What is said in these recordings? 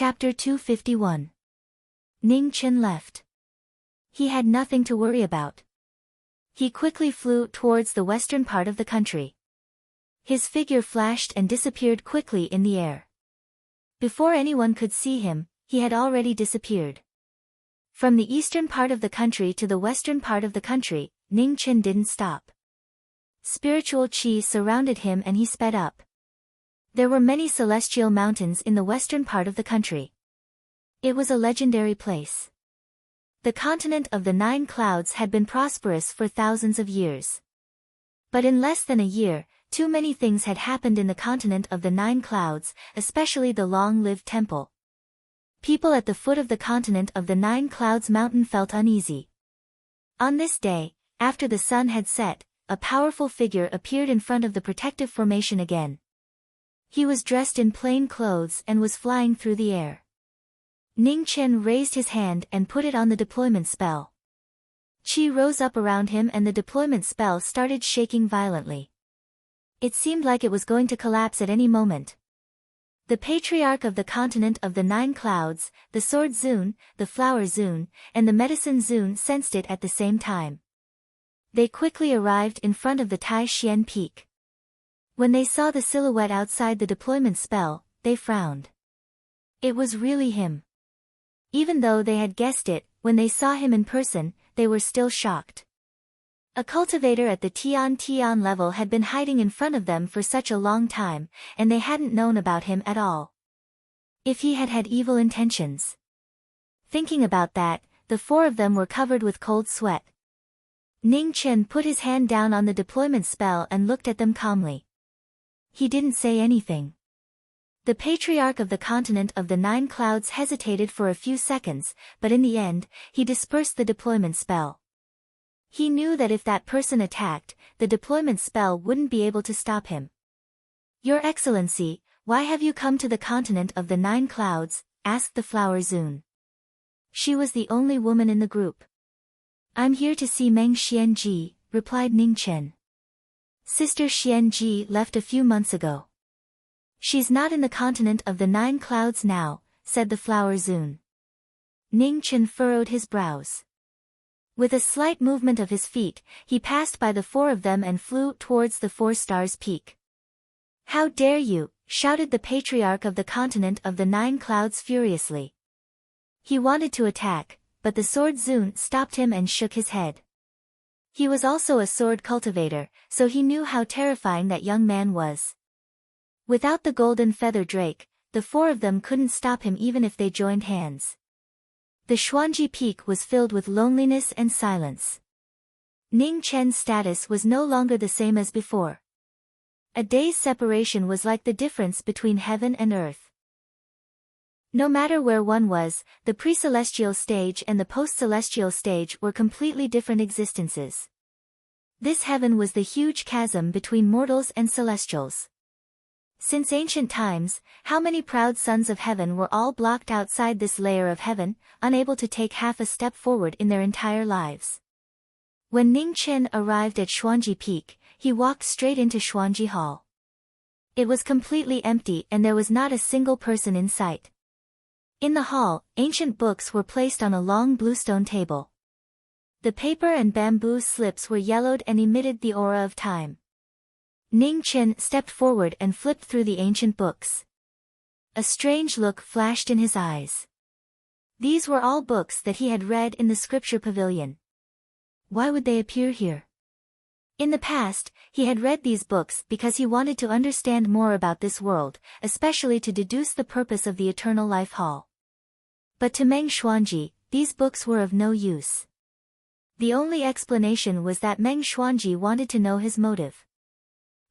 Chapter 251. Ning Chen left. He had nothing to worry about. He quickly flew towards the western part of the country. His figure flashed and disappeared quickly in the air. Before anyone could see him, he had already disappeared. From the eastern part of the country to the western part of the country, Ning Chen didn't stop. Spiritual qi surrounded him and he sped up. There were many celestial mountains in the western part of the country. It was a legendary place. The continent of the 9 clouds had been prosperous for thousands of years. But in less than a year, too many things had happened in the continent of the 9 clouds, especially the long-lived temple. People at the foot of the continent of the 9 clouds mountain felt uneasy. On this day, after the sun had set, a powerful figure appeared in front of the protective formation again. He was dressed in plain clothes and was flying through the air. Ning Chen raised his hand and put it on the deployment spell. Qi rose up around him and the deployment spell started shaking violently. It seemed like it was going to collapse at any moment. The patriarch of the continent of the 9 clouds, the sword Zun, the flower Zun, and the medicine Zun sensed it at the same time. They quickly arrived in front of the Tai Xian peak. When they saw the silhouette outside the deployment spell, they frowned. It was really him. Even though they had guessed it, when they saw him in person, they were still shocked. A cultivator at the Tian level had been hiding in front of them for such a long time, and they hadn't known about him at all. If he had had evil intentions. Thinking about that, the 4 of them were covered with cold sweat. Ning Chen put his hand down on the deployment spell and looked at them calmly. He didn't say anything. The patriarch of the continent of the 9 clouds hesitated for a few seconds, but in the end, he dispersed the deployment spell. He knew that if that person attacked, the deployment spell wouldn't be able to stop him. "Your Excellency, why have you come to the continent of the 9 clouds?" asked the flower Zun. She was the only woman in the group. "I'm here to see Meng Xianji," replied Ning Chen. "Sister Xianji left a few months ago. She's not in the continent of the 9 clouds now," said the flower Zun. Ning Chen furrowed his brows. With a slight movement of his feet, he passed by the 4 of them and flew towards the 4 stars peak. "How dare you!" shouted the patriarch of the continent of the 9 clouds furiously. He wanted to attack, but the sword Zun stopped him and shook his head. He was also a sword cultivator, so he knew how terrifying that young man was. Without the golden feather drake, the 4 of them couldn't stop him even if they joined hands. The Xuanji Peak was filled with loneliness and silence. Ning Chen's status was no longer the same as before. A day's separation was like the difference between heaven and earth. No matter where one was, the pre-celestial stage and the post-celestial stage were completely different existences. This heaven was the huge chasm between mortals and celestials. Since ancient times, how many proud sons of heaven were all blocked outside this layer of heaven, unable to take half a step forward in their entire lives. When Ning Chen arrived at Xuanji Peak, he walked straight into Xuanji Hall. It was completely empty and there was not a single person in sight. In the hall, ancient books were placed on a long bluestone table. The paper and bamboo slips were yellowed and emitted the aura of time. Ning Chen stepped forward and flipped through the ancient books. A strange look flashed in his eyes. These were all books that he had read in the scripture pavilion. Why would they appear here? In the past, he had read these books because he wanted to understand more about this world, especially to deduce the purpose of the Eternal Life Hall. But to Meng Xuanji, these books were of no use. The only explanation was that Meng Xuanji wanted to know his motive.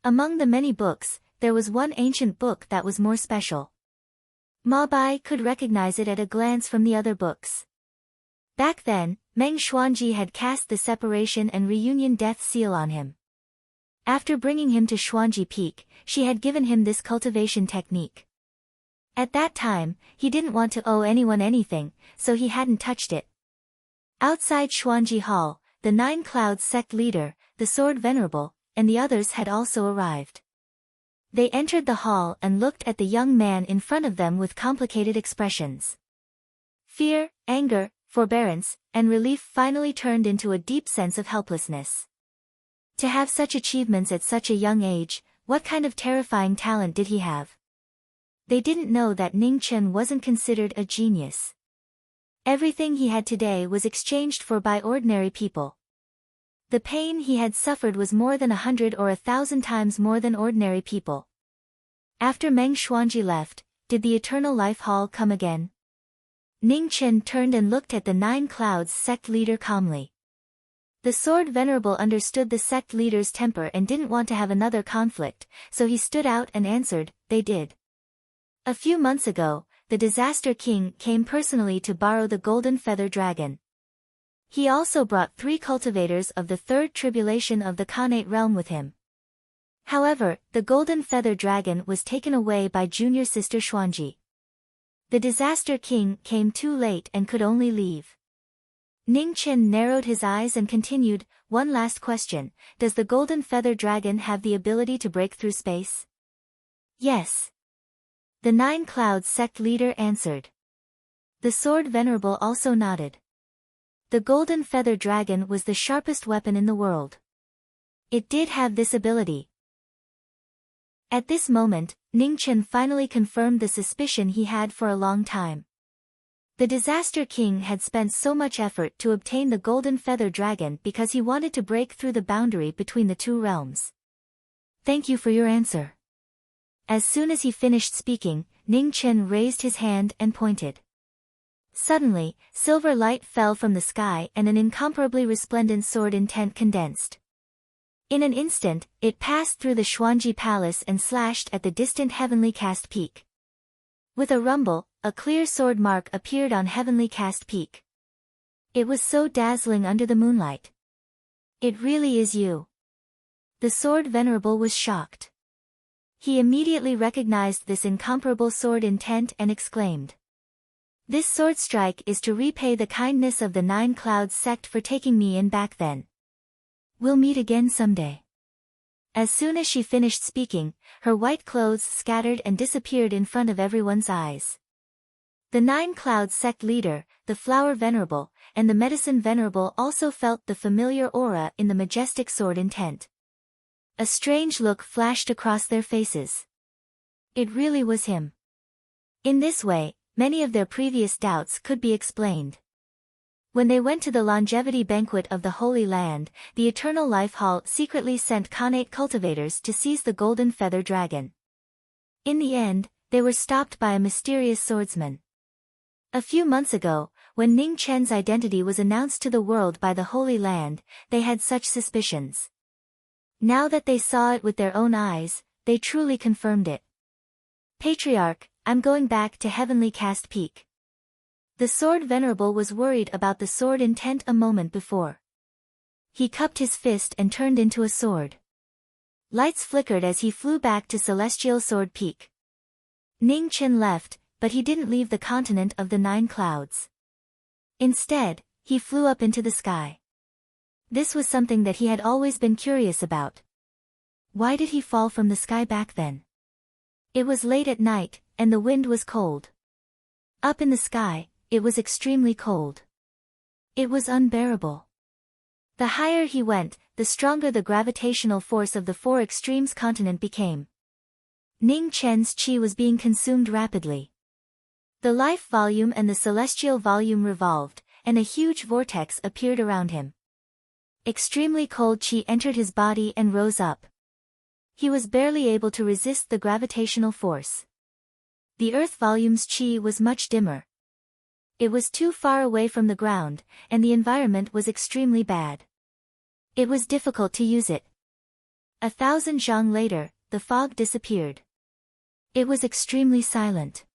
Among the many books, there was one ancient book that was more special. Ma Bai could recognize it at a glance from the other books. Back then, Meng Xuanji had cast the separation and reunion death seal on him. After bringing him to Xuanji Peak, she had given him this cultivation technique. At that time, he didn't want to owe anyone anything, so he hadn't touched it. Outside Xuanji Hall, the 9 Clouds sect leader, the Sword Venerable, and the others had also arrived. They entered the hall and looked at the young man in front of them with complicated expressions. Fear, anger, forbearance, and relief finally turned into a deep sense of helplessness. To have such achievements at such a young age, what kind of terrifying talent did he have? They didn't know that Ning Chen wasn't considered a genius. Everything he had today was exchanged for by ordinary people. The pain he had suffered was more than 100 or 1,000 times more than ordinary people. After Meng Xuanji left, did the Eternal Life Hall come again? Ning Chen turned and looked at the Nine Clouds sect leader calmly. The Sword Venerable understood the sect leader's temper and didn't want to have another conflict, so he stood out and answered, "They did. A few months ago, the Disaster King came personally to borrow the Golden Feather Dragon. He also brought 3 cultivators of the third tribulation of the Khanate realm with him. However, the Golden Feather Dragon was taken away by junior sister Xuanji. The Disaster King came too late and could only leave." Ning Chen narrowed his eyes and continued, "One last question, does the Golden Feather Dragon have the ability to break through space?" "Yes." The Nine Clouds sect leader answered. The Sword Venerable also nodded. The Golden Feather Dragon was the sharpest weapon in the world. It did have this ability. At this moment, Ning Chen finally confirmed the suspicion he had for a long time. The Disaster King had spent so much effort to obtain the Golden Feather Dragon because he wanted to break through the boundary between the two realms. "Thank you for your answer." As soon as he finished speaking, Ning Chen raised his hand and pointed. Suddenly, silver light fell from the sky and an incomparably resplendent sword intent condensed. In an instant, it passed through the Xuanji Palace and slashed at the distant Heavenly Cast Peak. With a rumble, a clear sword mark appeared on Heavenly Cast Peak. It was so dazzling under the moonlight. "It really is you." The Sword Venerable was shocked. He immediately recognized this incomparable sword intent and exclaimed, "This sword strike is to repay the kindness of the Nine Clouds sect for taking me in back then. We'll meet again someday." As soon as she finished speaking, her white clothes scattered and disappeared in front of everyone's eyes. The Nine Clouds sect leader, the Flower Venerable, and the Medicine Venerable also felt the familiar aura in the majestic sword intent. A strange look flashed across their faces. It really was him. In this way, many of their previous doubts could be explained. When they went to the longevity banquet of the Holy Land, the Eternal Life Hall secretly sent Khanate cultivators to seize the Golden Feather Dragon. In the end, they were stopped by a mysterious swordsman. A few months ago, when Ning Chen's identity was announced to the world by the Holy Land, they had such suspicions. Now that they saw it with their own eyes, they truly confirmed it. "Patriarch, I'm going back to Heavenly Cast Peak." The Sword Venerable was worried about the sword intent a moment before. He cupped his fist and turned into a sword. Lights flickered as he flew back to Celestial Sword Peak. Ning Chen left, but he didn't leave the continent of the Nine Clouds. Instead, he flew up into the sky. This was something that he had always been curious about. Why did he fall from the sky back then? It was late at night, and the wind was cold. Up in the sky, it was extremely cold. It was unbearable. The higher he went, the stronger the gravitational force of the Four Extremes continent became. Ning Chen's chi was being consumed rapidly. The life volume and the celestial volume revolved, and a huge vortex appeared around him. Extremely cold chi entered his body and rose up. He was barely able to resist the gravitational force. The earth volume's chi was much dimmer. It was too far away from the ground, and the environment was extremely bad. It was difficult to use it. 1,000 zhang later, the fog disappeared. It was extremely silent.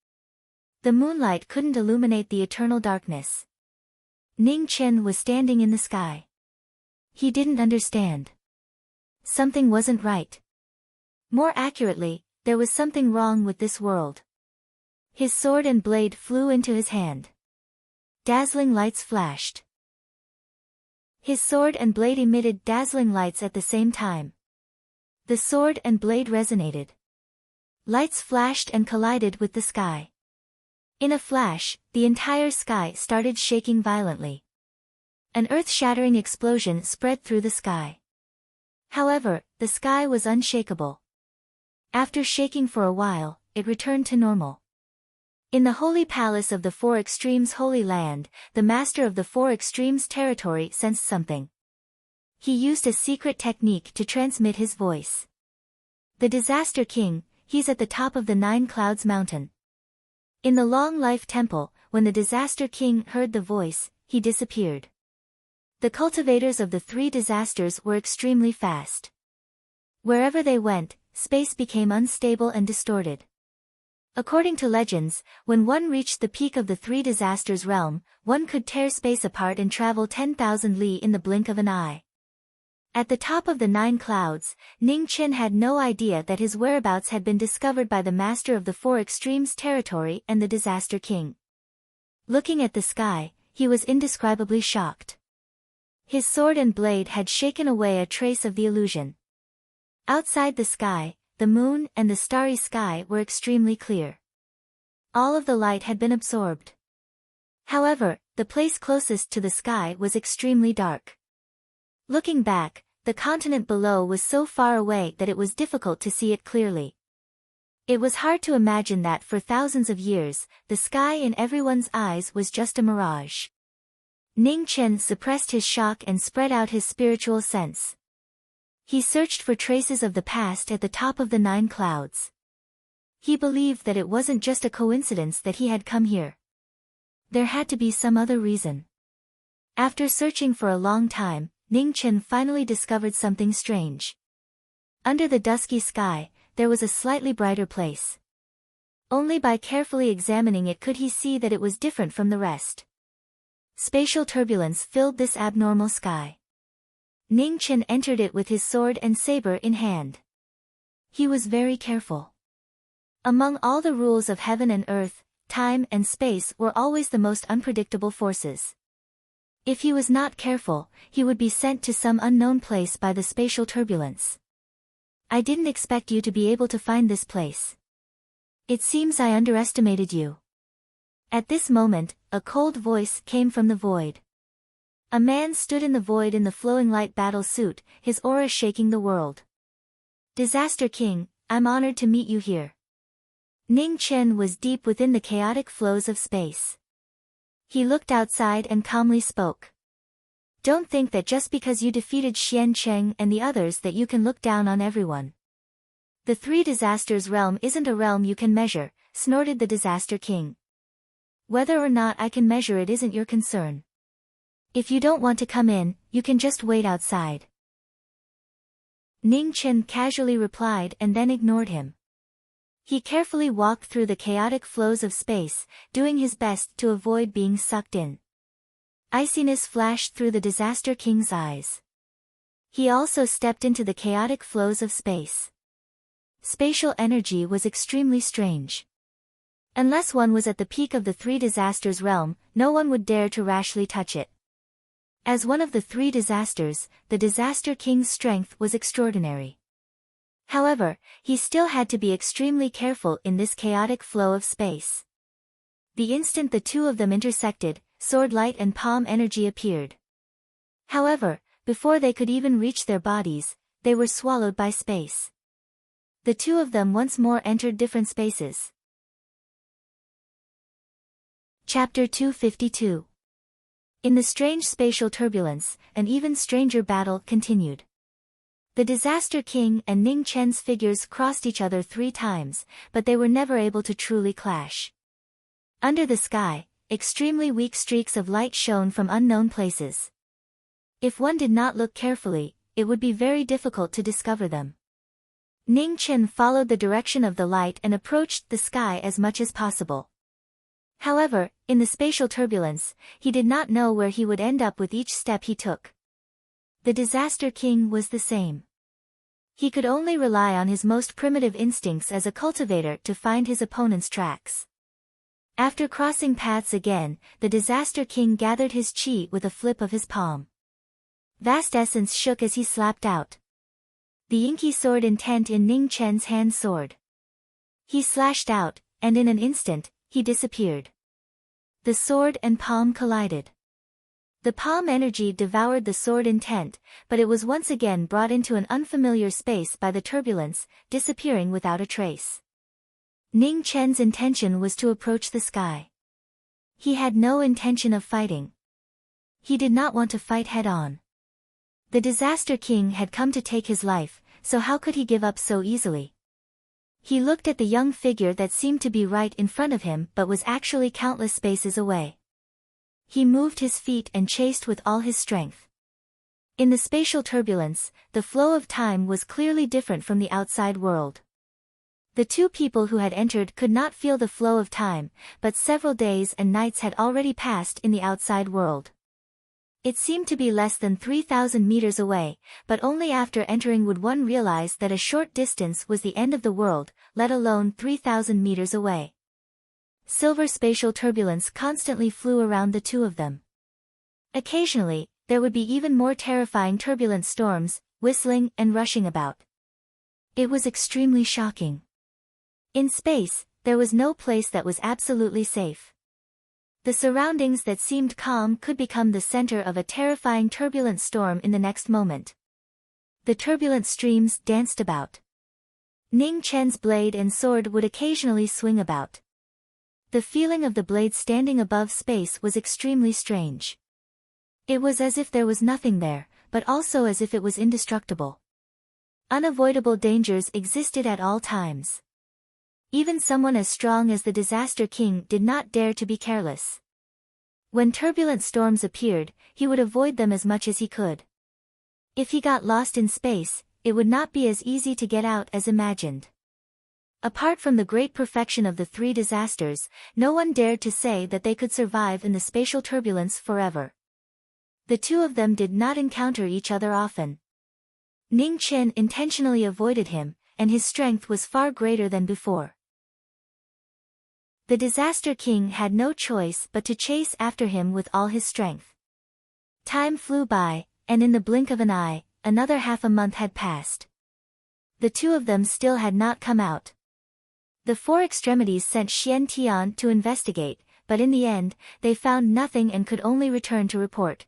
The moonlight couldn't illuminate the eternal darkness. Ning Chen was standing in the sky. He didn't understand. Something wasn't right. More accurately, there was something wrong with this world. His sword and blade flew into his hand. Dazzling lights flashed. His sword and blade emitted dazzling lights at the same time. The sword and blade resonated. Lights flashed and collided with the sky. In a flash, the entire sky started shaking violently. An earth-shattering explosion spread through the sky. However, the sky was unshakable. After shaking for a while, it returned to normal. In the holy palace of the Four Extremes Holy Land, the master of the Four Extremes territory sensed something. He used a secret technique to transmit his voice. The Disaster King, he's at the top of the Nine Clouds Mountain. In the Long Life Temple, when the Disaster King heard the voice, he disappeared. The cultivators of the three disasters were extremely fast. Wherever they went, space became unstable and distorted. According to legends, when one reached the peak of the three disasters realm, one could tear space apart and travel 10,000 li in the blink of an eye. At the top of the Nine Clouds, Ning Chen had no idea that his whereabouts had been discovered by the master of the Four Extremes territory and the Disaster King. Looking at the sky, he was indescribably shocked. His sword and blade had shaken away a trace of the illusion. Outside the sky, the moon and the starry sky were extremely clear. All of the light had been absorbed. However, the place closest to the sky was extremely dark. Looking back, the continent below was so far away that it was difficult to see it clearly. It was hard to imagine that for thousands of years, the sky in everyone's eyes was just a mirage. Ning Chen suppressed his shock and spread out his spiritual sense. He searched for traces of the past at the top of the Nine Clouds. He believed that it wasn't just a coincidence that he had come here. There had to be some other reason. After searching for a long time, Ning Chen finally discovered something strange. Under the dusky sky, there was a slightly brighter place. Only by carefully examining it could he see that it was different from the rest. Spatial turbulence filled this abnormal sky. Ning Chen entered it with his sword and saber in hand. He was very careful. Among all the rules of heaven and earth, time and space were always the most unpredictable forces. If he was not careful, he would be sent to some unknown place by the spatial turbulence. I didn't expect you to be able to find this place. It seems I underestimated you. At this moment, a cold voice came from the void. A man stood in the void in the flowing light battle suit, his aura shaking the world. Disaster King, I'm honored to meet you here. Ning Chen was deep within the chaotic flows of space. He looked outside and calmly spoke. Don't think that just because you defeated Xian Cheng and the others that you can look down on everyone. The Three Disasters realm isn't a realm you can measure, snorted the Disaster King. Whether or not I can measure it isn't your concern. If you don't want to come in, you can just wait outside. Ning Chen casually replied and then ignored him. He carefully walked through the chaotic flows of space, doing his best to avoid being sucked in. Iciness flashed through the Disaster King's eyes. He also stepped into the chaotic flows of space. Spatial energy was extremely strange. Unless one was at the peak of the Three Disasters realm, no one would dare to rashly touch it. As one of the three disasters, the Disaster King's strength was extraordinary. However, he still had to be extremely careful in this chaotic flow of space. The instant the two of them intersected, sword light and palm energy appeared. However, before they could even reach their bodies, they were swallowed by space. The two of them once more entered different spaces. Chapter 252. In the strange spatial turbulence, an even stranger battle continued. The Disaster King and Ning Chen's figures crossed each other 3 times, but they were never able to truly clash. Under the sky, extremely weak streaks of light shone from unknown places. If one did not look carefully, it would be very difficult to discover them. Ning Chen followed the direction of the light and approached the sky as much as possible. However, in the spatial turbulence, he did not know where he would end up with each step he took. The Disaster King was the same. He could only rely on his most primitive instincts as a cultivator to find his opponent's tracks. After crossing paths again, the Disaster King gathered his chi with a flip of his palm. Vast essence shook as he slapped out. The inky sword intent in Ning Chen's hand soared. He slashed out, and in an instant, he disappeared. The sword and palm collided. The palm energy devoured the sword intent, but it was once again brought into an unfamiliar space by the turbulence, disappearing without a trace. Ning Chen's intention was to approach the sky. He had no intention of fighting. He did not want to fight head-on. The Disaster King had come to take his life, so how could he give up so easily? He looked at the young figure that seemed to be right in front of him but was actually countless spaces away. He moved his feet and chased with all his strength. In the spatial turbulence, the flow of time was clearly different from the outside world. The two people who had entered could not feel the flow of time, but several days and nights had already passed in the outside world. It seemed to be less than 3,000 meters away, but only after entering would one realize that a short distance was the end of the world, let alone 3,000 meters away. Silver spatial turbulence constantly flew around the two of them. Occasionally, there would be even more terrifying turbulent storms, whistling and rushing about. It was extremely shocking. In space, there was no place that was absolutely safe. The surroundings that seemed calm could become the center of a terrifying turbulent storm in the next moment. The turbulent streams danced about. Ning Chen's blade and sword would occasionally swing about. The feeling of the blade standing above space was extremely strange. It was as if there was nothing there, but also as if it was indestructible. Unavoidable dangers existed at all times. Even someone as strong as the Disaster King did not dare to be careless. When turbulent storms appeared, he would avoid them as much as he could. If he got lost in space, it would not be as easy to get out as imagined. Apart from the great perfection of the three disasters, no one dared to say that they could survive in the spatial turbulence forever. The two of them did not encounter each other often. Ning Chen intentionally avoided him, and his strength was far greater than before. The Disaster King had no choice but to chase after him with all his strength. Time flew by, and in the blink of an eye, another half a month had passed. The two of them still had not come out. The Four Extremities sent Xian Tian to investigate, but in the end, they found nothing and could only return to report.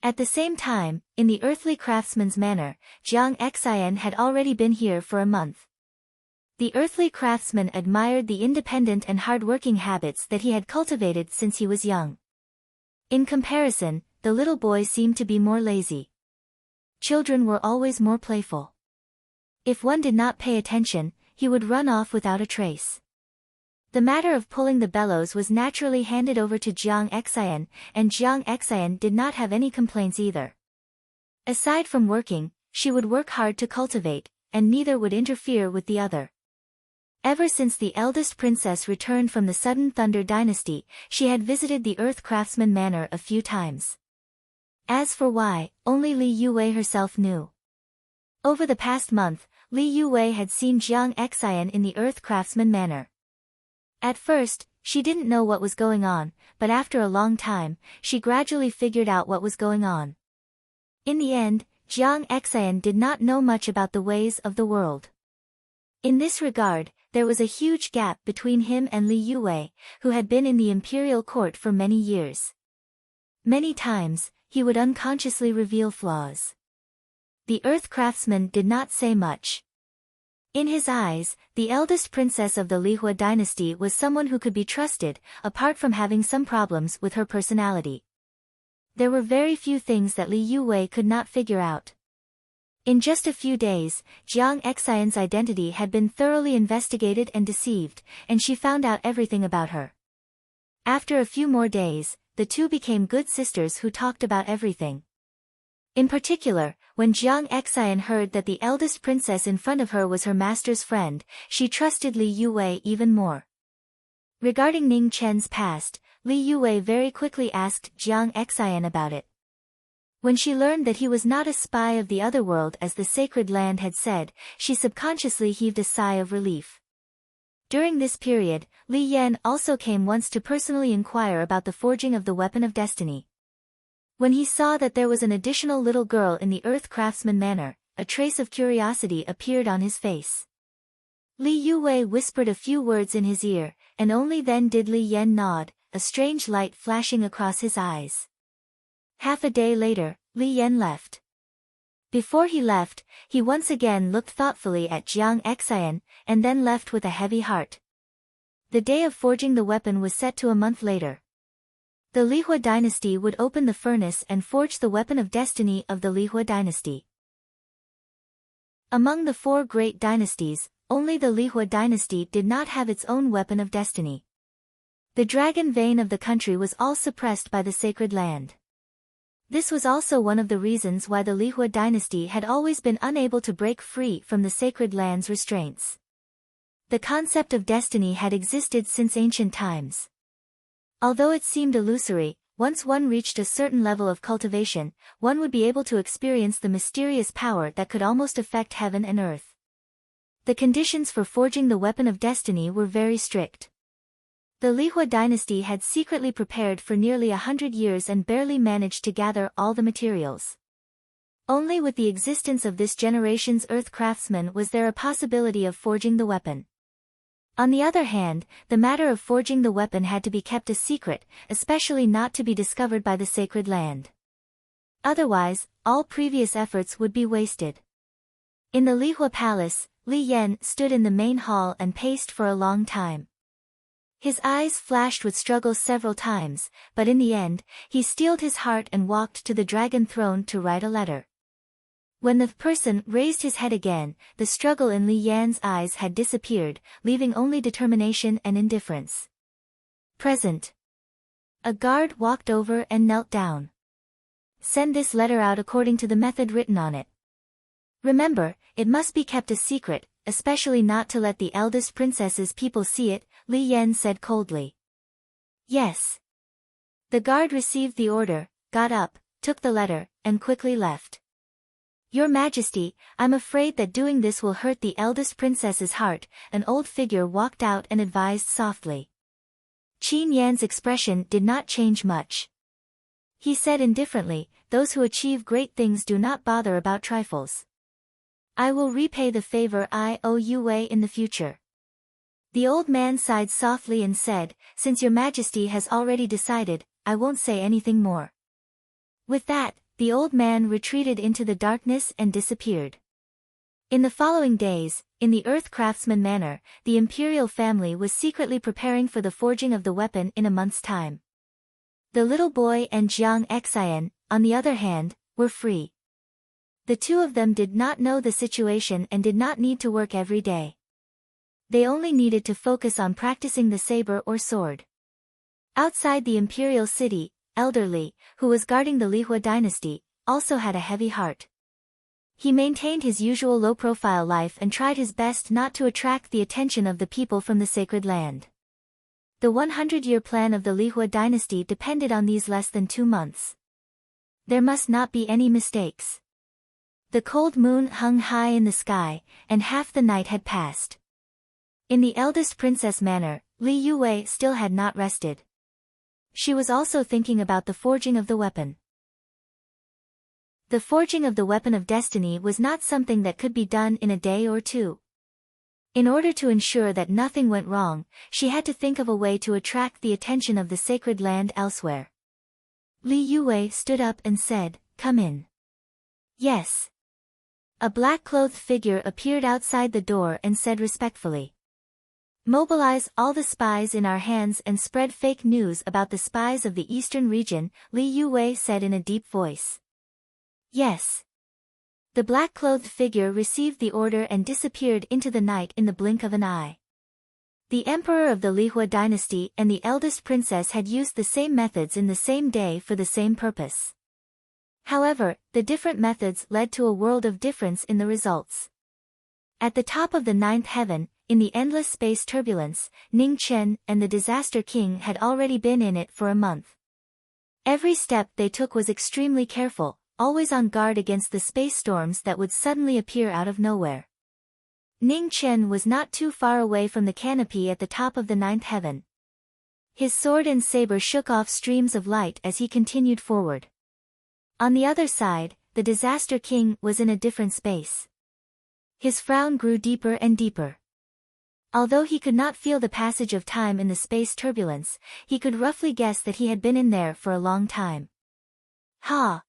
At the same time, in the earthly craftsman's manor, Jiang Xian had already been here for a month. The earthly craftsman admired the independent and hard-working habits that he had cultivated since he was young. In comparison, the little boy seemed to be more lazy. Children were always more playful. If one did not pay attention, he would run off without a trace. The matter of pulling the bellows was naturally handed over to Jiang Xian, and Jiang Xian did not have any complaints either. Aside from working, she would work hard to cultivate, and neither would interfere with the other. Ever since the eldest princess returned from the Sudden Thunder dynasty, she had visited the Earth Craftsman Manor a few times. As for why, only Li Yue herself knew. Over the past month, Li Yue had seen Jiang Xian in the Earth Craftsman Manor. At first, she didn't know what was going on, but after a long time, she gradually figured out what was going on. In the end, Jiang Xian did not know much about the ways of the world. In this regard, there was a huge gap between him and Li Yue, who had been in the imperial court for many years. Many times, he would unconsciously reveal flaws. The Earth Craftsman did not say much. In his eyes, the eldest princess of the Lihua dynasty was someone who could be trusted, apart from having some problems with her personality. There were very few things that Li Yue could not figure out. In just a few days, Jiang Xian's identity had been thoroughly investigated and deceived, and she found out everything about her. After a few more days, the two became good sisters who talked about everything. In particular, when Jiang Xian heard that the eldest princess in front of her was her master's friend, she trusted Li Yue even more. Regarding Ning Chen's past, Li Yue very quickly asked Jiang Xian about it. When she learned that he was not a spy of the otherworld as the sacred land had said, she subconsciously heaved a sigh of relief. During this period, Li Yan also came once to personally inquire about the forging of the Weapon of Destiny. When he saw that there was an additional little girl in the Earth Craftsman Manor, a trace of curiosity appeared on his face. Li Yue whispered a few words in his ear, and only then did Li Yan nod, a strange light flashing across his eyes. Half a day later, Li Yan left. Before he left, he once again looked thoughtfully at Jiang Xian, and then left with a heavy heart. The day of forging the weapon was set to a month later. The Lihua dynasty would open the furnace and forge the weapon of destiny of the Lihua dynasty. Among the four great dynasties, only the Lihua dynasty did not have its own weapon of destiny. The dragon vein of the country was all suppressed by the sacred land. This was also one of the reasons why the Lihua dynasty had always been unable to break free from the sacred land's restraints. The concept of destiny had existed since ancient times. Although it seemed illusory, once one reached a certain level of cultivation, one would be able to experience the mysterious power that could almost affect heaven and earth. The conditions for forging the weapon of destiny were very strict. The Lihua dynasty had secretly prepared for nearly 100 years and barely managed to gather all the materials. Only with the existence of this generation's earth craftsmen was there a possibility of forging the weapon. On the other hand, the matter of forging the weapon had to be kept a secret, especially not to be discovered by the sacred land. Otherwise, all previous efforts would be wasted. In the Lihua palace, Li Yan stood in the main hall and paced for a long time. His eyes flashed with struggle several times, but in the end, he steeled his heart and walked to the dragon throne to write a letter. When the person raised his head again, the struggle in Li Yan's eyes had disappeared, leaving only determination and indifference. Present. A guard walked over and knelt down. Send this letter out according to the method written on it. Remember, it must be kept a secret, especially not to let the eldest princess's people see it, Li Yan said coldly. Yes. The guard received the order, got up, took the letter, and quickly left. Your Majesty, I'm afraid that doing this will hurt the eldest princess's heart, an old figure walked out and advised softly. Qin Yan's expression did not change much. He said indifferently, those who achieve great things do not bother about trifles. I will repay the favor I owe you in the future. The old man sighed softly and said, since your Majesty has already decided, I won't say anything more. With that, the old man retreated into the darkness and disappeared. In the following days, in the earth craftsman manner, the imperial family was secretly preparing for the forging of the weapon in a month's time. The little boy and Jiang Xian, on the other hand, were free. The two of them did not know the situation and did not need to work every day. They only needed to focus on practicing the saber or sword. Outside the imperial city, Elder Li, who was guarding the Lihua dynasty, also had a heavy heart. He maintained his usual low-profile life and tried his best not to attract the attention of the people from the sacred land. The 100-year plan of the Lihua dynasty depended on these less than 2 months. There must not be any mistakes. The cold moon hung high in the sky, and half the night had passed. In the eldest princess manner, Li Yue still had not rested. She was also thinking about the forging of the weapon. The forging of the weapon of destiny was not something that could be done in a day or two. In order to ensure that nothing went wrong, she had to think of a way to attract the attention of the sacred land elsewhere. Li Yue stood up and said, "Come in." Yes. A black-clothed figure appeared outside the door and said respectfully, "Mobilize all the spies in our hands and spread fake news about the spies of the eastern region," Li Yue said in a deep voice. Yes. The black-clothed figure received the order and disappeared into the night in the blink of an eye. The emperor of the Lihua dynasty and the eldest princess had used the same methods in the same day for the same purpose. However, the different methods led to a world of difference in the results. At the top of the 9th heaven, in the endless space turbulence, Ning Chen and the Disaster King had already been in it for a month. Every step they took was extremely careful, always on guard against the space storms that would suddenly appear out of nowhere. Ning Chen was not too far away from the canopy at the top of the 9th heaven. His sword and saber shook off streams of light as he continued forward. On the other side, the Disaster King was in a different space. His frown grew deeper and deeper. Although he could not feel the passage of time in the space turbulence, he could roughly guess that he had been in there for a long time. Ha!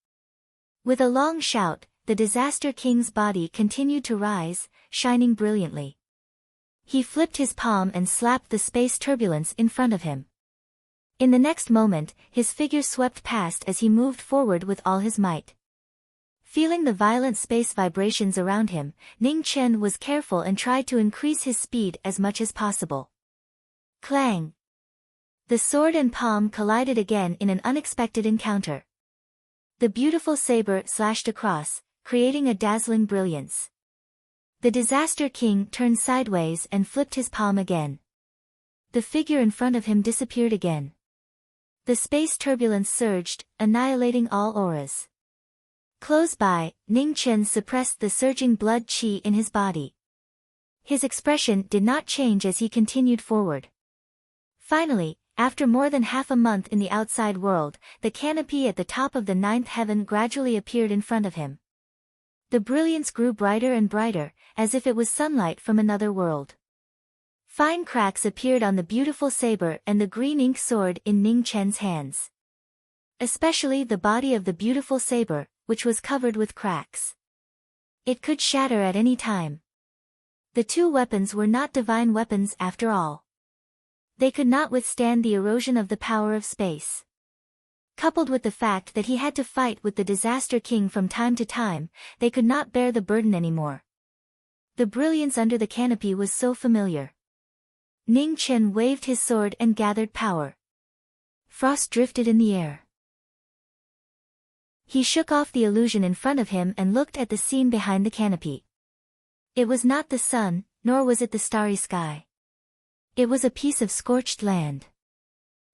With a long shout, the Disaster King's body continued to rise, shining brilliantly. He flipped his palm and slapped the space turbulence in front of him. In the next moment, his figure swept past as he moved forward with all his might. Feeling the violent space vibrations around him, Ning Chen was careful and tried to increase his speed as much as possible. Clang! The sword and palm collided again in an unexpected encounter. The beautiful saber slashed across, creating a dazzling brilliance. The Disaster King turned sideways and flipped his palm again. The figure in front of him disappeared again. The space turbulence surged, annihilating all auras. Close by, Ning Chen suppressed the surging blood qi in his body. His expression did not change as he continued forward. Finally, after more than half a month in the outside world, the canopy at the top of the ninth heaven gradually appeared in front of him. The brilliance grew brighter and brighter, as if it was sunlight from another world. Fine cracks appeared on the beautiful saber and the green ink sword in Ning Chen's hands. Especially the body of the beautiful saber, which was covered with cracks. It could shatter at any time. The two weapons were not divine weapons after all. They could not withstand the erosion of the power of space. Coupled with the fact that he had to fight with the Disaster King from time to time, they could not bear the burden anymore. The brilliance under the canopy was so familiar. Ning Chen waved his sword and gathered power. Frost drifted in the air. He shook off the illusion in front of him and looked at the scene behind the canopy. It was not the sun, nor was it the starry sky. It was a piece of scorched land.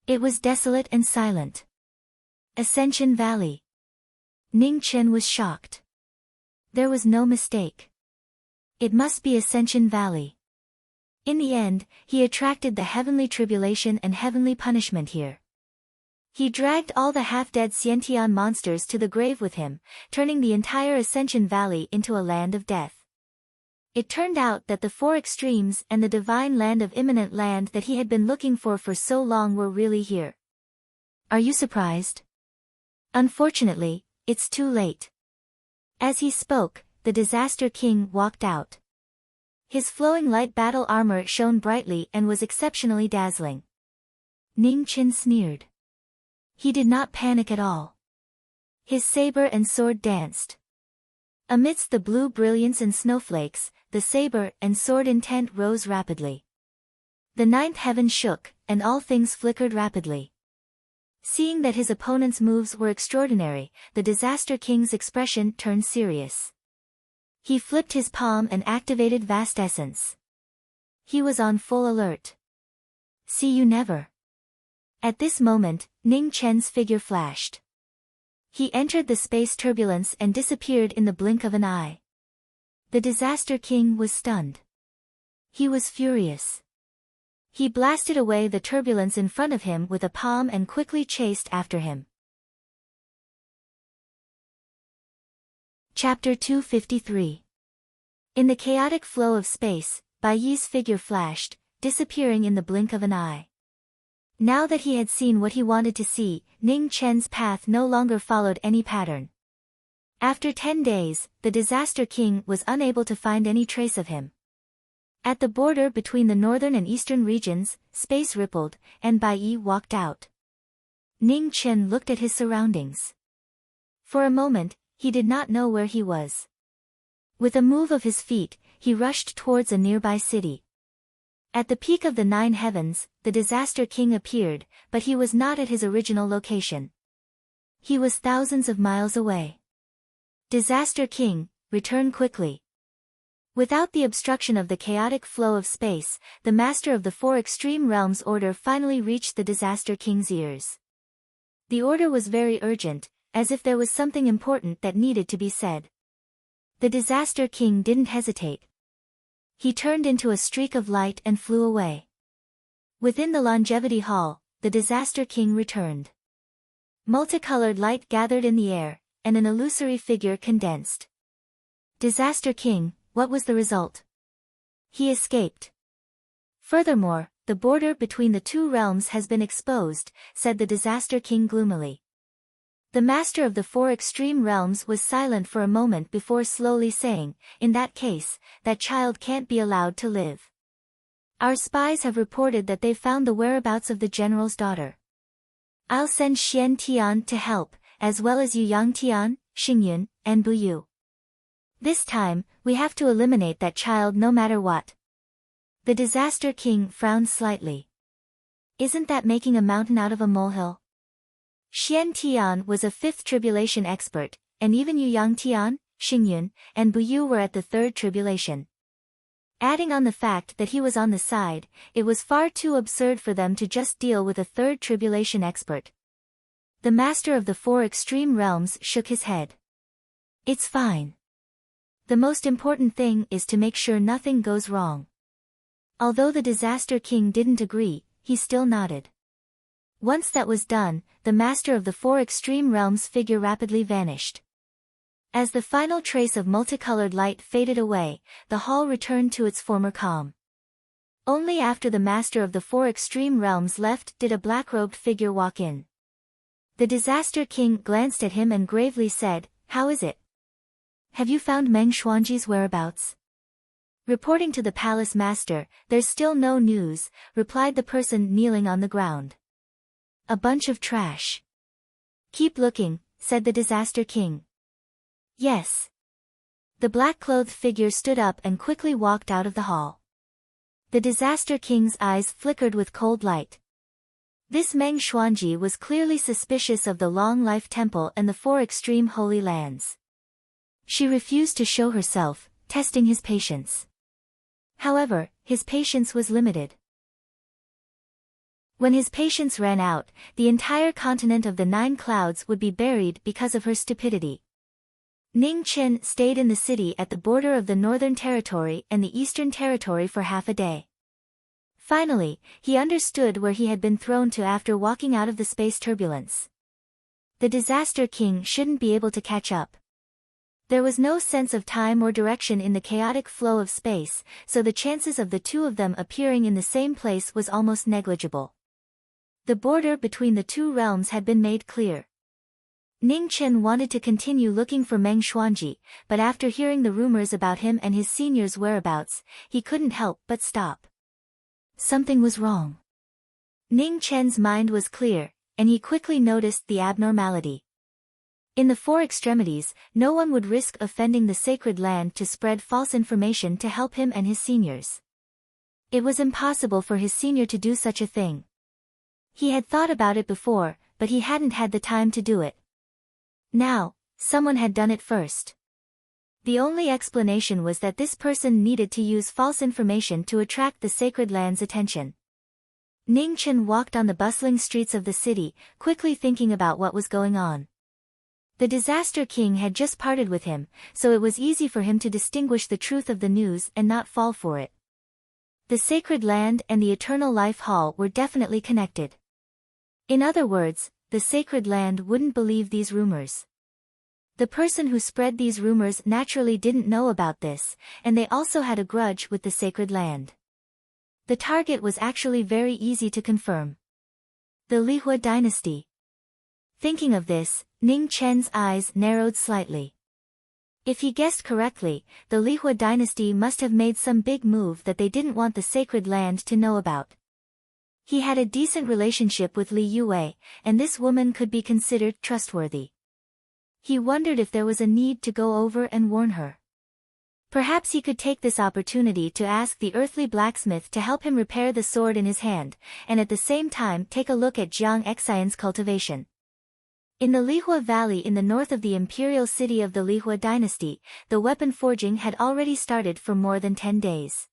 It was desolate and silent. Ascension Valley. Ning Chen was shocked. There was no mistake. It must be Ascension Valley. In the end, he attracted the heavenly tribulation and heavenly punishment here. He dragged all the half-dead Xiantian monsters to the grave with him, turning the entire Ascension Valley into a land of death. It turned out that the four extremes and the divine land of imminent land that he had been looking for so long were really here. Are you surprised? Unfortunately, it's too late. As he spoke, the Disaster King walked out. His flowing light battle armor shone brightly and was exceptionally dazzling. Ning Chen sneered. He did not panic at all. His saber and sword danced. Amidst the blue brilliance and snowflakes, the saber and sword intent rose rapidly. The ninth heaven shook, and all things flickered rapidly. Seeing that his opponent's moves were extraordinary, the Disaster King's expression turned serious. He flipped his palm and activated Vast Essence. He was on full alert. See you never. At this moment, Ning Chen's figure flashed. He entered the space turbulence and disappeared in the blink of an eye. The Disaster King was stunned. He was furious. He blasted away the turbulence in front of him with a palm and quickly chased after him. Chapter 253. In the chaotic flow of space, Bai Yi's figure flashed, disappearing in the blink of an eye. Now that he had seen what he wanted to see, Ning Chen's path no longer followed any pattern. After 10 days, the Disaster King was unable to find any trace of him. At the border between the northern and eastern regions, space rippled, and Bai Yi walked out. Ning Chen looked at his surroundings. For a moment, he did not know where he was. With a move of his feet, he rushed towards a nearby city. At the peak of the 9 heavens, the Disaster King appeared, but he was not at his original location. He was thousands of miles away. Disaster King, return quickly. Without the obstruction of the chaotic flow of space, the master of the 4 extreme realms order finally reached the Disaster King's ears. The order was very urgent, as if there was something important that needed to be said. The Disaster King didn't hesitate. He turned into a streak of light and flew away. Within the Longevity Hall, the Disaster King returned. Multicolored light gathered in the air, and an illusory figure condensed. Disaster King, what was the result? He escaped. Furthermore, the border between the two realms has been exposed, said the Disaster King gloomily. The master of the four extreme realms was silent for a moment before slowly saying, in that case, that child can't be allowed to live. Our spies have reported that they've found the whereabouts of the general's daughter. I'll send Xian Tian to help, as well as Yu Yang Tian, Xingyun, and Buyu. This time, we have to eliminate that child no matter what. The Disaster King frowned slightly. Isn't that making a mountain out of a molehill? Xian Tian was a fifth tribulation expert, and even Yu Yang Tian, Xingyun, and Buyu were at the third tribulation. Adding on the fact that he was on the side, it was far too absurd for them to just deal with a third tribulation expert. The master of the four extreme realms shook his head. It's fine. The most important thing is to make sure nothing goes wrong. Although the Disaster King didn't agree, he still nodded. Once that was done, the master of the four extreme realms figure rapidly vanished. As the final trace of multicolored light faded away, the hall returned to its former calm. Only after the master of the four extreme realms left did a black-robed figure walk in. The Disaster King glanced at him and gravely said, "How is it? Have you found Meng Xuanji's whereabouts?" Reporting to the palace master, "There's still no news," replied the person kneeling on the ground. "A bunch of trash." "Keep looking," said the Disaster King. "Yes." The black-clothed figure stood up and quickly walked out of the hall. The Disaster King's eyes flickered with cold light. This Meng Xuanji was clearly suspicious of the Long Life Temple and the four extreme holy lands. She refused to show herself, testing his patience. However, his patience was limited. When his patience ran out, the entire continent of the Nine Clouds would be buried because of her stupidity. Ning Chen stayed in the city at the border of the Northern Territory and the Eastern Territory for half a day. Finally, he understood where he had been thrown to after walking out of the space turbulence. The Disaster King shouldn't be able to catch up. There was no sense of time or direction in the chaotic flow of space, so the chances of the two of them appearing in the same place was almost negligible. The border between the two realms had been made clear. Ning Chen wanted to continue looking for Meng Xuanji, but after hearing the rumors about him and his senior's whereabouts, he couldn't help but stop. Something was wrong. Ning Chen's mind was clear, and he quickly noticed the abnormality. In the four extremities, no one would risk offending the sacred land to spread false information to help him and his seniors. It was impossible for his senior to do such a thing. He had thought about it before, but he hadn't had the time to do it. Now, someone had done it first. The only explanation was that this person needed to use false information to attract the sacred land's attention. Ning Chen walked on the bustling streets of the city, quickly thinking about what was going on. The Disaster King had just parted with him, so it was easy for him to distinguish the truth of the news and not fall for it. The sacred land and the Eternal Life Hall were definitely connected. In other words, the sacred land wouldn't believe these rumors. The person who spread these rumors naturally didn't know about this, and they also had a grudge with the sacred land. The target was actually very easy to confirm. The Lihua dynasty. Thinking of this, Ning Chen's eyes narrowed slightly. If he guessed correctly, the Lihua dynasty must have made some big move that they didn't want the sacred land to know about. He had a decent relationship with Li Yue, and this woman could be considered trustworthy. He wondered if there was a need to go over and warn her. Perhaps he could take this opportunity to ask the earthly blacksmith to help him repair the sword in his hand, and at the same time take a look at Jiang Xian's cultivation. In the Lihua Valley in the north of the imperial city of the Lihua dynasty, the weapon forging had already started for more than 10 days.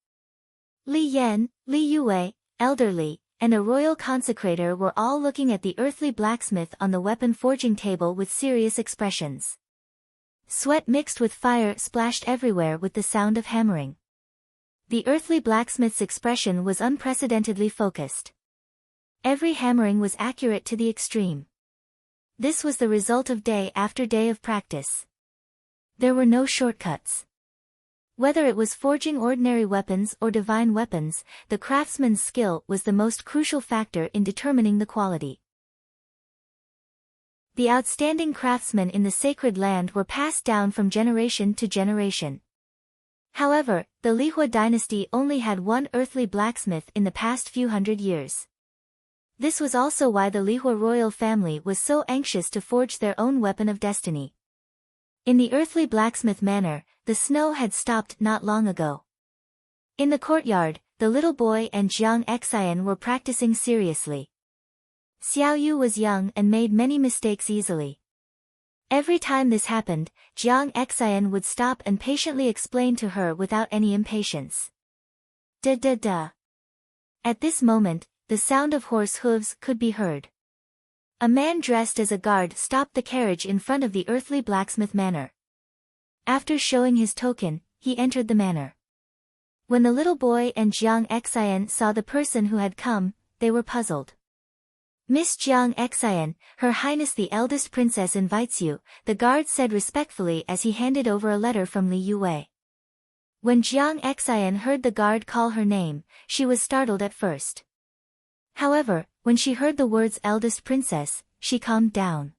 Li Yan, Li Yue, Elder Li, and a royal consecrator were all looking at the earthly blacksmith on the weapon forging table with serious expressions. Sweat mixed with fire splashed everywhere with the sound of hammering. The earthly blacksmith's expression was unprecedentedly focused. Every hammering was accurate to the extreme. This was the result of day after day of practice. There were no shortcuts. Whether it was forging ordinary weapons or divine weapons, the craftsman's skill was the most crucial factor in determining the quality. The outstanding craftsmen in the sacred land were passed down from generation to generation. However, the Lihua dynasty only had one earthly blacksmith in the past few hundred years. This was also why the Lihua royal family was so anxious to forge their own weapon of destiny. In the earthly blacksmith manor, the snow had stopped not long ago. In the courtyard, the little boy and Jiang Xian were practicing seriously. Xiaoyu was young and made many mistakes easily. Every time this happened, Jiang Xian would stop and patiently explain to her without any impatience. Da. At this moment, the sound of horse hooves could be heard. A man dressed as a guard stopped the carriage in front of the earthly blacksmith manor. After showing his token, he entered the manor. When the little boy and Jiang Xian saw the person who had come, they were puzzled. "Miss Jiang Xian, Her Highness the eldest princess invites you," the guard said respectfully as he handed over a letter from Li Yue. When Jiang Xian heard the guard call her name, she was startled at first. However, when she heard the words eldest princess, she calmed down.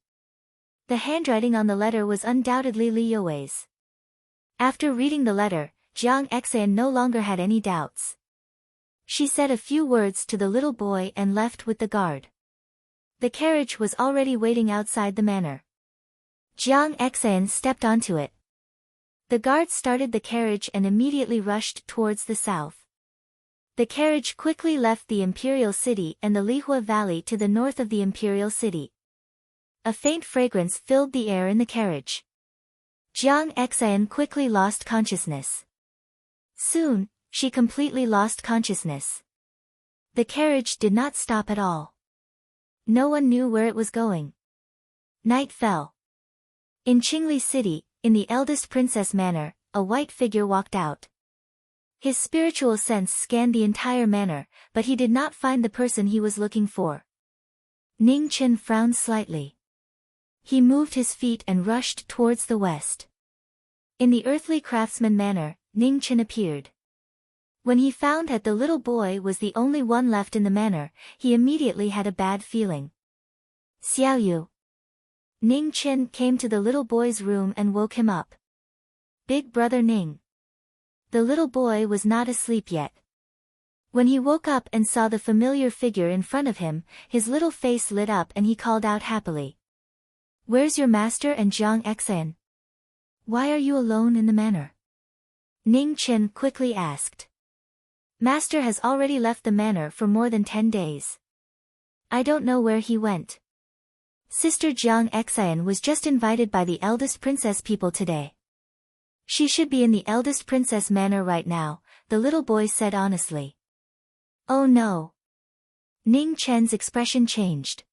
The handwriting on the letter was undoubtedly Li Yue's. After reading the letter, Jiang Xian no longer had any doubts. She said a few words to the little boy and left with the guard. The carriage was already waiting outside the manor. Jiang Xian stepped onto it. The guard started the carriage and immediately rushed towards the south. The carriage quickly left the imperial city and the Lihua Valley to the north of the imperial city. A faint fragrance filled the air in the carriage. Jiang Xian quickly lost consciousness. Soon, she completely lost consciousness. The carriage did not stop at all. No one knew where it was going. Night fell. In Qingli City, in the eldest princess manor, a white figure walked out. His spiritual sense scanned the entire manor, but he did not find the person he was looking for. Ning Chen frowned slightly. He moved his feet and rushed towards the west. In the earthly craftsman manor, Ning Chen appeared. When he found that the little boy was the only one left in the manor, he immediately had a bad feeling. "Xiaoyu." Ning Chen came to the little boy's room and woke him up. "Big brother Ning." The little boy was not asleep yet. When he woke up and saw the familiar figure in front of him, his little face lit up and he called out happily. "Where's your master and Jiang Xian? Why are you alone in the manor?" Ning Chen quickly asked. "Master has already left the manor for more than 10 days. I don't know where he went. Sister Jiang Xian was just invited by the eldest princess people today. She should be in the eldest princess manor right now," the little boy said honestly. "Oh no." Ning Chen's expression changed.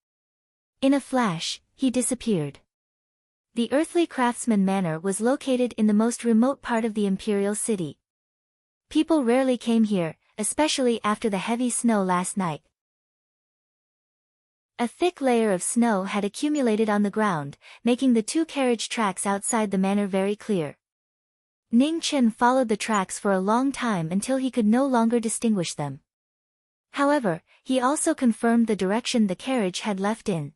In a flash, he disappeared. The earthly craftsman manor was located in the most remote part of the imperial city. People rarely came here, especially after the heavy snow last night. A thick layer of snow had accumulated on the ground, making the 2 carriage tracks outside the manor very clear. Ning Chen followed the tracks for a long time until he could no longer distinguish them. However, he also confirmed the direction the carriage had left in.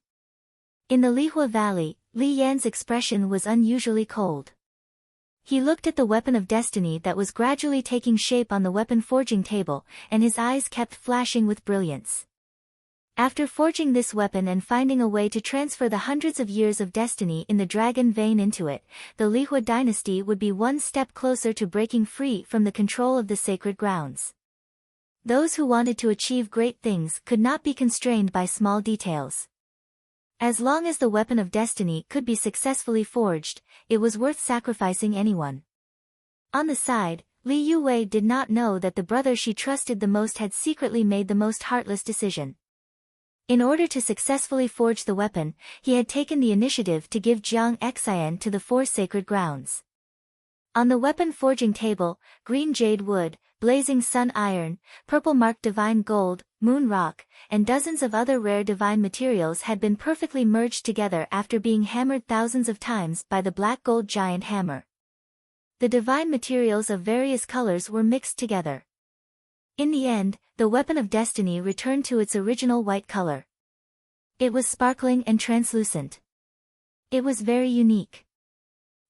In the Lihua Valley, Li Yan's expression was unusually cold. He looked at the weapon of destiny that was gradually taking shape on the weapon forging table, and his eyes kept flashing with brilliance. After forging this weapon and finding a way to transfer the hundreds of years of destiny in the dragon vein into it, the Lihua dynasty would be one step closer to breaking free from the control of the sacred grounds. Those who wanted to achieve great things could not be constrained by small details. As long as the weapon of destiny could be successfully forged, it was worth sacrificing anyone. On the side, Li Yue did not know that the brother she trusted the most had secretly made the most heartless decision. In order to successfully forge the weapon, he had taken the initiative to give Jiang Xian to the 4 sacred grounds. On the weapon forging table, green jade wood, blazing sun iron, purple marked divine gold, moon rock, and dozens of other rare divine materials had been perfectly merged together after being hammered thousands of times by the black gold giant hammer. The divine materials of various colors were mixed together. In the end, the weapon of destiny returned to its original white color. It was sparkling and translucent. It was very unique.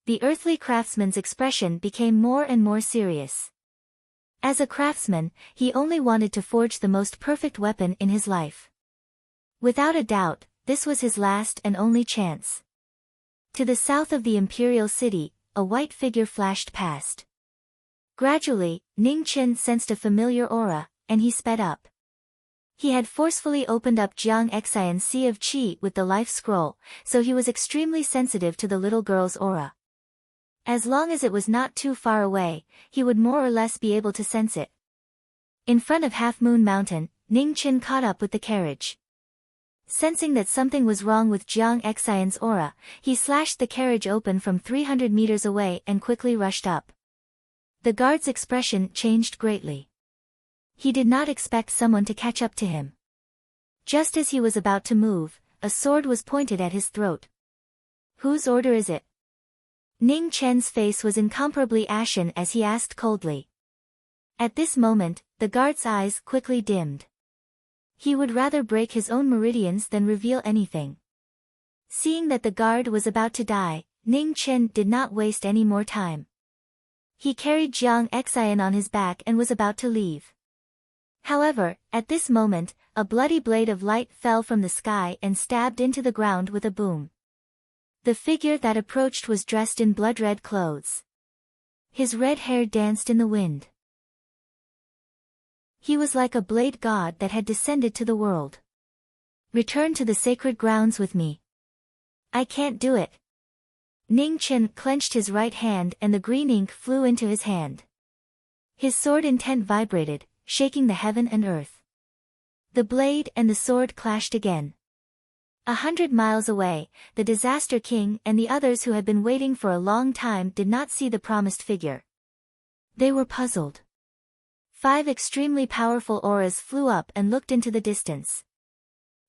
The earthly craftsman's expression became more and more serious. As a craftsman, he only wanted to forge the most perfect weapon in his life. Without a doubt, this was his last and only chance. To the south of the imperial city, a white figure flashed past. Gradually, Ning Chen sensed a familiar aura, and he sped up. He had forcefully opened up Jiang Xian's sea of qi with the life scroll, so he was extremely sensitive to the little girl's aura. As long as it was not too far away, he would more or less be able to sense it. In front of Half Moon Mountain, Ning Chen caught up with the carriage. Sensing that something was wrong with Jiang Xian's aura, he slashed the carriage open from 300 meters away and quickly rushed up. The guard's expression changed greatly. He did not expect someone to catch up to him. Just as he was about to move, a sword was pointed at his throat. "Whose order is it?" Ning Chen's face was incomparably ashen as he asked coldly. At this moment, the guard's eyes quickly dimmed. He would rather break his own meridians than reveal anything. Seeing that the guard was about to die, Ning Chen did not waste any more time. He carried Jiang Xian on his back and was about to leave. However, at this moment, a bloody blade of light fell from the sky and stabbed into the ground with a boom. The figure that approached was dressed in blood-red clothes. His red hair danced in the wind. He was like a blade god that had descended to the world. "Return to the sacred grounds with me." "I can't do it." Ning Chen clenched his right hand and the green ink flew into his hand. His sword intent vibrated, shaking the heaven and earth. The blade and the sword clashed again. 100 miles away, the Disaster King and the others who had been waiting for a long time did not see the promised figure. They were puzzled. 5 extremely powerful auras flew up and looked into the distance.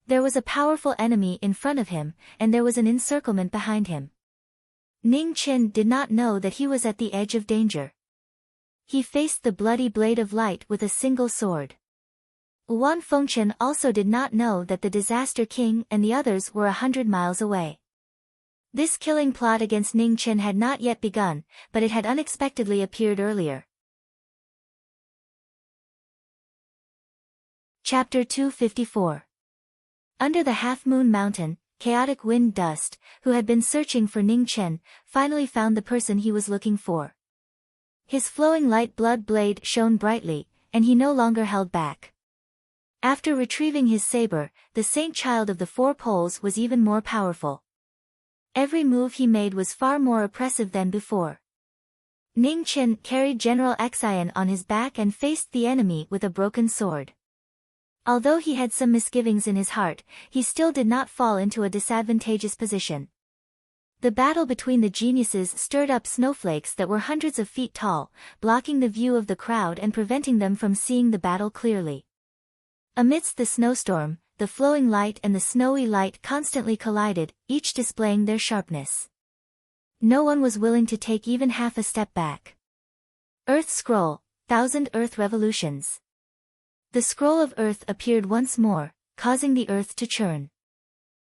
There was a powerful enemy in front of him, and there was an encirclement behind him. Ning Chen did not know that he was at the edge of danger. He faced the bloody blade of light with a single sword. Wan Fengchen also did not know that the Disaster King and the others were 100 miles away. This killing plot against Ning Chen had not yet begun, but it had unexpectedly appeared earlier. Chapter 254. Under the Half Moon Mountain, Chaotic Wind Dust, who had been searching for Ning Chen, finally found the person he was looking for. His flowing light blood blade shone brightly, and he no longer held back. After retrieving his saber, the Saint Child of the Four Poles was even more powerful. Every move he made was far more oppressive than before. Ning Chen carried General Xian on his back and faced the enemy with a broken sword. Although he had some misgivings in his heart, he still did not fall into a disadvantageous position. The battle between the geniuses stirred up snowflakes that were hundreds of feet tall, blocking the view of the crowd and preventing them from seeing the battle clearly. Amidst the snowstorm, the flowing light and the snowy light constantly collided, each displaying their sharpness. No one was willing to take even half a step back. Earth Scroll, 1000 Earth Revolutions. The scroll of earth appeared once more, causing the earth to churn.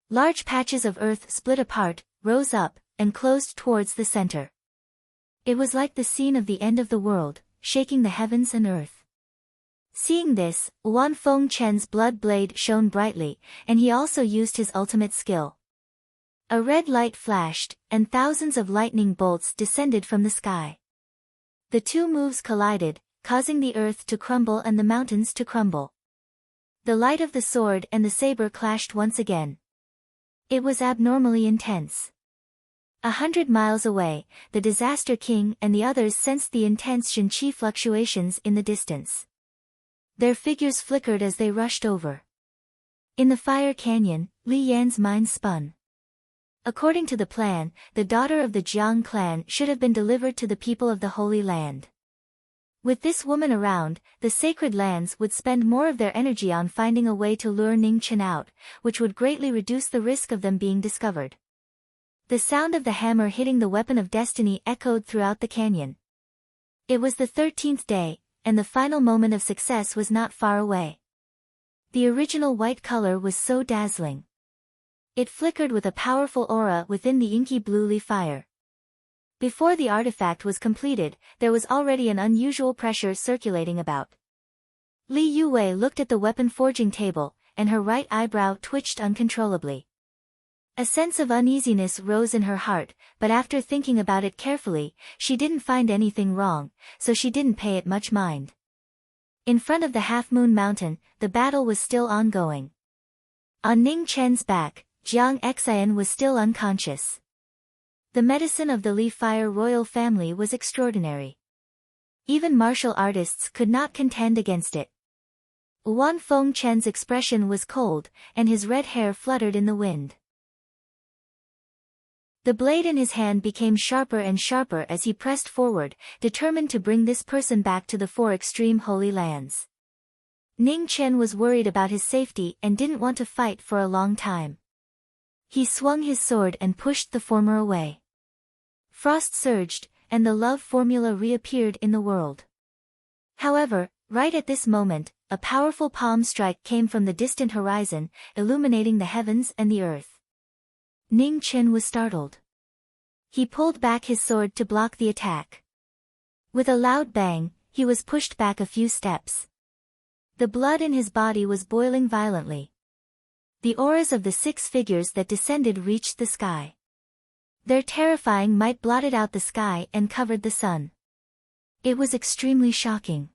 Large patches of earth split apart, rose up, and closed towards the center. It was like the scene of the end of the world, shaking the heavens and earth. Seeing this, Wan Fengchen's blood blade shone brightly, and he also used his ultimate skill. A red light flashed, and thousands of lightning bolts descended from the sky. The two moves collided, causing the earth to crumble and the mountains to crumble. The light of the sword and the saber clashed once again. It was abnormally intense. 100 miles away, the Disaster King and the others sensed the intense Shen-Qi fluctuations in the distance. Their figures flickered as they rushed over. In the Fire Canyon, Li Yan's mind spun. According to the plan, the daughter of the Jiang clan should have been delivered to the people of the Holy Land. With this woman around, the Sacred Lands would spend more of their energy on finding a way to lure Ning Chen out, which would greatly reduce the risk of them being discovered. The sound of the hammer hitting the weapon of destiny echoed throughout the canyon. It was the 13th day, and the final moment of success was not far away. The original white color was so dazzling. It flickered with a powerful aura within the inky blue fire. Before the artifact was completed, there was already an unusual pressure circulating about. Li Yuwei looked at the weapon forging table, and her right eyebrow twitched uncontrollably. A sense of uneasiness rose in her heart, but after thinking about it carefully, she didn't find anything wrong, so she didn't pay it much mind. In front of the Half-Moon Mountain, the battle was still ongoing. On Ning Chen's back, Jiang Xian was still unconscious. The medicine of the Li Fire royal family was extraordinary. Even martial artists could not contend against it. Wan Feng Chen's expression was cold, and his red hair fluttered in the wind. The blade in his hand became sharper and sharper as he pressed forward, determined to bring this person back to the four extreme holy lands. Ning Chen was worried about his safety and didn't want to fight for a long time. He swung his sword and pushed the former away. Frost surged, and the love formula reappeared in the world. However, right at this moment, a powerful palm strike came from the distant horizon, illuminating the heavens and the earth. Ning Chen was startled. He pulled back his sword to block the attack. With a loud bang, he was pushed back a few steps. The blood in his body was boiling violently. The auras of the 6 figures that descended reached the sky. Their terrifying might blotted out the sky and covered the sun. It was extremely shocking.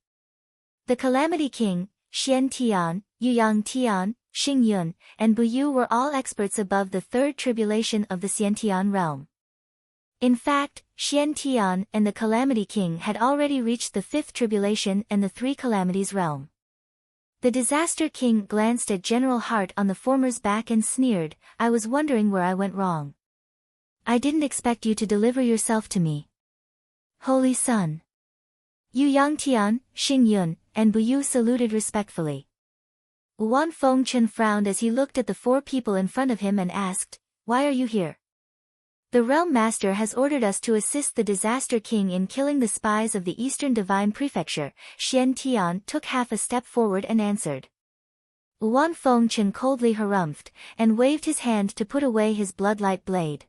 The Calamity King, Xian Tian, Yuyang Tian, Xing Yun, and Bu Yu were all experts above the 3rd tribulation of the Xiantian realm. In fact, Xian Tian and the Calamity King had already reached the 5th tribulation and the 3 calamities realm. The Disaster King glanced at General Hart on the former's back and sneered, "I was wondering where I went wrong. I didn't expect you to deliver yourself to me. Holy Sun." Yuyang Tian, Xing Yun, and Bu Yu saluted respectfully. Wan Fengchen frowned as he looked at the 4 people in front of him and asked, "Why are you here?" "The Realm Master has ordered us to assist the Disaster King in killing the spies of the Eastern Divine Prefecture." Xian Tian took half a step forward and answered. Wan Fengchen coldly harumphed, and waved his hand to put away his bloodlight blade.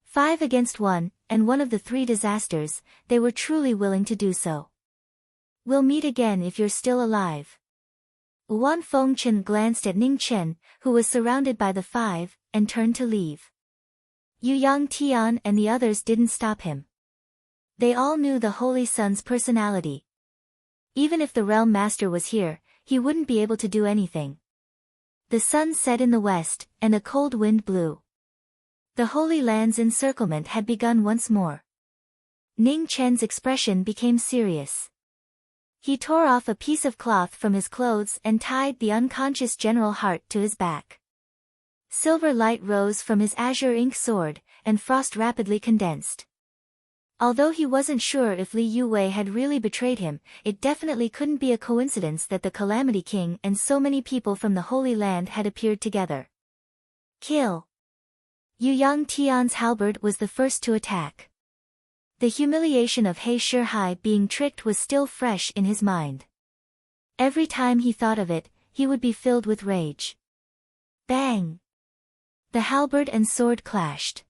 5 against 1, and one of the 3 disasters, they were truly willing to do so. "We'll meet again if you're still alive." Wan Fengchen glanced at Ning Chen, who was surrounded by the 5, and turned to leave. Yuyang Tian and the others didn't stop him. They all knew the Holy Sun's personality. Even if the Realm Master was here, he wouldn't be able to do anything. The sun set in the west, and a cold wind blew. The Holy Land's encirclement had begun once more. Ning Chen's expression became serious. He tore off a piece of cloth from his clothes and tied the unconscious General Hart to his back. Silver light rose from his azure ink sword, and frost rapidly condensed. Although he wasn't sure if Li Yuwei had really betrayed him, it definitely couldn't be a coincidence that the Calamity King and so many people from the Holy Land had appeared together. Kill! Yuyang Tian's halberd was the first to attack. The humiliation of He Shihai being tricked was still fresh in his mind. Every time he thought of it, he would be filled with rage. Bang! The halberd and sword clashed.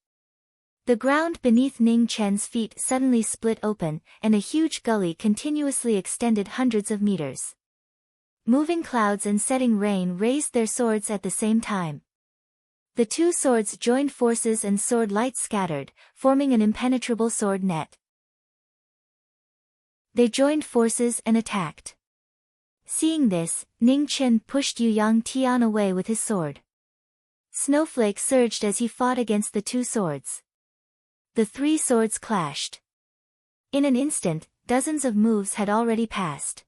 The ground beneath Ning Chen's feet suddenly split open, and a huge gully continuously extended hundreds of meters. Moving clouds and setting rain raised their swords at the same time. The 2 swords joined forces and sword light scattered, forming an impenetrable sword net. They joined forces and attacked. Seeing this, Ning Chen pushed Yuyang Tian away with his sword. Snowflake surged as he fought against the 2 swords. The 3 swords clashed. In an instant, dozens of moves had already passed.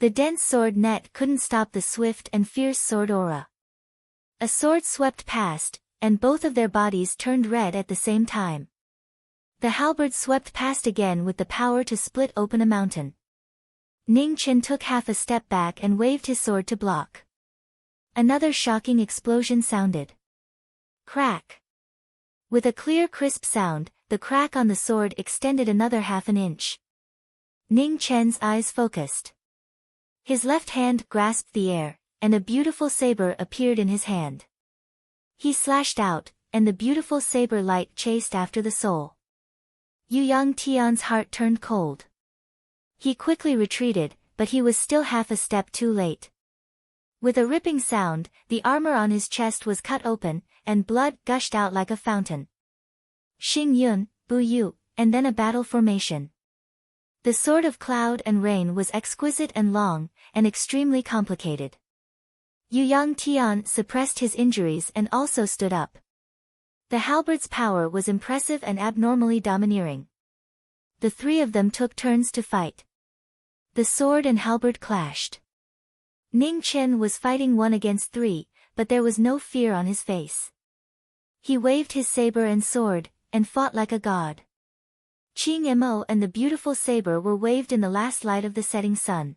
The dense sword net couldn't stop the swift and fierce sword aura. A sword swept past, and both of their bodies turned red at the same time. The halberd swept past again with the power to split open a mountain. Ning Chen took half a step back and waved his sword to block. Another shocking explosion sounded. Crack! With a clear crisp sound, the crack on the sword extended another half an inch. Ning Chen's eyes focused. His left hand grasped the air, and a beautiful saber appeared in his hand. He slashed out, and the beautiful saber light chased after the soul. Yang Tian's heart turned cold. He quickly retreated, but he was still half a step too late. With a ripping sound, the armor on his chest was cut open, and blood gushed out like a fountain. Xing Yun, Bu Yu, and then a battle formation. The sword of cloud and rain was exquisite and long, and extremely complicated. Yang Tian suppressed his injuries and also stood up. The halberd's power was impressive and abnormally domineering. The three of them took turns to fight. The sword and halberd clashed. Ning Chen was fighting 1 against 3, but there was no fear on his face. He waved his saber and sword, and fought like a god. Qing Mo and the beautiful saber were waved in the last light of the setting sun.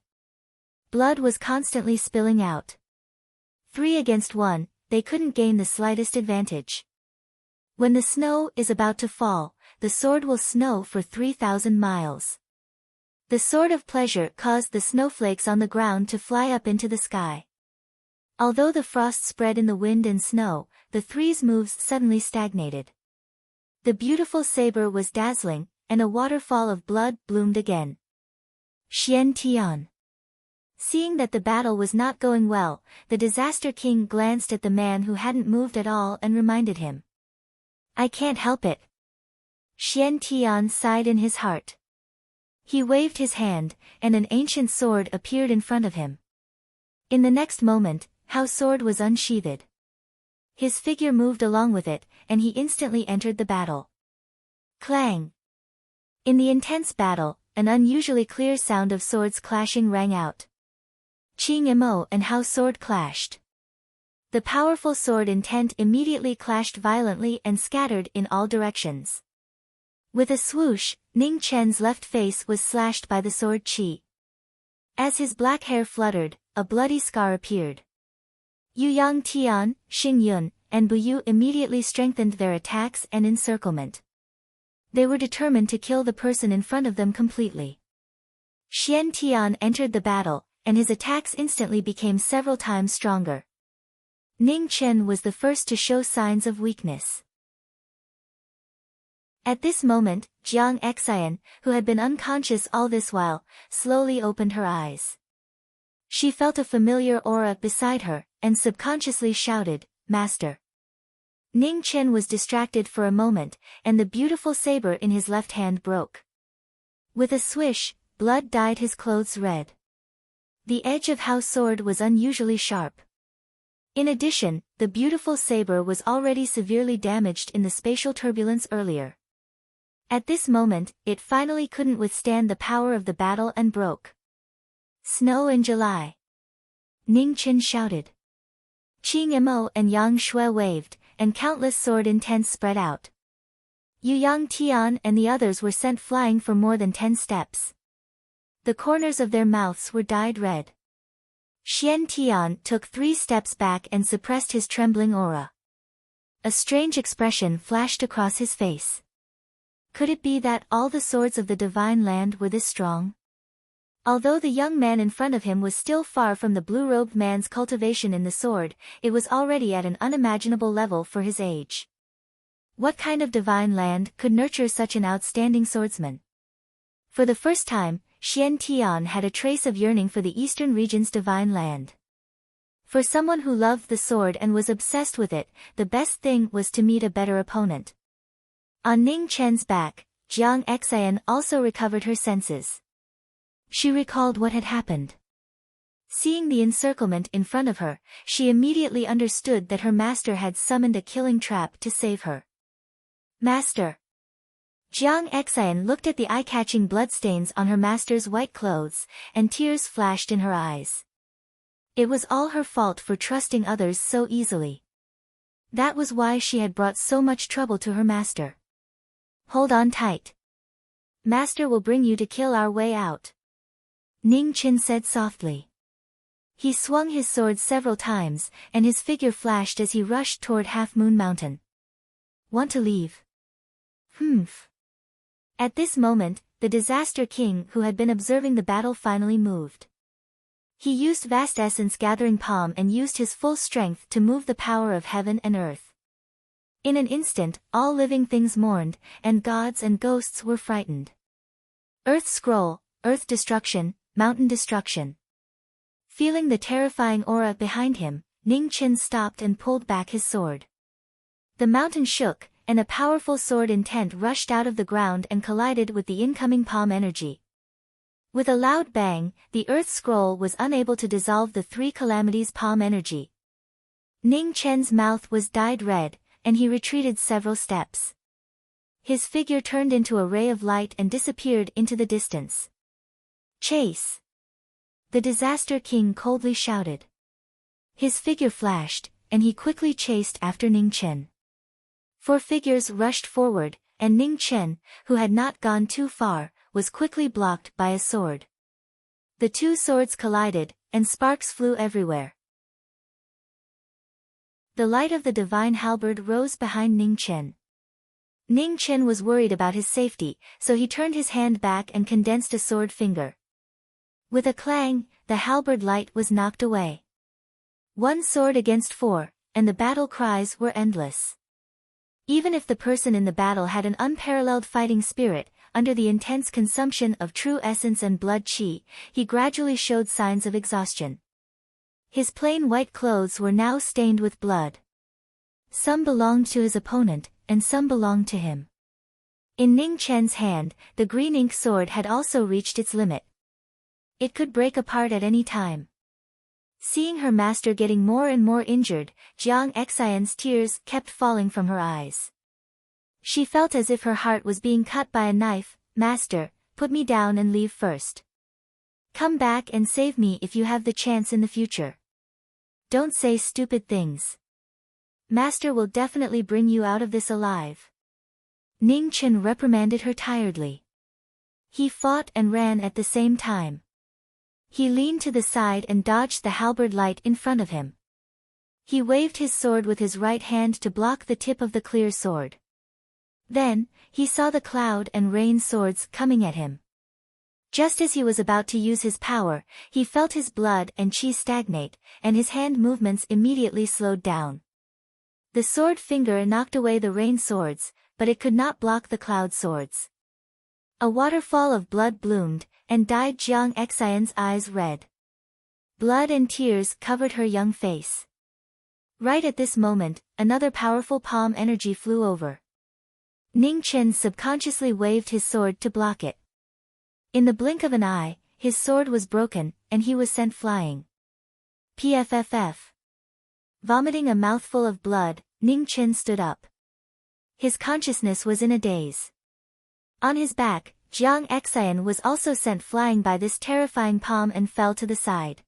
Blood was constantly spilling out. 3 against 1, they couldn't gain the slightest advantage. When the snow is about to fall, the sword will snow for 3,000 miles. The sword of pleasure caused the snowflakes on the ground to fly up into the sky. Although the frost spread in the wind and snow, the three's moves suddenly stagnated. The beautiful saber was dazzling, and a waterfall of blood bloomed again. Xian Tian. Seeing that the battle was not going well, the Disaster King glanced at the man who hadn't moved at all and reminded him. I can't help it. Xian Tian sighed in his heart. He waved his hand, and an ancient sword appeared in front of him. In the next moment, Hao's sword was unsheathed. His figure moved along with it, and he instantly entered the battle. Clang! In the intense battle, an unusually clear sound of swords clashing rang out. Qing Mo and Hao's sword clashed. The powerful sword intent immediately clashed violently and scattered in all directions. With a swoosh, Ning Chen's left face was slashed by the sword qi. As his black hair fluttered, a bloody scar appeared. Yang Tian, Xing Yun, and Bu Yu immediately strengthened their attacks and encirclement. They were determined to kill the person in front of them completely. Xian Tian entered the battle, and his attacks instantly became several times stronger. Ning Chen was the first to show signs of weakness. At this moment, Jiang Xian, who had been unconscious all this while, slowly opened her eyes. She felt a familiar aura beside her, and subconsciously shouted, Master. Ning Chen was distracted for a moment, and the beautiful saber in his left hand broke. With a swish, blood dyed his clothes red. The edge of Hao's sword was unusually sharp. In addition, the beautiful saber was already severely damaged in the spatial turbulence earlier. At this moment, it finally couldn't withstand the power of the battle and broke. Snow in July. Ning Chen shouted. Qing Mo and Yang Shui waved, and countless sword intents spread out. Yang Tian and the others were sent flying for more than 10 steps. The corners of their mouths were dyed red. Xian Tian took 3 steps back and suppressed his trembling aura. A strange expression flashed across his face. Could it be that all the swords of the divine land were this strong? Although the young man in front of him was still far from the blue-robed man's cultivation in the sword, it was already at an unimaginable level for his age. What kind of divine land could nurture such an outstanding swordsman? For the first time, Xian Tian had a trace of yearning for the eastern region's divine land. For someone who loved the sword and was obsessed with it, the best thing was to meet a better opponent. On Ning Chen's back, Jiang Xian also recovered her senses. She recalled what had happened. Seeing the encirclement in front of her, she immediately understood that her master had summoned a killing trap to save her. Master! Jiang Xian looked at the eye-catching bloodstains on her master's white clothes, and tears flashed in her eyes. It was all her fault for trusting others so easily. That was why she had brought so much trouble to her master. Hold on tight. Master will bring you to kill our way out. Ning Chen said softly. He swung his sword several times, and his figure flashed as he rushed toward Half Moon Mountain. Want to leave? Humph. At this moment, the Disaster King who had been observing the battle finally moved. He used vast essence-gathering palm and used his full strength to move the power of heaven and earth. In an instant, all living things mourned, and gods and ghosts were frightened. Earth scroll, earth destruction, mountain destruction. Feeling the terrifying aura behind him, Ning Chen stopped and pulled back his sword. The mountain shook, and a powerful sword intent rushed out of the ground and collided with the incoming palm energy. With a loud bang, the earth scroll was unable to dissolve the three calamities' palm energy. Ning Chen's mouth was dyed red, and he retreated several steps. His figure turned into a ray of light and disappeared into the distance. Chase! The Disaster King coldly shouted. His figure flashed, and he quickly chased after Ning Chen. Four figures rushed forward, and Ning Chen, who had not gone too far, was quickly blocked by a sword. The two swords collided, and sparks flew everywhere. The light of the divine halberd rose behind Ning Chen. Ning Chen was worried about his safety, so he turned his hand back and condensed a sword finger. With a clang, the halberd light was knocked away. One sword against four, and the battle cries were endless. Even if the person in the battle had an unparalleled fighting spirit, under the intense consumption of true essence and blood qi, he gradually showed signs of exhaustion. His plain white clothes were now stained with blood. Some belonged to his opponent, and some belonged to him. In Ning Chen's hand, the green ink sword had also reached its limit. It could break apart at any time. Seeing her master getting more and more injured, Jiang Xian's tears kept falling from her eyes. She felt as if her heart was being cut by a knife. Master, put me down and leave first. Come back and save me if you have the chance in the future. Don't say stupid things. Master will definitely bring you out of this alive. Ning Chen reprimanded her tiredly. He fought and ran at the same time. He leaned to the side and dodged the halberd light in front of him. He waved his sword with his right hand to block the tip of the clear sword. Then, he saw the cloud and rain swords coming at him. Just as he was about to use his power, he felt his blood and qi stagnate, and his hand movements immediately slowed down. The sword finger knocked away the rain swords, but it could not block the cloud swords. A waterfall of blood bloomed, and dyed Jiang Xian's eyes red. Blood and tears covered her young face. Right at this moment, another powerful palm energy flew over. Ning Chen subconsciously waved his sword to block it. In the blink of an eye, his sword was broken, and he was sent flying. Pfff. Vomiting a mouthful of blood, Ning Chen stood up. His consciousness was in a daze. On his back, Jiang Xian was also sent flying by this terrifying palm and fell to the side.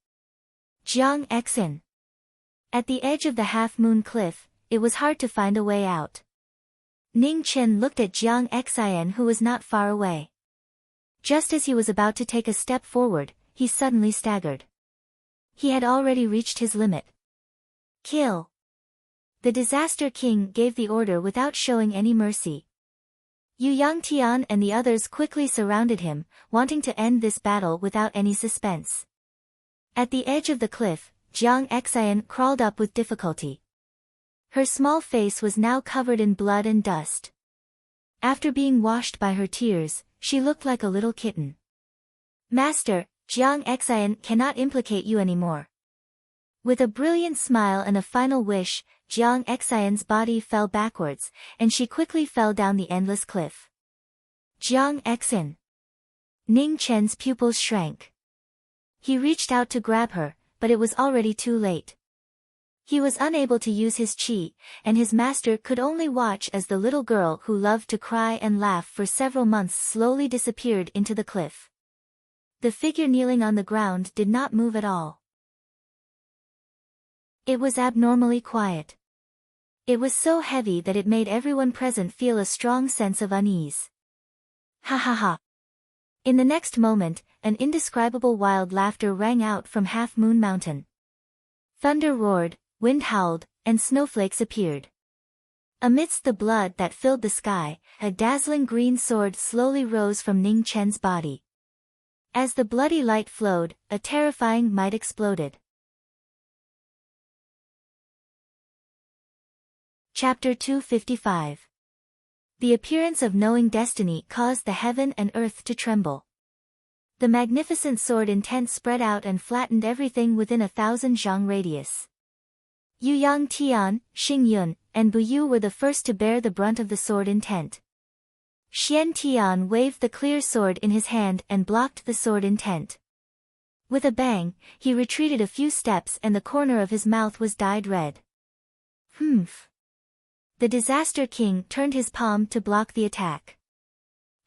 Jiang Xian. At the edge of the half-moon cliff, it was hard to find a way out. Ning Chen looked at Jiang Xian who was not far away. Just as he was about to take a step forward, he suddenly staggered. He had already reached his limit. Kill! The Disaster King gave the order without showing any mercy. Yu Yangtian and the others quickly surrounded him, wanting to end this battle without any suspense. At the edge of the cliff, Jiang Xian crawled up with difficulty. Her small face was now covered in blood and dust. After being washed by her tears, she looked like a little kitten. Master, Jiang Xian cannot implicate you anymore. With a brilliant smile and a final wish, Jiang Xian's body fell backwards, and she quickly fell down the endless cliff. Jiang Xian. Ning Chen's pupils shrank. He reached out to grab her, but it was already too late. He was unable to use his qi, and his master could only watch as the little girl who loved to cry and laugh for several months slowly disappeared into the cliff. The figure kneeling on the ground did not move at all. It was abnormally quiet. It was so heavy that it made everyone present feel a strong sense of unease. Ha ha ha. In the next moment, an indescribable wild laughter rang out from Half Moon Mountain. Thunder roared, wind howled, and snowflakes appeared. Amidst the blood that filled the sky, a dazzling green sword slowly rose from Ning Chen's body. As the bloody light flowed, a terrifying might exploded. Chapter 255. The appearance of knowing destiny caused the heaven and earth to tremble. The magnificent sword intent spread out and flattened everything within 1,000 zhang radius. Yu Yang Tian, Xing Yun, and Bu Yu were the first to bear the brunt of the sword intent. Xian Tian waved the clear sword in his hand and blocked the sword intent. With a bang, he retreated a few steps and the corner of his mouth was dyed red. Humph! The Disaster King turned his palm to block the attack.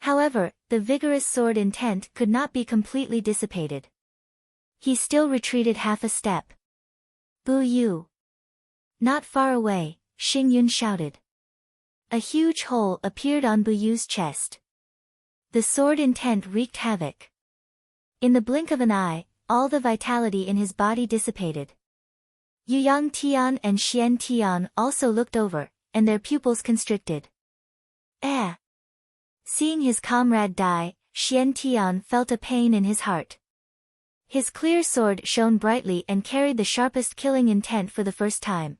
However, the vigorous sword intent could not be completely dissipated. He still retreated half a step. Bu Yu! Not far away, Xing Yun shouted. A huge hole appeared on Bu Yu's chest. The sword intent wreaked havoc. In the blink of an eye, all the vitality in his body dissipated. Yu Yang Tian and Xian Tian also looked over, and their pupils constricted. Seeing his comrade die, Xian Tian felt a pain in his heart. His clear sword shone brightly and carried the sharpest killing intent for the first time.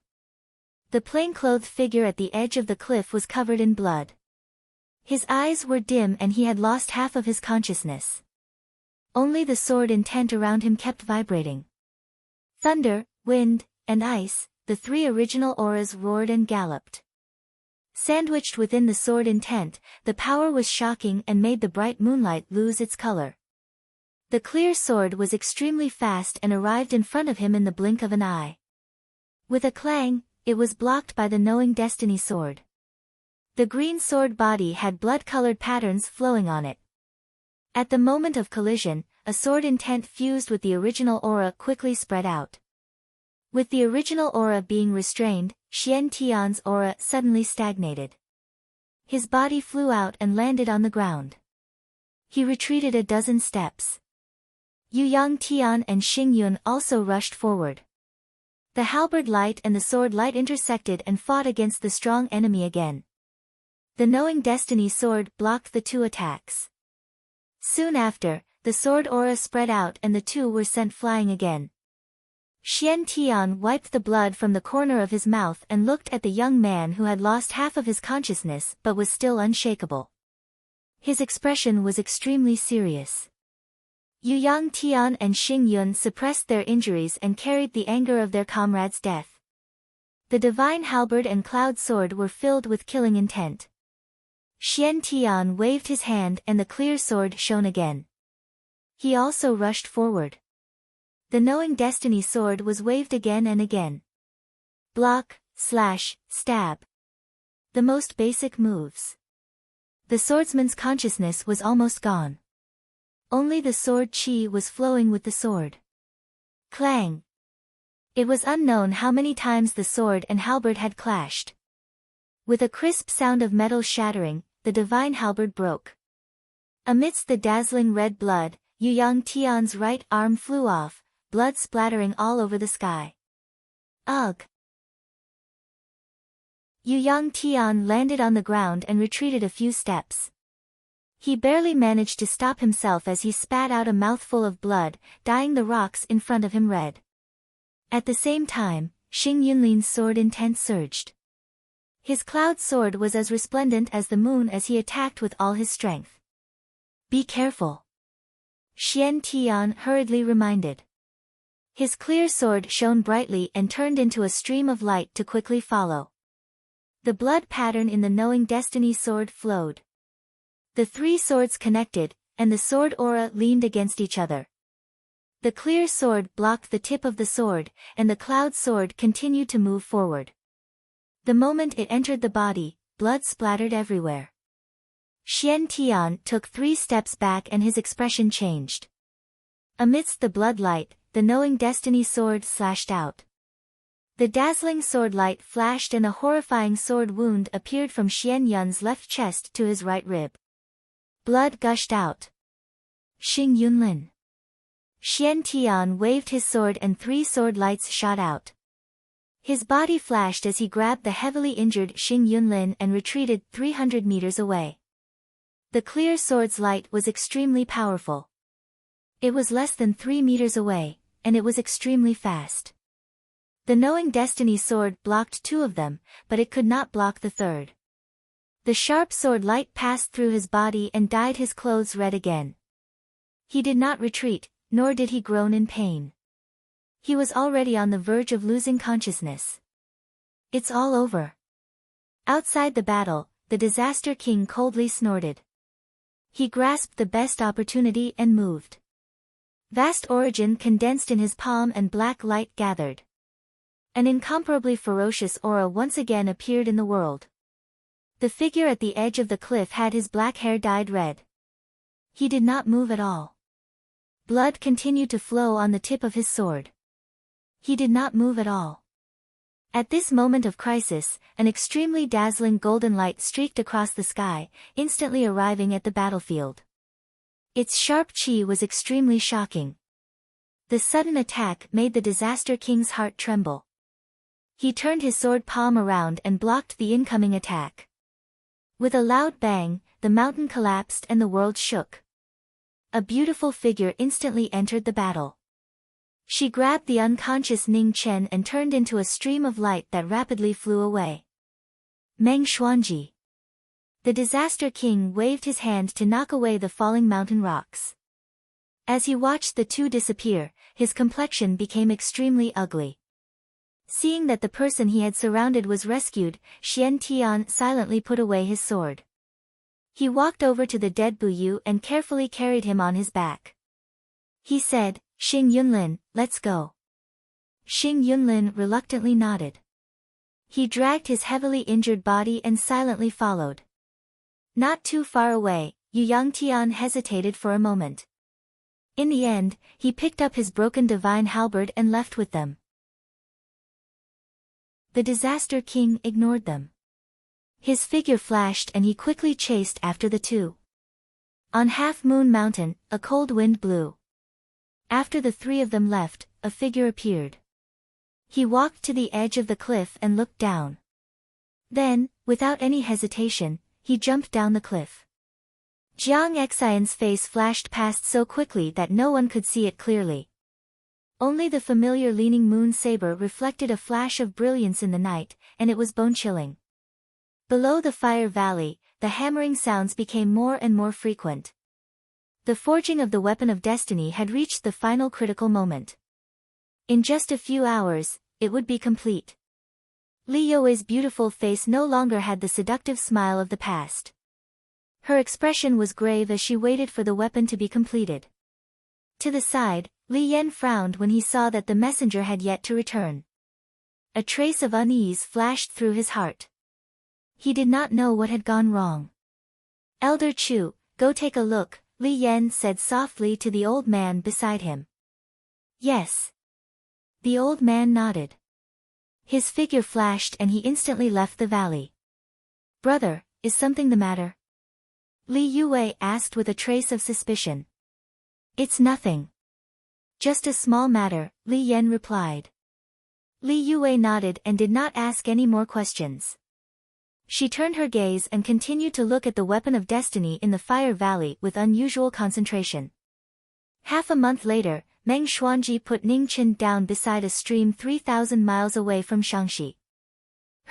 The plain-clothed figure at the edge of the cliff was covered in blood. His eyes were dim and he had lost half of his consciousness. Only the sword intent around him kept vibrating. Thunder, wind, and ice, the three original auras roared and galloped. Sandwiched within the sword intent, the power was shocking and made the bright moonlight lose its color. The clear sword was extremely fast and arrived in front of him in the blink of an eye. With a clang, it was blocked by the knowing destiny sword. The green sword body had blood-colored patterns flowing on it. At the moment of collision, a sword intent fused with the original aura quickly spread out. With the original aura being restrained, Xian Tian's aura suddenly stagnated. His body flew out and landed on the ground. He retreated a dozen steps. Yu Yang Tian and Xing Yun also rushed forward. The halberd light and the sword light intersected and fought against the strong enemy again. The knowing destiny sword blocked the two attacks. Soon after, the sword aura spread out and the two were sent flying again. Xian Tian wiped the blood from the corner of his mouth and looked at the young man who had lost half of his consciousness but was still unshakable. His expression was extremely serious. Yu Yang Tian and Xing Yun suppressed their injuries and carried the anger of their comrade's death. The divine halberd and cloud sword were filled with killing intent. Xian Tian waved his hand and the clear sword shone again. He also rushed forward. The knowing destiny sword was waved again and again. Block, slash, stab. The most basic moves. The swordsman's consciousness was almost gone. Only the sword chi was flowing with the sword. Clang. It was unknown how many times the sword and halberd had clashed. With a crisp sound of metal shattering, the divine halberd broke. Amidst the dazzling red blood, Yu Yang Tian's right arm flew off, blood splattering all over the sky. Ugh! Yu Yang Tian landed on the ground and retreated a few steps. He barely managed to stop himself as he spat out a mouthful of blood, dyeing the rocks in front of him red. At the same time, Xing Yunlin's sword intent surged. His cloud sword was as resplendent as the moon as he attacked with all his strength. Be careful! Xian Tian hurriedly reminded. His clear sword shone brightly and turned into a stream of light to quickly follow. The blood pattern in the knowing destiny sword flowed. The three swords connected, and the sword aura leaned against each other. The clear sword blocked the tip of the sword, and the cloud sword continued to move forward. The moment it entered the body, blood splattered everywhere. Xian Tian took 3 steps back and his expression changed. Amidst the blood light, the knowing destiny sword slashed out. The dazzling sword light flashed and a horrifying sword wound appeared from Xian Yun's left chest to his right rib. Blood gushed out. Xing Yunlin. Xian Tian waved his sword and 3 sword lights shot out. His body flashed as he grabbed the heavily injured Xing Yunlin and retreated 300 meters away. The clear sword's light was extremely powerful. It was less than 3 meters away, and it was extremely fast. The knowing destiny sword blocked 2 of them, but it could not block the third. The sharp sword light passed through his body and dyed his clothes red again. He did not retreat, nor did he groan in pain. He was already on the verge of losing consciousness. It's all over. Outside the battle, the Disaster King coldly snorted. He grasped the best opportunity and moved. Vast origin condensed in his palm and black light gathered. An incomparably ferocious aura once again appeared in the world. The figure at the edge of the cliff had his black hair dyed red. He did not move at all. Blood continued to flow on the tip of his sword. He did not move at all. At this moment of crisis, an extremely dazzling golden light streaked across the sky, instantly arriving at the battlefield. Its sharp chi was extremely shocking. The sudden attack made the Disaster King's heart tremble. He turned his sword palm around and blocked the incoming attack. With a loud bang, the mountain collapsed and the world shook. A beautiful figure instantly entered the battle. She grabbed the unconscious Ning Chen and turned into a stream of light that rapidly flew away. Meng Xuanji. The Disaster King waved his hand to knock away the falling mountain rocks. As he watched the 2 disappear, his complexion became extremely ugly. Seeing that the person he had surrounded was rescued, Xian Tian silently put away his sword. He walked over to the dead Bu Yu and carefully carried him on his back. He said, "Xing Yunlin, let's go." Xing Yunlin reluctantly nodded. He dragged his heavily injured body and silently followed. Not too far away, Yang Tian hesitated for a moment. In the end, he picked up his broken divine halberd and left with them. The Disaster King ignored them. His figure flashed and he quickly chased after the 2. On Half Moon Mountain, a cold wind blew. After the 3 of them left, a figure appeared. He walked to the edge of the cliff and looked down. Then, without any hesitation, he jumped down the cliff. Jiang Xian's face flashed past so quickly that no one could see it clearly. Only the familiar leaning moon saber reflected a flash of brilliance in the night, and it was bone-chilling. Below the fire valley, the hammering sounds became more and more frequent. The forging of the weapon of destiny had reached the final critical moment. In just a few hours, it would be complete. Li You's beautiful face no longer had the seductive smile of the past. Her expression was grave as she waited for the weapon to be completed. To the side, Li Yan frowned when he saw that the messenger had yet to return. A trace of unease flashed through his heart. He did not know what had gone wrong. "Elder Chu, go take a look," Li Yan said softly to the old man beside him. "Yes." The old man nodded. His figure flashed and he instantly left the valley. "Brother, is something the matter?" Li Yue asked with a trace of suspicion. "It's nothing. Just a small matter," Li Yan replied. Li Yue nodded and did not ask any more questions. She turned her gaze and continued to look at the weapon of destiny in the fire valley with unusual concentration. Half a month later, Meng Xuanji put Ning Chen down beside a stream 3,000 miles away from Shangxi.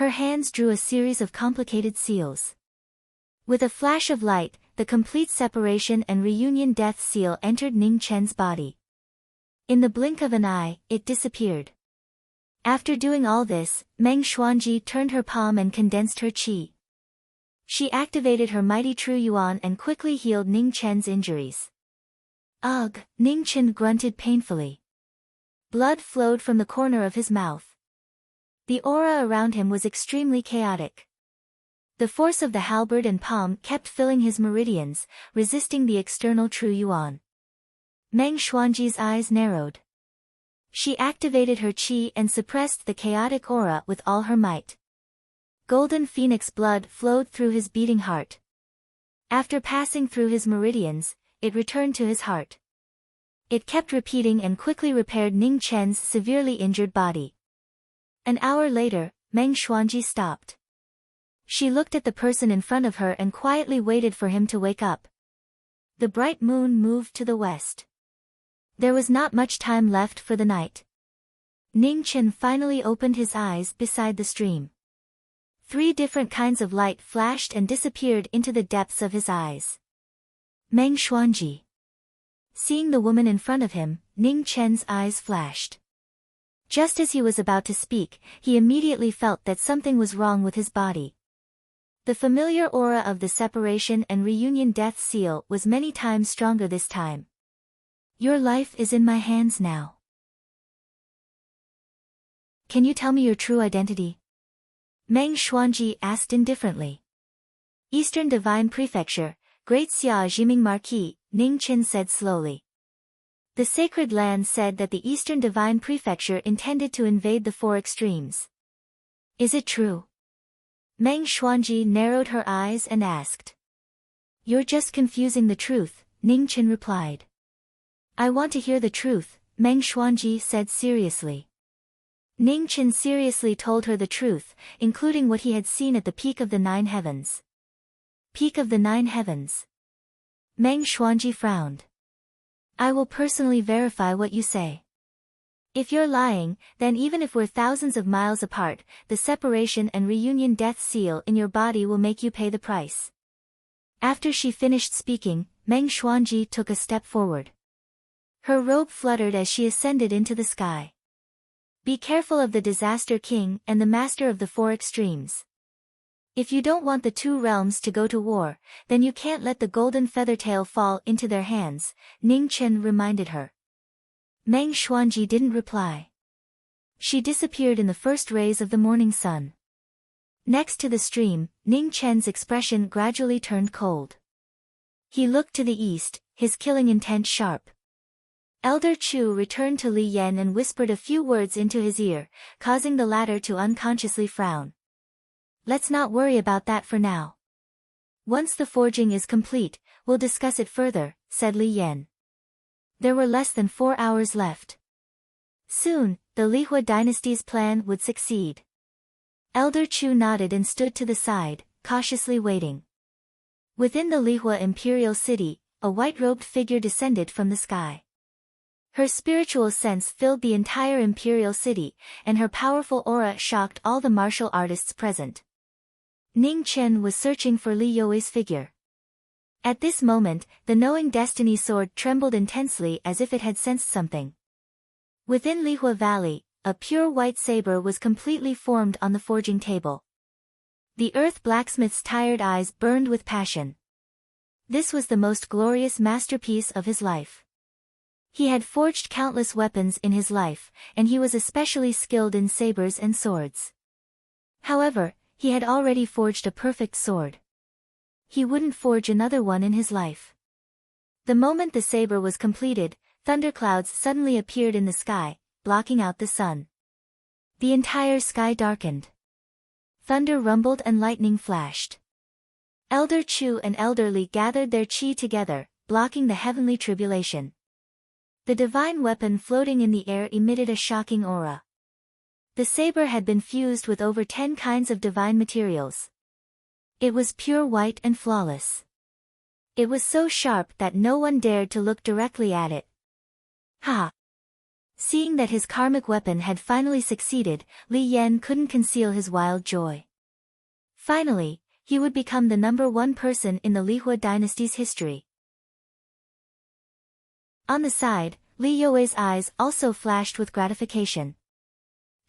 Her hands drew a series of complicated seals. With a flash of light, the complete separation and reunion death seal entered Ning Chen's body. In the blink of an eye, it disappeared. After doing all this, Meng Xuanji turned her palm and condensed her qi. She activated her mighty True Yuan and quickly healed Ning Chen's injuries. "Ugh," Ning Chen grunted painfully. Blood flowed from the corner of his mouth. The aura around him was extremely chaotic. The force of the halberd and palm kept filling his meridians, resisting the external True Yuan. Meng Xuanji's eyes narrowed. She activated her qi and suppressed the chaotic aura with all her might. Golden phoenix blood flowed through his beating heart. After passing through his meridians, it returned to his heart. It kept repeating and quickly repaired Ning Chen's severely injured body. An hour later, Meng Xuanji stopped. She looked at the person in front of her and quietly waited for him to wake up. The bright moon moved to the west. There was not much time left for the night. Ning Chen finally opened his eyes beside the stream. 3 different kinds of light flashed and disappeared into the depths of his eyes. Meng Xuanji. Seeing the woman in front of him, Ning Chen's eyes flashed. Just as he was about to speak, he immediately felt that something was wrong with his body. The familiar aura of the separation and reunion death seal was many times stronger this time. Your life is in my hands now. Can you tell me your true identity? Meng Xuanji asked indifferently. Eastern Divine Prefecture, Great Xia Jiming Marquis, Ning Chen said slowly. The sacred land said that the Eastern Divine Prefecture intended to invade the 4 extremes. Is it true? Meng Xuanji narrowed her eyes and asked. You're just confusing the truth, Ning Chen replied. I want to hear the truth, Meng Xuanji said seriously. Ning Chen seriously told her the truth, including what he had seen at the peak of the 9 heavens. Peak of the 9 heavens. Meng Xuanji frowned. I will personally verify what you say. If you're lying, then even if we're thousands of miles apart, the separation and reunion death seal in your body will make you pay the price. After she finished speaking, Meng Xuanji took a step forward. Her robe fluttered as she ascended into the sky. Be careful of the Disaster King and the Master of the 4 extremes. If you don't want the 2 realms to go to war, then you can't let the golden feathertail fall into their hands, Ning Chen reminded her. Meng Xuanji didn't reply. She disappeared in the first rays of the morning sun. Next to the stream, Ning Chen's expression gradually turned cold. He looked to the east, his killing intent sharp. Elder Chu returned to Li Yan and whispered a few words into his ear, causing the latter to unconsciously frown. Let's not worry about that for now. Once the forging is complete, we'll discuss it further, said Li Yan. There were less than 4 hours left. Soon, the Lihua dynasty's plan would succeed. Elder Chu nodded and stood to the side, cautiously waiting. Within the Lihua imperial city, a white-robed figure descended from the sky. Her spiritual sense filled the entire imperial city, and her powerful aura shocked all the martial artists present. Ning Chen was searching for Li You's figure. At this moment, the knowing destiny sword trembled intensely as if it had sensed something. Within Lihua Valley, a pure white saber was completely formed on the forging table. The earth blacksmith's tired eyes burned with passion. This was the most glorious masterpiece of his life. He had forged countless weapons in his life, and he was especially skilled in sabers and swords. However, he had already forged a perfect sword. He wouldn't forge another one in his life. The moment the saber was completed, thunderclouds suddenly appeared in the sky, blocking out the sun. The entire sky darkened. Thunder rumbled and lightning flashed. Elder Chu and Elder Li gathered their chi together, blocking the heavenly tribulation. The divine weapon floating in the air emitted a shocking aura. The saber had been fused with over 10 kinds of divine materials. It was pure white and flawless. It was so sharp that no one dared to look directly at it. Ha! Seeing that his karmic weapon had finally succeeded, Li Yan couldn't conceal his wild joy. Finally, he would become the #1 person in the Lihua dynasty's history. On the side, Li You's eyes also flashed with gratification.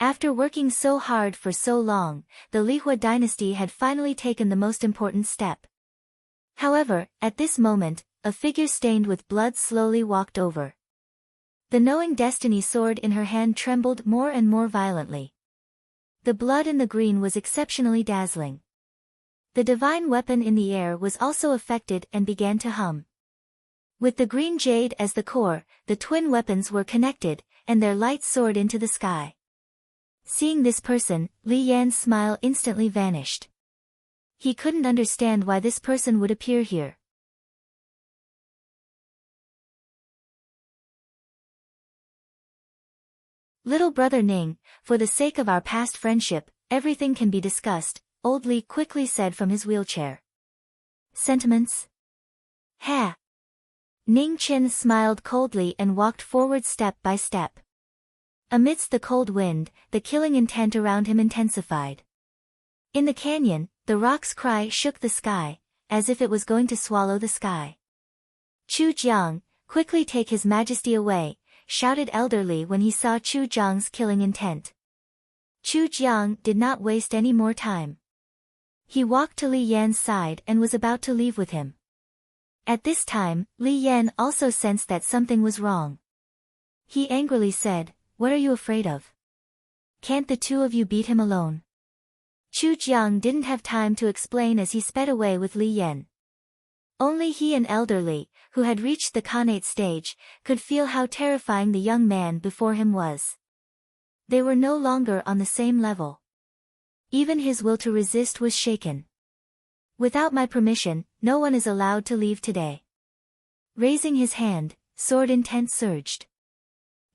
After working so hard for so long, the Lihua dynasty had finally taken the most important step. However, at this moment, a figure stained with blood slowly walked over. The knowing destiny sword in her hand trembled more and more violently. The blood in the green was exceptionally dazzling. The divine weapon in the air was also affected and began to hum. With the green jade as the core, the twin weapons were connected, and their light soared into the sky. Seeing this person, Li Yan's smile instantly vanished. He couldn't understand why this person would appear here. Little brother Ning, for the sake of our past friendship, everything can be discussed, old Li quickly said from his wheelchair. Sentiments? Ha! Ning Chen smiled coldly and walked forward step by step. Amidst the cold wind, the killing intent around him intensified. In the canyon, the rock's cry shook the sky, as if it was going to swallow the sky. Chu Jiang, quickly take his majesty away, shouted Elder Li when he saw Chu Jiang's killing intent. Chu Jiang did not waste any more time. He walked to Li Yan's side and was about to leave with him. At this time, Li Yan also sensed that something was wrong. He angrily said, "What are you afraid of? Can't the two of you beat him alone?" Chu Jiang didn't have time to explain as he sped away with Li Yan. Only he and Elder Li, who had reached the Khanate stage, could feel how terrifying the young man before him was. They were no longer on the same level. Even his will to resist was shaken. "Without my permission, no one is allowed to leave today." Raising his hand, sword intent surged.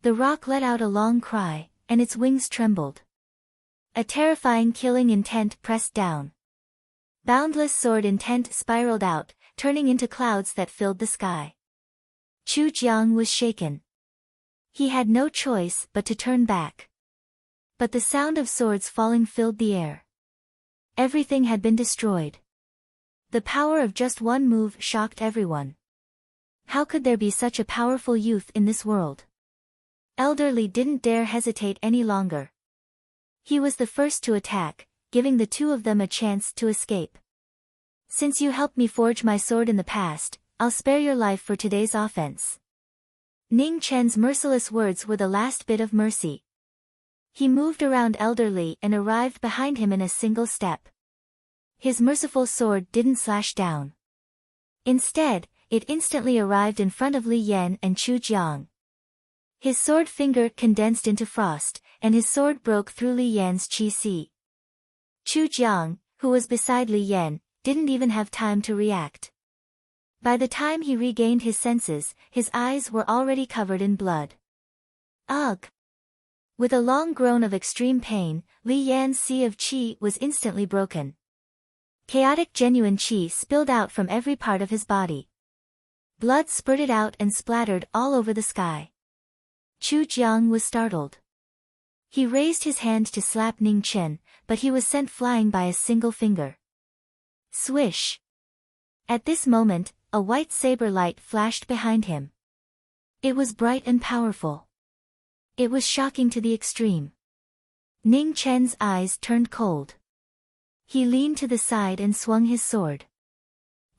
The rock let out a long cry, and its wings trembled. A terrifying killing intent pressed down. Boundless sword intent spiraled out, turning into clouds that filled the sky. Chu Jiang was shaken. He had no choice but to turn back. But the sound of swords falling filled the air. Everything had been destroyed. The power of just one move shocked everyone. How could there be such a powerful youth in this world? Elder Li didn't dare hesitate any longer. He was the first to attack, giving the two of them a chance to escape. "Since you helped me forge my sword in the past, I'll spare your life for today's offense." Ning Chen's merciless words were the last bit of mercy. He moved around Elder Li and arrived behind him in a single step. His merciful sword didn't slash down. Instead, it instantly arrived in front of Li Yan and Chu Jiang. His sword finger condensed into frost, and his sword broke through Li Yan's qi. Chu Jiang, who was beside Li Yan, didn't even have time to react. By the time he regained his senses, his eyes were already covered in blood. Ugh! With a long groan of extreme pain, Li Yan's sea of qi was instantly broken. Chaotic genuine qi spilled out from every part of his body. Blood spurted out and splattered all over the sky. Chu Jiang was startled. He raised his hand to slap Ning Chen, but he was sent flying by a single finger. Swish! At this moment, a white saber light flashed behind him. It was bright and powerful. It was shocking to the extreme. Ning Chen's eyes turned cold. He leaned to the side and swung his sword.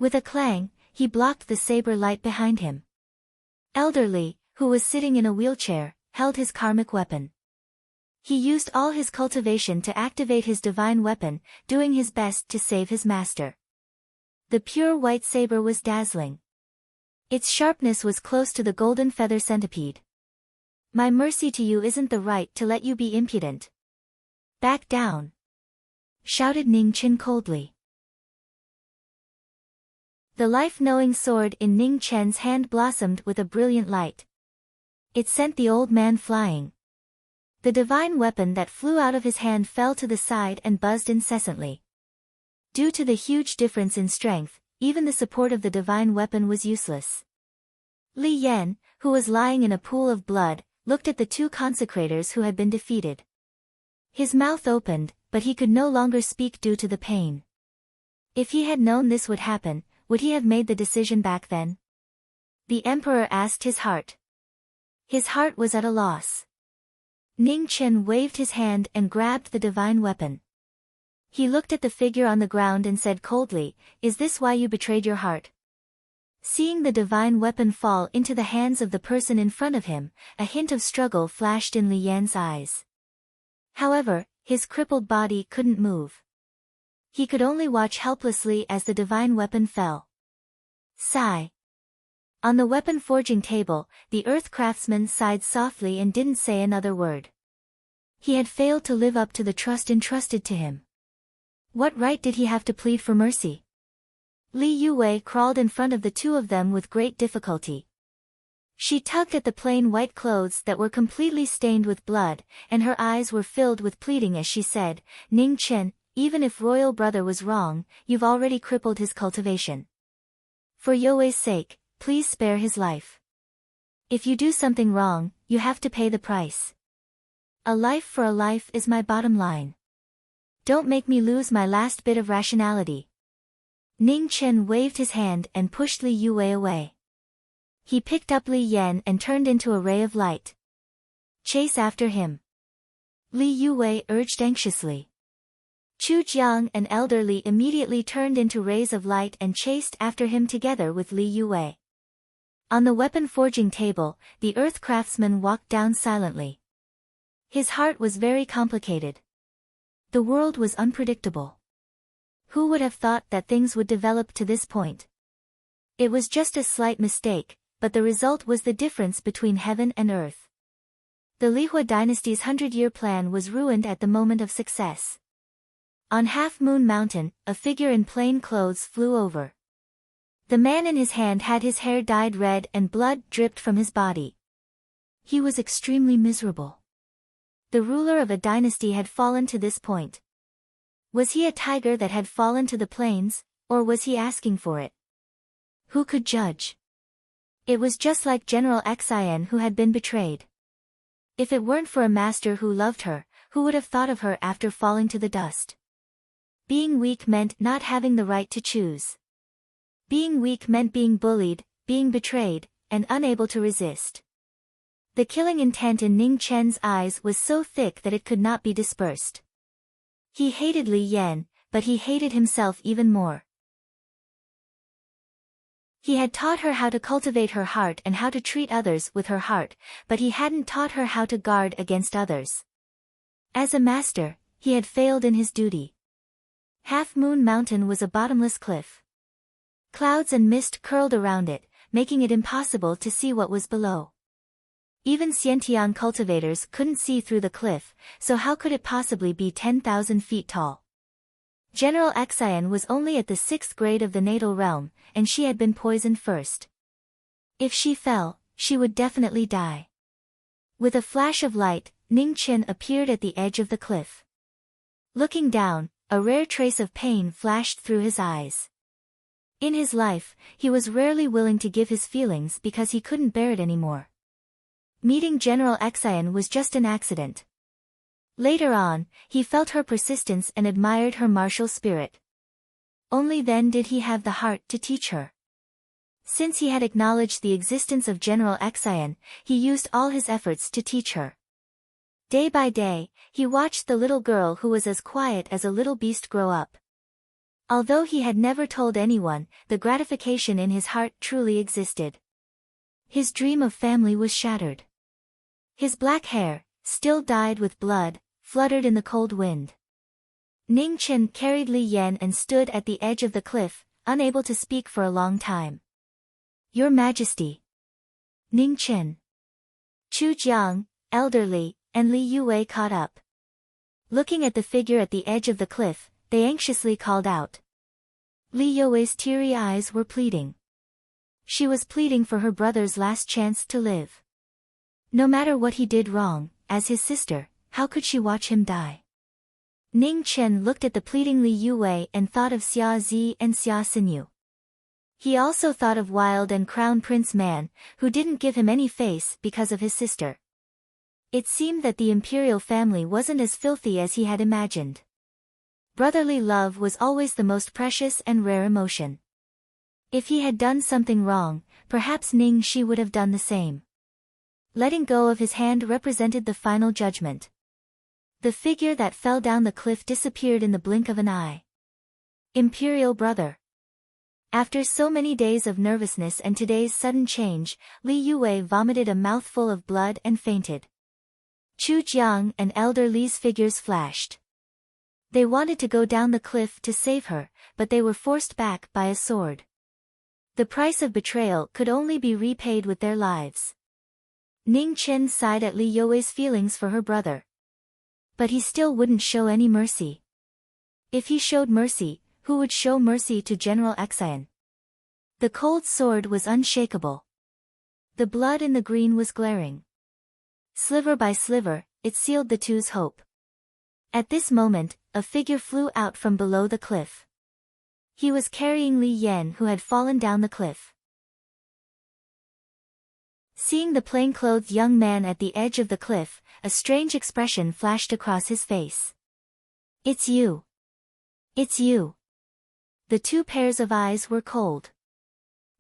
With a clang, he blocked the saber light behind him. Elder Li, who was sitting in a wheelchair, held his karmic weapon. He used all his cultivation to activate his divine weapon, doing his best to save his master. The pure white saber was dazzling. Its sharpness was close to the golden feather centipede. "My mercy to you isn't the right to let you be impudent. Back down!" shouted Ning Chen coldly. The life-knowing sword in Ning Chen's hand blossomed with a brilliant light. It sent the old man flying. The divine weapon that flew out of his hand fell to the side and buzzed incessantly. Due to the huge difference in strength, even the support of the divine weapon was useless. Li Yan, who was lying in a pool of blood, looked at the two consecrators who had been defeated. His mouth opened, but he could no longer speak due to the pain. If he had known this would happen, would he have made the decision back then? The emperor asked his heart. His heart was at a loss. Ning Chen waved his hand and grabbed the divine weapon. He looked at the figure on the ground and said coldly, "Is this why you betrayed your heart?" Seeing the divine weapon fall into the hands of the person in front of him, a hint of struggle flashed in Li Yan's eyes. However, his crippled body couldn't move. He could only watch helplessly as the divine weapon fell. Sigh. On the weapon forging table, the earth craftsman sighed softly and didn't say another word. He had failed to live up to the trust entrusted to him. What right did he have to plead for mercy? Li Yuwei crawled in front of the two of them with great difficulty. She tugged at the plain white clothes that were completely stained with blood, and her eyes were filled with pleading as she said, "Ning Chen, even if royal brother was wrong, you've already crippled his cultivation. For You's sake, please spare his life. If you do something wrong, you have to pay the price. A life for a life is my bottom line. Don't make me lose my last bit of rationality." Ning Chen waved his hand and pushed Li Yue away. He picked up Li Yan and turned into a ray of light. "Chase after him," Li Yue urged anxiously. Chu Jiang and Elder Li immediately turned into rays of light and chased after him together with Li Yue. On the weapon forging table, the earth craftsman walked down silently. His heart was very complicated. The world was unpredictable. Who would have thought that things would develop to this point? It was just a slight mistake, but the result was the difference between heaven and earth. The Lihua dynasty's 100-year plan was ruined at the moment of success. On Half Moon Mountain, a figure in plain clothes flew over. The man in his hand had his hair dyed red and blood dripped from his body. He was extremely miserable. The ruler of a dynasty had fallen to this point. Was he a tiger that had fallen to the plains, or was he asking for it? Who could judge? It was just like General Xian who had been betrayed. If it weren't for a master who loved her, who would have thought of her after falling to the dust? Being weak meant not having the right to choose. Being weak meant being bullied, being betrayed, and unable to resist. The killing intent in Ning Chen's eyes was so thick that it could not be dispersed. He hated Li Yan, but he hated himself even more. He had taught her how to cultivate her heart and how to treat others with her heart, but he hadn't taught her how to guard against others. As a master, he had failed in his duty. Half Moon Mountain was a bottomless cliff. Clouds and mist curled around it, making it impossible to see what was below. Even Xiantian cultivators couldn't see through the cliff, so how could it possibly be 10,000 feet tall? General Xian was only at the 6th grade of the natal realm, and she had been poisoned first. If she fell, she would definitely die. With a flash of light, Ning Chen appeared at the edge of the cliff. Looking down, a rare trace of pain flashed through his eyes. In his life, he was rarely willing to give his feelings because he couldn't bear it anymore. Meeting General Xian was just an accident. Later on, he felt her persistence and admired her martial spirit. Only then did he have the heart to teach her. Since he had acknowledged the existence of General Xian, he used all his efforts to teach her. Day by day, he watched the little girl who was as quiet as a little beast grow up. Although he had never told anyone, the gratification in his heart truly existed. His dream of family was shattered. His black hair, still dyed with blood, fluttered in the cold wind. Ning Chen carried Li Yan and stood at the edge of the cliff, unable to speak for a long time. "Your Majesty." Ning Chen. Chu Jiang, Elder Li, and Li Yue caught up. Looking at the figure at the edge of the cliff, they anxiously called out. Li Yue's teary eyes were pleading. She was pleading for her brother's last chance to live. No matter what he did wrong, as his sister, how could she watch him die? Ning Chen looked at the pleading Li Yue and thought of Xia Zi and Xia Xinyu. He also thought of Wild and Crown Prince Man, who didn't give him any face because of his sister. It seemed that the imperial family wasn't as filthy as he had imagined. Brotherly love was always the most precious and rare emotion. If he had done something wrong, perhaps Ning Shi would have done the same. Letting go of his hand represented the final judgment. The figure that fell down the cliff disappeared in the blink of an eye. Imperial brother. After so many days of nervousness and today's sudden change, Li Yue vomited a mouthful of blood and fainted. Chu Jiang and Elder Li's figures flashed. They wanted to go down the cliff to save her, but they were forced back by a sword. The price of betrayal could only be repaid with their lives. Ning Chen sighed at Li Yue's feelings for her brother. But he still wouldn't show any mercy. If he showed mercy, who would show mercy to General Xian? The cold sword was unshakable. The blood in the green was glaring. Sliver by sliver, it sealed the two's hope. At this moment, a figure flew out from below the cliff. He was carrying Li Yan, who had fallen down the cliff. Seeing the plain-clothed young man at the edge of the cliff, a strange expression flashed across his face. "It's you. It's you." The two pairs of eyes were cold.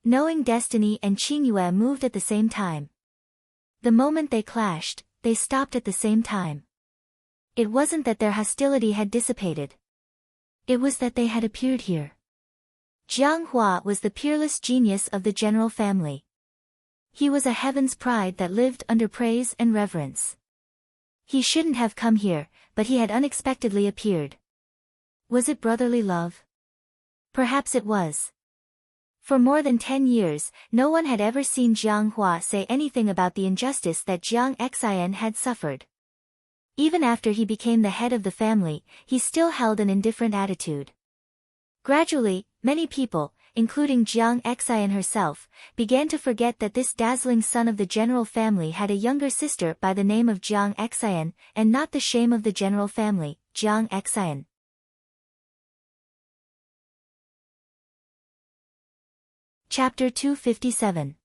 Knowing Destiny and Qingyue moved at the same time. The moment they clashed, they stopped at the same time. It wasn't that their hostility had dissipated. It was that they had appeared here. Jiang Hua was the peerless genius of the general family. He was a heaven's pride that lived under praise and reverence. He shouldn't have come here, but he had unexpectedly appeared. Was it brotherly love? Perhaps it was. For more than 10 years, no one had ever seen Jiang Hua say anything about the injustice that Jiang Xian had suffered. Even after he became the head of the family, he still held an indifferent attitude. Gradually, many people, including Jiang Xian herself, began to forget that this dazzling son of the general family had a younger sister by the name of Jiang Xian, and not the shame of the general family, Jiang Xian. Chapter 257.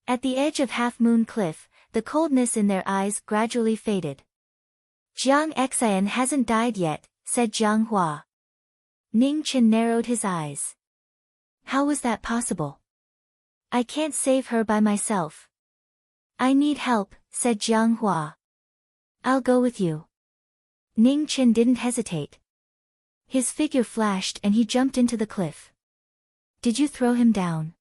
At the edge of Half Moon Cliff, the coldness in their eyes gradually faded. "Jiang Xian hasn't died yet," said Jiang Hua. Ning Chen narrowed his eyes. "How was that possible? I can't save her by myself." "I need help," said Jiang Hua. "I'll go with you." Ning Chen didn't hesitate. His figure flashed and he jumped into the cliff. "Did you throw him down?"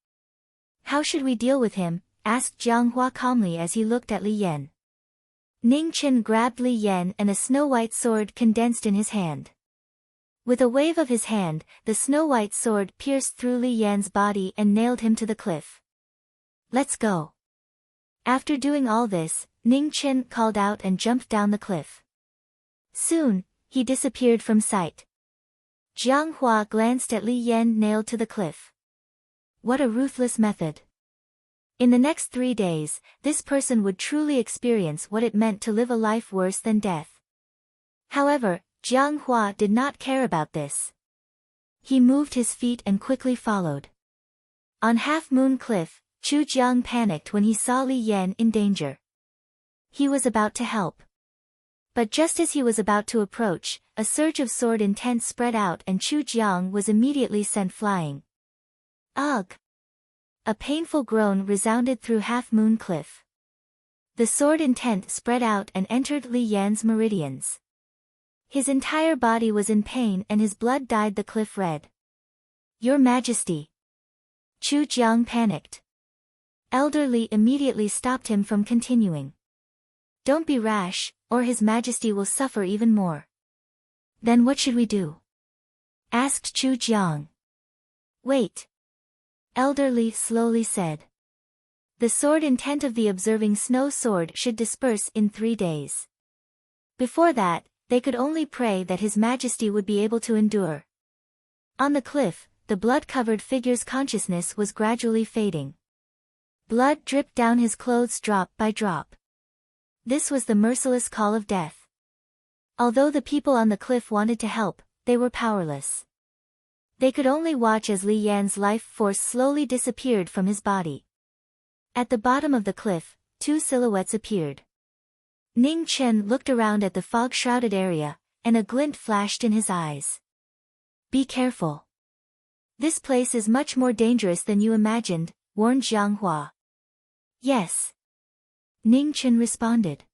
"How should we deal with him?" asked Jiang Hua calmly as he looked at Li Yan. Ning Chen grabbed Li Yan and a snow-white sword condensed in his hand. With a wave of his hand, the snow-white sword pierced through Li Yan's body and nailed him to the cliff. "Let's go." After doing all this, Ning Chen called out and jumped down the cliff. Soon, he disappeared from sight. Jiang Hua glanced at Li Yan nailed to the cliff. What a ruthless method. In the next 3 days, this person would truly experience what it meant to live a life worse than death. However, Jiang Hua did not care about this. He moved his feet and quickly followed. On Half Moon Cliff, Chu Jiang panicked when he saw Li Yan in danger. He was about to help. But just as he was about to approach, a surge of sword intent spread out and Chu Jiang was immediately sent flying. Ugh! A painful groan resounded through Half Moon Cliff. The sword intent spread out and entered Li Yan's meridians. His entire body was in pain and his blood dyed the cliff red. "Your Majesty!" Chu Jiang panicked. Elder Li immediately stopped him from continuing. "Don't be rash, or His Majesty will suffer even more." "Then what should we do?" asked Chu Jiang. "Wait." Elder Li slowly said. The sword intent of the observing snow sword should disperse in 3 days. Before that, they could only pray that His Majesty would be able to endure. On the cliff, the blood-covered figure's consciousness was gradually fading. Blood dripped down his clothes drop by drop. This was the merciless call of death. Although the people on the cliff wanted to help, they were powerless. They could only watch as Li Yan's life force slowly disappeared from his body. At the bottom of the cliff, 2 silhouettes appeared. Ning Chen looked around at the fog-shrouded area, and a glint flashed in his eyes. "Be careful. This place is much more dangerous than you imagined," warned Jiang Hua. "Yes." Ning Chen responded.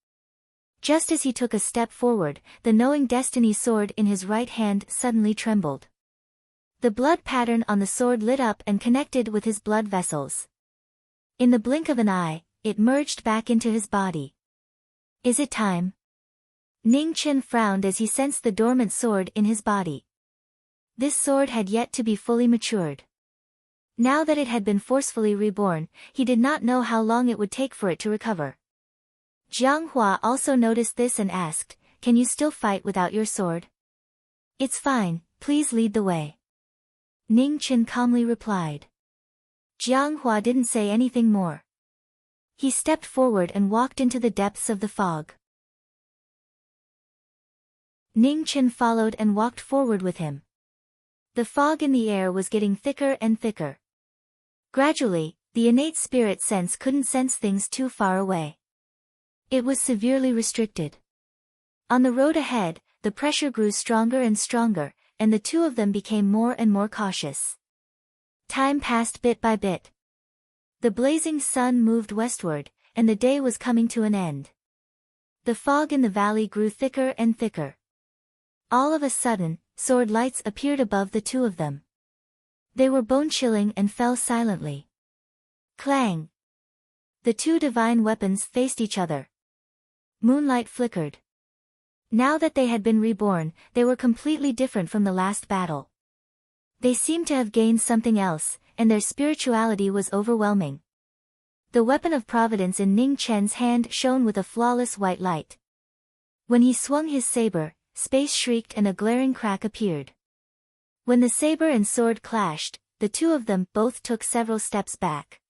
Just as he took a step forward, the knowing destiny sword in his right hand suddenly trembled. The blood pattern on the sword lit up and connected with his blood vessels. In the blink of an eye, it merged back into his body. "Is it time?" Ning Chen frowned as he sensed the dormant sword in his body. This sword had yet to be fully matured. Now that it had been forcefully reborn, he did not know how long it would take for it to recover. Jiang Hua also noticed this and asked, "Can you still fight without your sword?" "It's fine, please lead the way." Ning Chen calmly replied. Jiang Hua didn't say anything more. He stepped forward and walked into the depths of the fog. Ning Chen followed and walked forward with him. The fog in the air was getting thicker and thicker. Gradually, the innate spirit sense couldn't sense things too far away. It was severely restricted. On the road ahead, the pressure grew stronger and stronger, and the two of them became more and more cautious. Time passed bit by bit. The blazing sun moved westward, and the day was coming to an end. The fog in the valley grew thicker and thicker. All of a sudden, sword lights appeared above the two of them. They were bone-chilling and fell silently. Clang! The two divine weapons faced each other. Moonlight flickered. Now that they had been reborn, they were completely different from the last battle. They seemed to have gained something else, and their spirituality was overwhelming. The weapon of providence in Ning Chen's hand shone with a flawless white light. When he swung his saber, space shrieked and a glaring crack appeared. When the saber and sword clashed, the two of them both took several steps back.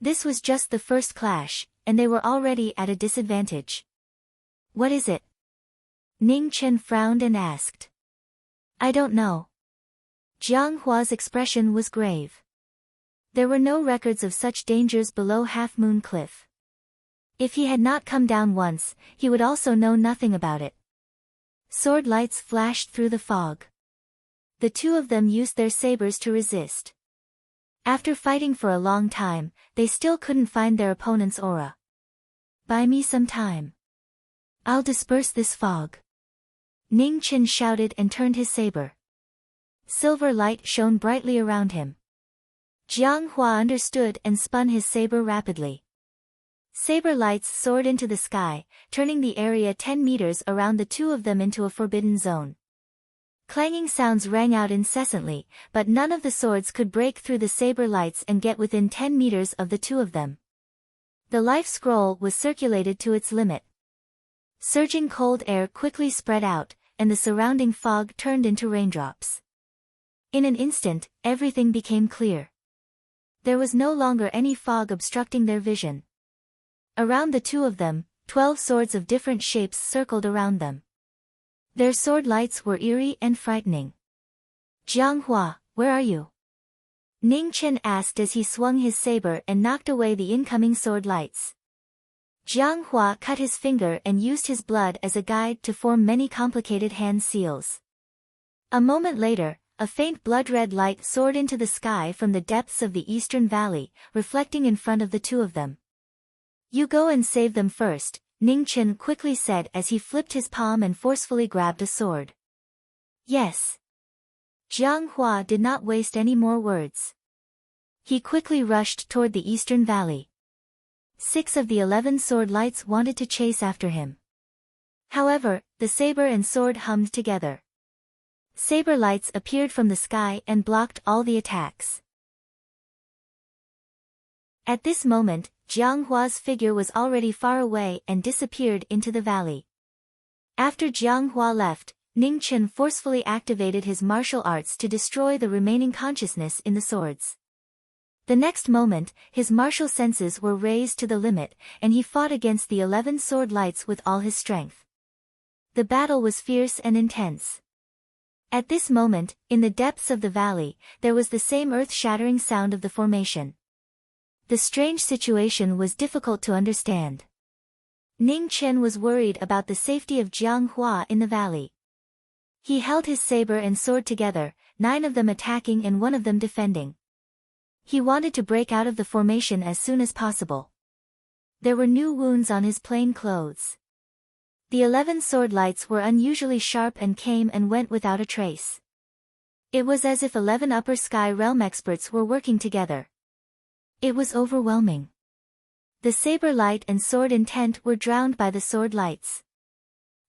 This was just the first clash, and they were already at a disadvantage. What is it? Ning Chen frowned and asked. I don't know. Jiang Hua's expression was grave. There were no records of such dangers below Half Moon Cliff. If he had not come down once, he would also know nothing about it. Sword lights flashed through the fog. The two of them used their sabers to resist. After fighting for a long time, they still couldn't find their opponent's aura. Buy me some time. I'll disperse this fog. Ning Chen shouted and turned his saber. Silver light shone brightly around him. Jiang Hua understood and spun his saber rapidly. Saber lights soared into the sky, turning the area 10 meters around the two of them into a forbidden zone. Clanging sounds rang out incessantly, but none of the swords could break through the saber lights and get within 10 meters of the two of them. The life scroll was circulated to its limit. Surging cold air quickly spread out, and the surrounding fog turned into raindrops. In an instant, everything became clear. There was no longer any fog obstructing their vision. Around the two of them, 12 swords of different shapes circled around them. Their sword lights were eerie and frightening. Jiang Hua, where are you? Ning Chen asked as he swung his saber and knocked away the incoming sword lights. Jiang Hua cut his finger and used his blood as a guide to form many complicated hand seals. A moment later, a faint blood-red light soared into the sky from the depths of the eastern valley, reflecting in front of the two of them. You go and save them first, Ning Chen quickly said as he flipped his palm and forcefully grabbed a sword. Yes. Jiang Hua did not waste any more words. He quickly rushed toward the eastern valley. 6 of the 11 sword lights wanted to chase after him. However, the saber and sword hummed together. Saber lights appeared from the sky and blocked all the attacks. At this moment, Jiang Hua's figure was already far away and disappeared into the valley. After Jiang Hua left, Ning Chen forcefully activated his martial arts to destroy the remaining consciousness in the swords. The next moment, his martial senses were raised to the limit, and he fought against the 11 sword lights with all his strength. The battle was fierce and intense. At this moment, in the depths of the valley, there was the same earth-shattering sound of the formation. The strange situation was difficult to understand. Ning Chen was worried about the safety of Jiang Hua in the valley. He held his saber and sword together, 9 of them attacking and 1 of them defending. He wanted to break out of the formation as soon as possible. There were new wounds on his plain clothes. The 11 sword lights were unusually sharp and came and went without a trace. It was as if 11 upper sky realm experts were working together. It was overwhelming. The saber light and sword intent were drowned by the sword lights.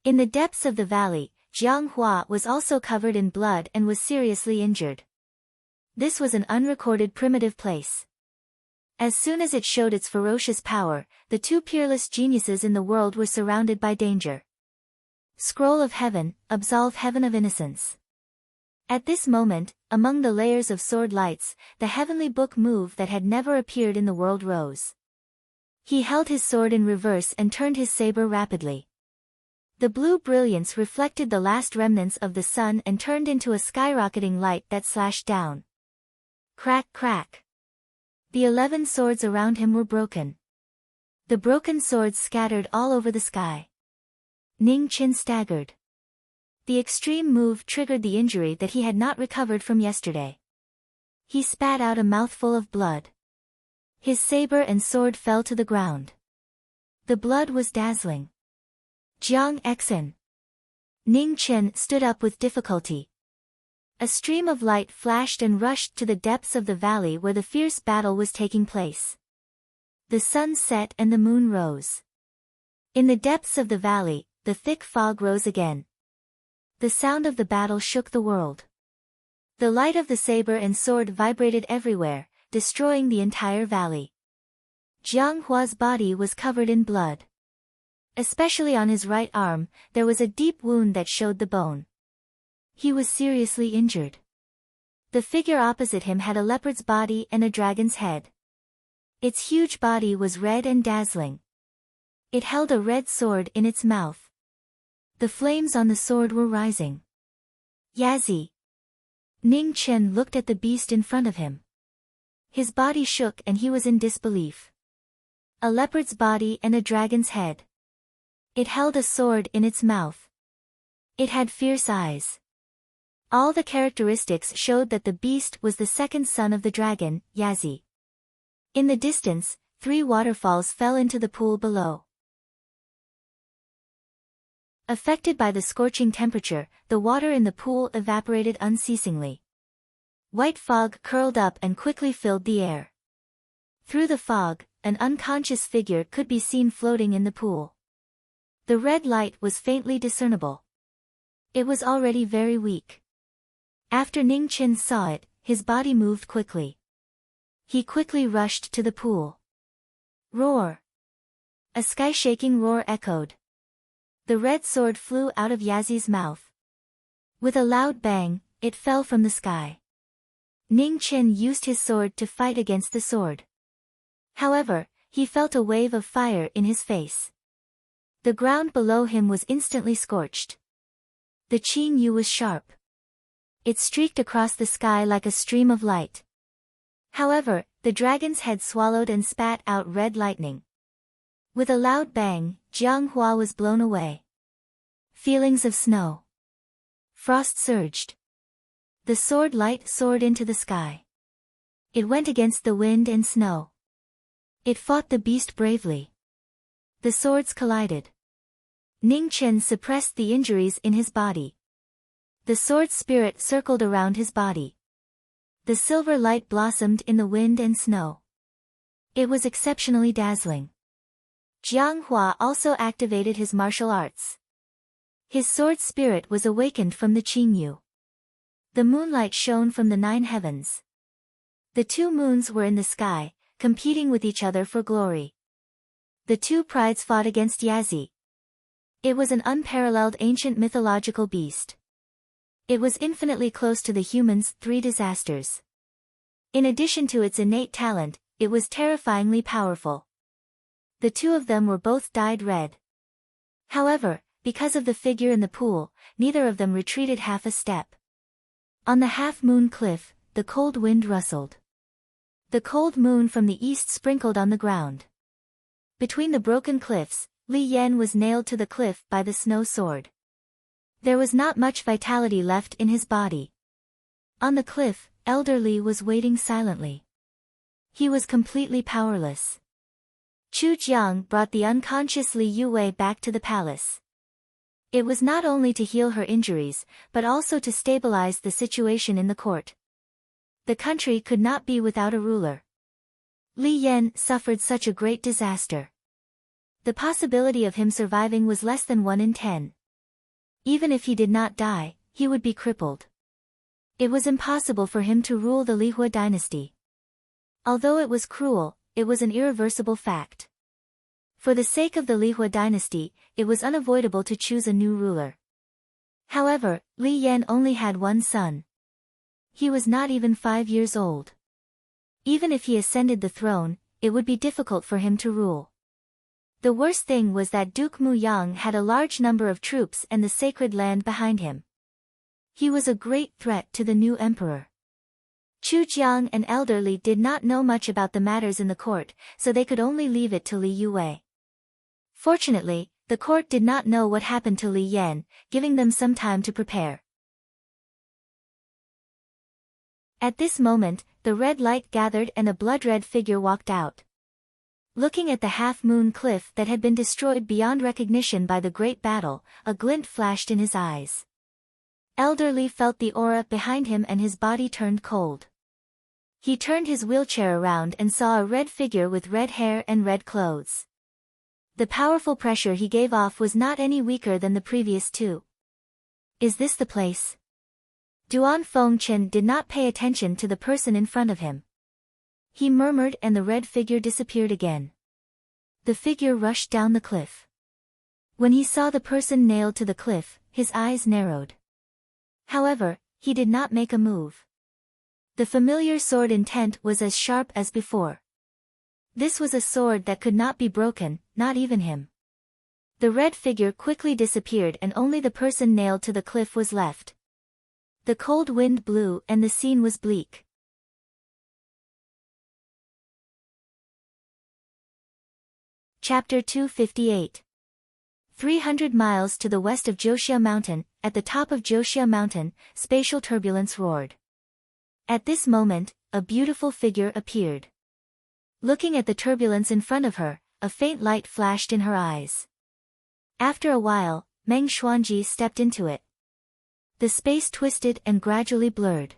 In the depths of the valley, Jiang Hua was also covered in blood and was seriously injured. This was an unrecorded primitive place. As soon as it showed its ferocious power, the 2 peerless geniuses in the world were surrounded by danger. Scroll of Heaven, absolve Heaven of Innocence. At this moment, among the layers of sword lights, the heavenly book moved that had never appeared in the world rose. He held his sword in reverse and turned his saber rapidly. The blue brilliance reflected the last remnants of the sun and turned into a skyrocketing light that slashed down. Crack, crack. The 11 swords around him were broken. The broken swords scattered all over the sky. Ning Qin staggered. The extreme move triggered the injury that he had not recovered from yesterday. He spat out a mouthful of blood. His saber and sword fell to the ground. The blood was dazzling. Jiang Exin. Ning Qin stood up with difficulty. A stream of light flashed and rushed to the depths of the valley where the fierce battle was taking place. The sun set and the moon rose. In the depths of the valley, the thick fog rose again. The sound of the battle shook the world. The light of the saber and sword vibrated everywhere, destroying the entire valley. Jiang Hua's body was covered in blood. Especially on his right arm, there was a deep wound that showed the bone. He was seriously injured. The figure opposite him had a leopard's body and a dragon's head. Its huge body was red and dazzling. It held a red sword in its mouth. The flames on the sword were rising. Yazi. Ning Qin looked at the beast in front of him. His body shook and he was in disbelief. A leopard's body and a dragon's head. It held a sword in its mouth. It had fierce eyes. All the characteristics showed that the beast was the second son of the dragon, Yazi. In the distance, 3 waterfalls fell into the pool below. Affected by the scorching temperature, the water in the pool evaporated unceasingly. White fog curled up and quickly filled the air. Through the fog, an unconscious figure could be seen floating in the pool. The red light was faintly discernible. It was already very weak. After Ning Qin saw it, his body moved quickly. He quickly rushed to the pool. Roar! A sky-shaking roar echoed. The red sword flew out of Yazi's mouth. With a loud bang, it fell from the sky. Ning Qin used his sword to fight against the sword. However, he felt a wave of fire in his face. The ground below him was instantly scorched. The Qin Yu was sharp. It streaked across the sky like a stream of light. However, the dragon's head swallowed and spat out red lightning. With a loud bang, Jiang Hua was blown away. Feelings of snow. Frost surged. The sword light soared into the sky. It went against the wind and snow. It fought the beast bravely. The swords collided. Ning Qin suppressed the injuries in his body. The sword spirit circled around his body. The silver light blossomed in the wind and snow. It was exceptionally dazzling. Jiang Hua also activated his martial arts. His sword spirit was awakened from the Qin Yu. The moonlight shone from the 9 heavens. The 2 moons were in the sky, competing with each other for glory. The 2 prides fought against Yazi. It was an unparalleled ancient mythological beast. It was infinitely close to the humans' 3 disasters. In addition to its innate talent, it was terrifyingly powerful. The 2 of them were both dyed red. However, because of the figure in the pool, neither of them retreated half a step. On the half-moon cliff, the cold wind rustled. The cold moon from the east sprinkled on the ground. Between the broken cliffs, Li Yan was nailed to the cliff by the snow sword. There was not much vitality left in his body. On the cliff, Elder Li was waiting silently. He was completely powerless. Chu Jiang brought the unconscious Li Yue back to the palace. It was not only to heal her injuries, but also to stabilize the situation in the court. The country could not be without a ruler. Li Yan suffered such a great disaster. The possibility of him surviving was less than 1 in 10. Even if he did not die, he would be crippled. It was impossible for him to rule the Lihua dynasty. Although it was cruel, it was an irreversible fact. For the sake of the Lihua dynasty, it was unavoidable to choose a new ruler. However, Li Yan only had 1 son. He was not even 5 years old. Even if he ascended the throne, it would be difficult for him to rule. The worst thing was that Duke Muyang had a large number of troops and the sacred land behind him. He was a great threat to the new emperor. Chu Jiang and Elder Li did not know much about the matters in the court, so they could only leave it to Li Yue. Fortunately, the court did not know what happened to Li Yan, giving them some time to prepare. At this moment, the red light gathered and a blood-red figure walked out. Looking at the half-moon cliff that had been destroyed beyond recognition by the great battle, a glint flashed in his eyes. Elder Li felt the aura behind him and his body turned cold. He turned his wheelchair around and saw a red figure with red hair and red clothes. The powerful pressure he gave off was not any weaker than the previous two. Is this the place? Duan Fengchen did not pay attention to the person in front of him. He murmured and the red figure disappeared again. The figure rushed down the cliff. When he saw the person nailed to the cliff, his eyes narrowed. However, he did not make a move. The familiar sword intent was as sharp as before. This was a sword that could not be broken, not even him. The red figure quickly disappeared and only the person nailed to the cliff was left. The cold wind blew and the scene was bleak. Chapter 258. 300 miles to the west of Joshia Mountain, at the top of Joshia Mountain, spatial turbulence roared. At this moment, a beautiful figure appeared. Looking at the turbulence in front of her, a faint light flashed in her eyes. After a while, Meng Xuanji stepped into it. The space twisted and gradually blurred.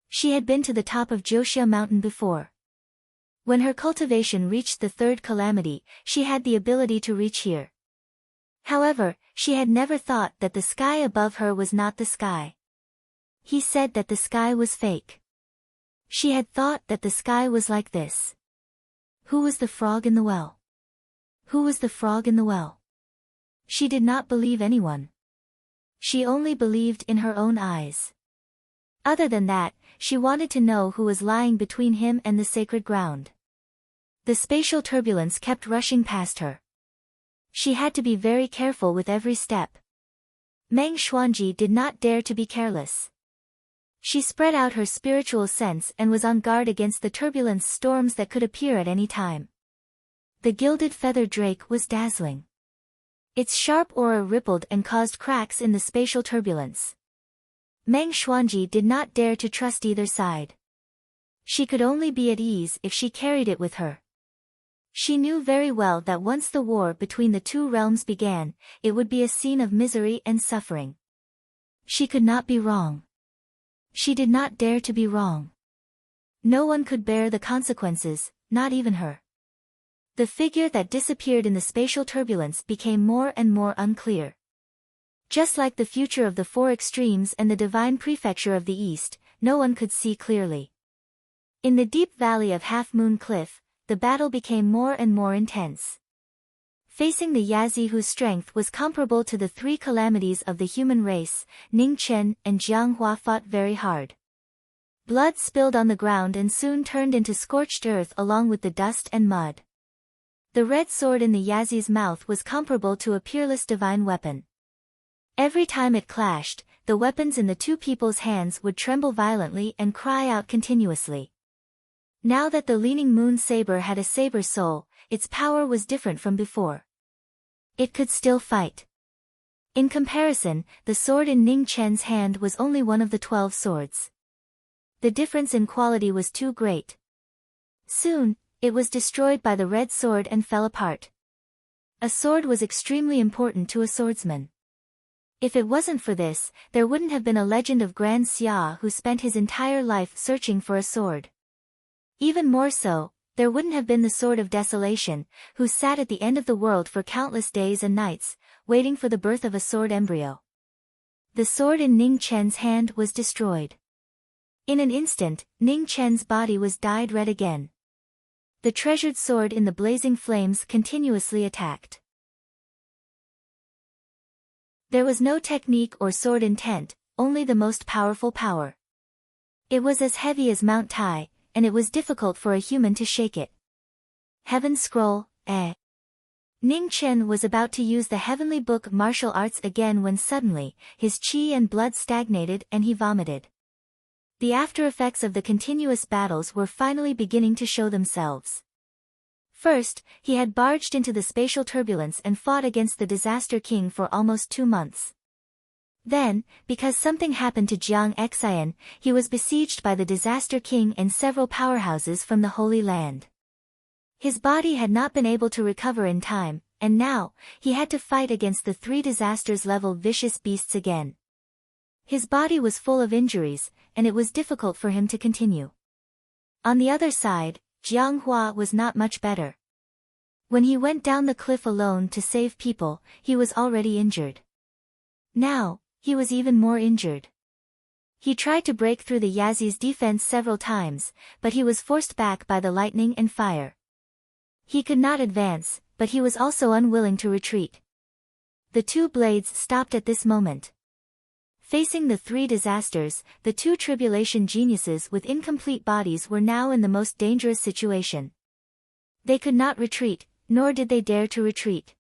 She had been to the top of Joshia Mountain before. When her cultivation reached the third calamity, she had the ability to reach here. However, she had never thought that the sky above her was not the sky. He said that the sky was fake. She had thought that the sky was like this. Who was the frog in the well? Who was the frog in the well? She did not believe anyone. She only believed in her own eyes. Other than that, she wanted to know who was lying between him and the sacred ground. The spatial turbulence kept rushing past her. She had to be very careful with every step. Meng Xuanji did not dare to be careless. She spread out her spiritual sense and was on guard against the turbulence storms that could appear at any time. The gilded feather drake was dazzling. Its sharp aura rippled and caused cracks in the spatial turbulence. Meng Xuanji did not dare to trust either side. She could only be at ease if she carried it with her. She knew very well that once the war between the two realms began, it would be a scene of misery and suffering. She could not be wrong. She did not dare to be wrong. No one could bear the consequences, not even her. The figure that disappeared in the spatial turbulence became more and more unclear. Just like the future of the four extremes and the divine prefecture of the east, no one could see clearly. In the deep valley of Half Moon Cliff, the battle became more and more intense. Facing the Yazi whose strength was comparable to the three calamities of the human race, Ning Chen and Jiang Hua fought very hard. Blood spilled on the ground and soon turned into scorched earth along with the dust and mud. The red sword in the Yazi's mouth was comparable to a peerless divine weapon. Every time it clashed, the weapons in the two people's hands would tremble violently and cry out continuously. Now that the leaning moon saber had a saber soul, its power was different from before. It could still fight. In comparison, the sword in Ning Chen's hand was only one of the 12 swords. The difference in quality was too great. Soon, it was destroyed by the red sword and fell apart. A sword was extremely important to a swordsman. If it wasn't for this, there wouldn't have been a legend of Grand Xia who spent his entire life searching for a sword. Even more so, there wouldn't have been the Sword of Desolation, who sat at the end of the world for countless days and nights, waiting for the birth of a sword embryo. The sword in Ning Chen's hand was destroyed. In an instant, Ning Chen's body was dyed red again. The treasured sword in the blazing flames continuously attacked. There was no technique or sword intent, only the most powerful power. It was as heavy as Mount Tai, and it was difficult for a human to shake it. Heaven Scroll, Ning Chen was about to use the heavenly book martial arts again when suddenly, his qi and blood stagnated and he vomited. The after effects of the continuous battles were finally beginning to show themselves. First, he had barged into the spatial turbulence and fought against the Disaster King for almost 2 months. Then, because something happened to Jiang Xian, he was besieged by the Disaster King and several powerhouses from the Holy Land. His body had not been able to recover in time, and now, he had to fight against the 3 disasters-level vicious beasts again. His body was full of injuries, and it was difficult for him to continue. On the other side, Jiang Hua was not much better. When he went down the cliff alone to save people, he was already injured. Now, he was even more injured. He tried to break through the Yazi's defense several times, but he was forced back by the lightning and fire. He could not advance, but he was also unwilling to retreat. The 2 blades stopped at this moment. Facing the 3 disasters, the 2 tribulation geniuses with incomplete bodies were now in the most dangerous situation. They could not retreat, nor did they dare to retreat.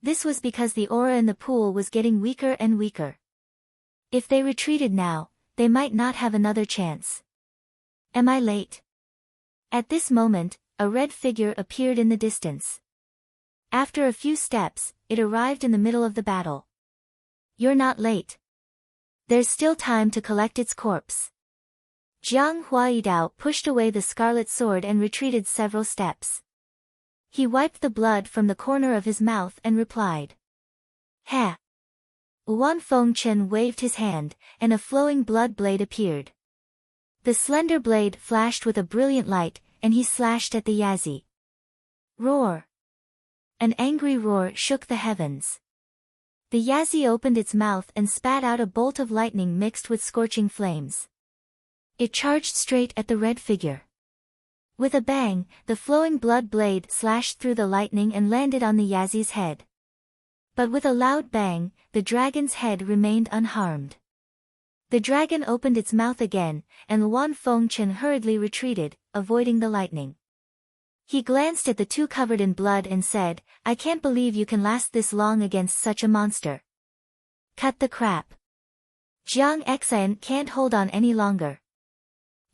This was because the aura in the pool was getting weaker and weaker. If they retreated now, they might not have another chance. Am I late? At this moment, a red figure appeared in the distance. After a few steps, it arrived in the middle of the battle. You're not late. There's still time to collect its corpse. Jiang Huaidao pushed away the scarlet sword and retreated several steps. He wiped the blood from the corner of his mouth and replied. Ha! Wan Fengchen waved his hand, and a flowing blood blade appeared. The slender blade flashed with a brilliant light, and he slashed at the Yazi. Roar! An angry roar shook the heavens. The Yazi opened its mouth and spat out a bolt of lightning mixed with scorching flames. It charged straight at the red figure. With a bang, the flowing blood blade slashed through the lightning and landed on the Yazi's head. But with a loud bang, the dragon's head remained unharmed. The dragon opened its mouth again, and Wan Fengchen hurriedly retreated, avoiding the lightning. He glanced at the 2 covered in blood and said, I can't believe you can last this long against such a monster. Cut the crap. Jiang Xian can't hold on any longer.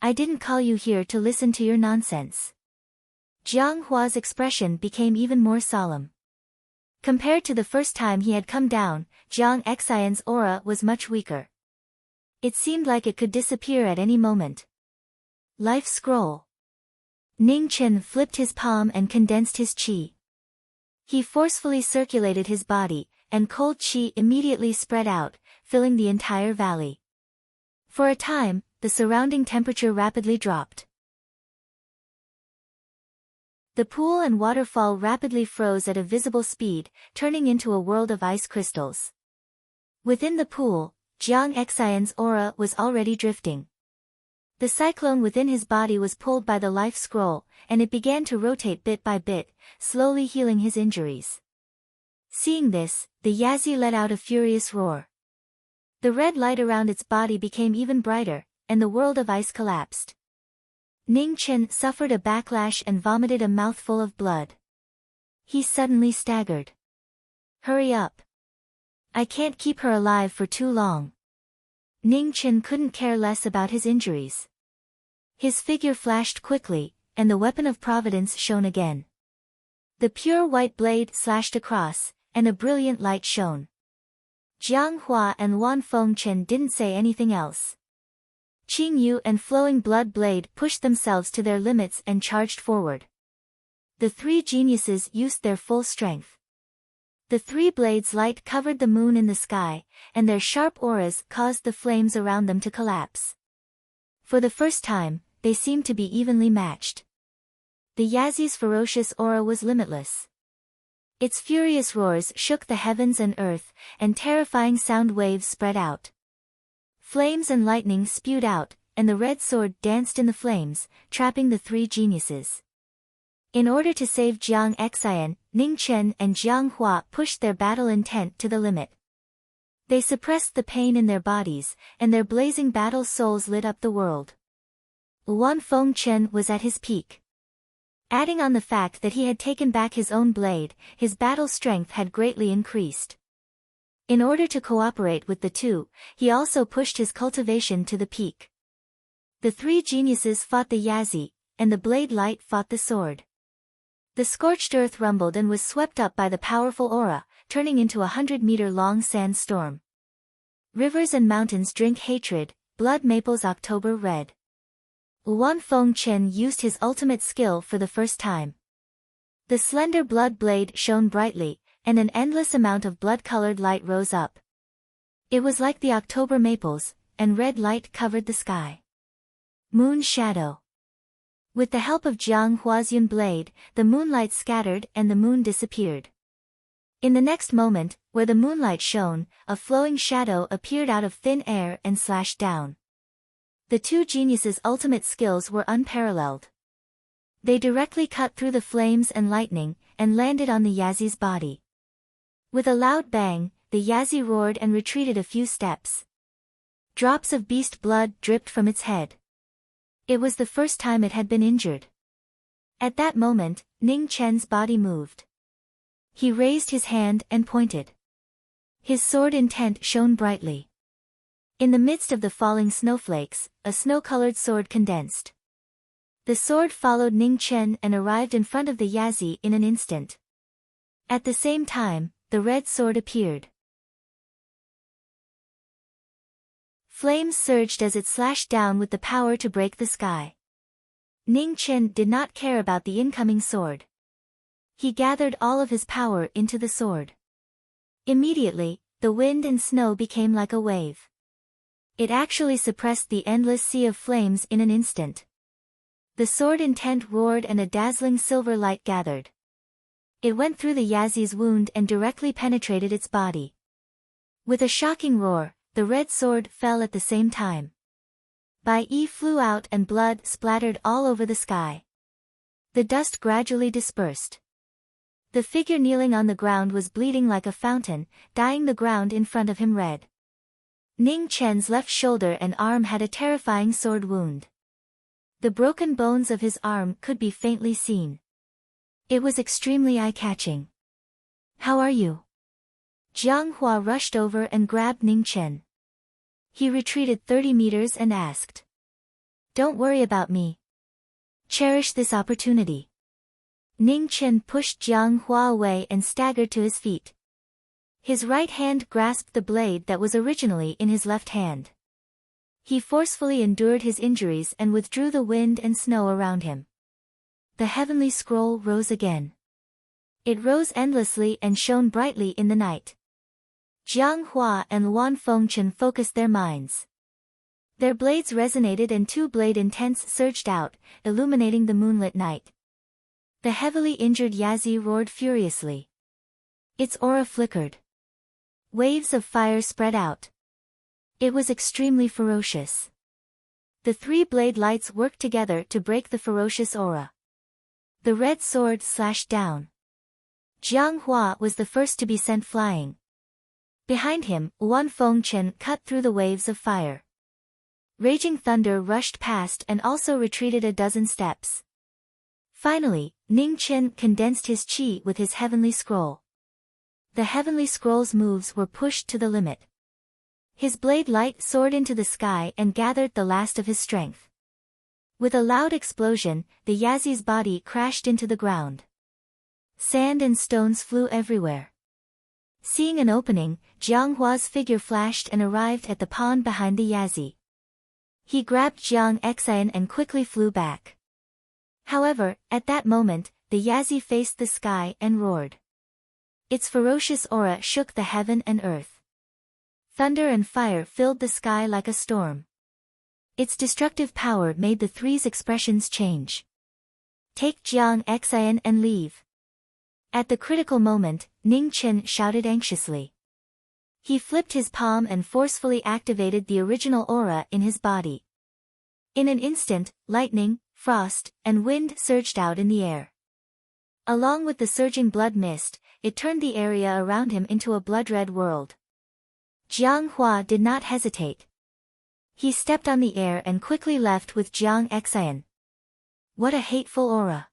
I didn't call you here to listen to your nonsense. Jiang Hua's expression became even more solemn. Compared to the first time he had come down, Jiang Xian's aura was much weaker. It seemed like it could disappear at any moment. Life scroll. Ning Chen flipped his palm and condensed his qi. He forcefully circulated his body, and cold qi immediately spread out, filling the entire valley. For a time, the surrounding temperature rapidly dropped. The pool and waterfall rapidly froze at a visible speed, turning into a world of ice crystals. Within the pool, Jiang Xian's aura was already drifting. The cyclone within his body was pulled by the life scroll, and it began to rotate bit by bit, slowly healing his injuries. Seeing this, the Yazi let out a furious roar. The red light around its body became even brighter, and the world of ice collapsed. Ning Chen suffered a backlash and vomited a mouthful of blood. He suddenly staggered. Hurry up. I can't keep her alive for too long. Ning Chen couldn't care less about his injuries. His figure flashed quickly, and the weapon of providence shone again. The pure white blade slashed across, and a brilliant light shone. Jiang Hua and Wan Fengchen didn't say anything else. Qing Yu and Flowing Blood Blade pushed themselves to their limits and charged forward. The 3 geniuses used their full strength. The 3 blades' light covered the moon in the sky, and their sharp auras caused the flames around them to collapse. For the first time, they seemed to be evenly matched. The Yazi's ferocious aura was limitless. Its furious roars shook the heavens and earth, and terrifying sound waves spread out. Flames and lightning spewed out, and the red sword danced in the flames, trapping the 3 geniuses. In order to save Jiang Xian, Ning Chen and Jiang Hua pushed their battle intent to the limit. They suppressed the pain in their bodies, and their blazing battle souls lit up the world. Wan Fengchen was at his peak. Adding on the fact that he had taken back his own blade, his battle strength had greatly increased. In order to cooperate with the two, he also pushed his cultivation to the peak. The three geniuses fought the Yazi, and the blade light fought the sword. The scorched earth rumbled and was swept up by the powerful aura, turning into a 100-meter-long sandstorm. Rivers and mountains drink hatred, blood maples October red. Wan Feng Chen used his ultimate skill for the first time. The slender blood blade shone brightly, and an endless amount of blood-colored light rose up. It was like the October maples, and red light covered the sky. Moon shadow. With the help of Jiang Hua's Yun blade, the moonlight scattered and the moon disappeared. In the next moment, where the moonlight shone, a flowing shadow appeared out of thin air and slashed down. The two geniuses' ultimate skills were unparalleled. They directly cut through the flames and lightning, and landed on the Yazi's body. With a loud bang, the Yazi roared and retreated a few steps. Drops of beast blood dripped from its head. It was the first time it had been injured. At that moment, Ning Chen's body moved. He raised his hand and pointed. His sword intent shone brightly. In the midst of the falling snowflakes, a snow-colored sword condensed. The sword followed Ning Chen and arrived in front of the Yazi in an instant. At the same time, the red sword appeared. Flames surged as it slashed down with the power to break the sky. Ning Chen did not care about the incoming sword. He gathered all of his power into the sword. Immediately, the wind and snow became like a wave. It actually suppressed the endless sea of flames in an instant. The sword intent roared and a dazzling silver light gathered. It went through the Yazi's wound and directly penetrated its body. With a shocking roar, the red sword fell at the same time. Bai Yi flew out and blood splattered all over the sky. The dust gradually dispersed. The figure kneeling on the ground was bleeding like a fountain, dyeing the ground in front of him red. Ning Chen's left shoulder and arm had a terrifying sword wound. The broken bones of his arm could be faintly seen. It was extremely eye-catching. "How are you?" Jiang Hua rushed over and grabbed Ning Chen. He retreated 30 meters and asked. "Don't worry about me. Cherish this opportunity." Ning Chen pushed Jiang Hua away and staggered to his feet. His right hand grasped the blade that was originally in his left hand. He forcefully endured his injuries and withdrew the wind and snow around him. The heavenly scroll rose again. It rose endlessly and shone brightly in the night. Jiang Hua and Wan Fengchen focused their minds. Their blades resonated and two blade intents surged out, illuminating the moonlit night. The heavily injured Yazi roared furiously. Its aura flickered. Waves of fire spread out. It was extremely ferocious. The three blade lights worked together to break the ferocious aura. The red sword slashed down. Jiang Hua was the first to be sent flying. Behind him, Wan Fengchen cut through the waves of fire. Raging thunder rushed past and also retreated a dozen steps. Finally, Ning Chen condensed his chi with his heavenly scroll. The heavenly scroll's moves were pushed to the limit. His blade light soared into the sky and gathered the last of his strength. With a loud explosion, the Yazi's body crashed into the ground. Sand and stones flew everywhere. Seeing an opening, Jiang Hua's figure flashed and arrived at the pond behind the Yazi. He grabbed Jiang Xian and quickly flew back. However, at that moment, the Yazi faced the sky and roared. Its ferocious aura shook the heaven and earth. Thunder and fire filled the sky like a storm. Its destructive power made the three's expressions change. "Take Jiang Xian and leave." At the critical moment, Ning Chen shouted anxiously. He flipped his palm and forcefully activated the original aura in his body. In an instant, lightning, frost, and wind surged out in the air. Along with the surging blood mist, it turned the area around him into a blood-red world. Jiang Hua did not hesitate. He stepped on the air and quickly left with Jiang Xian. What a hateful aura!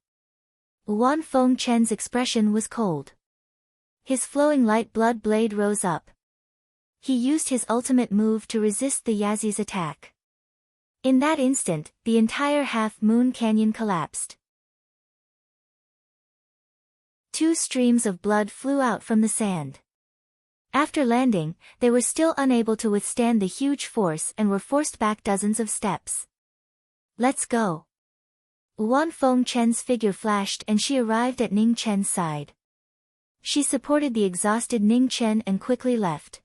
Wan Fengchen's expression was cold. His flowing light blood blade rose up. He used his ultimate move to resist the Yazi's attack. In that instant, the entire half-moon canyon collapsed. 2 streams of blood flew out from the sand. After landing, they were still unable to withstand the huge force and were forced back dozens of steps. Let's go. Wan Fengchen's figure flashed and she arrived at Ning Chen's side. She supported the exhausted Ning Chen and quickly left.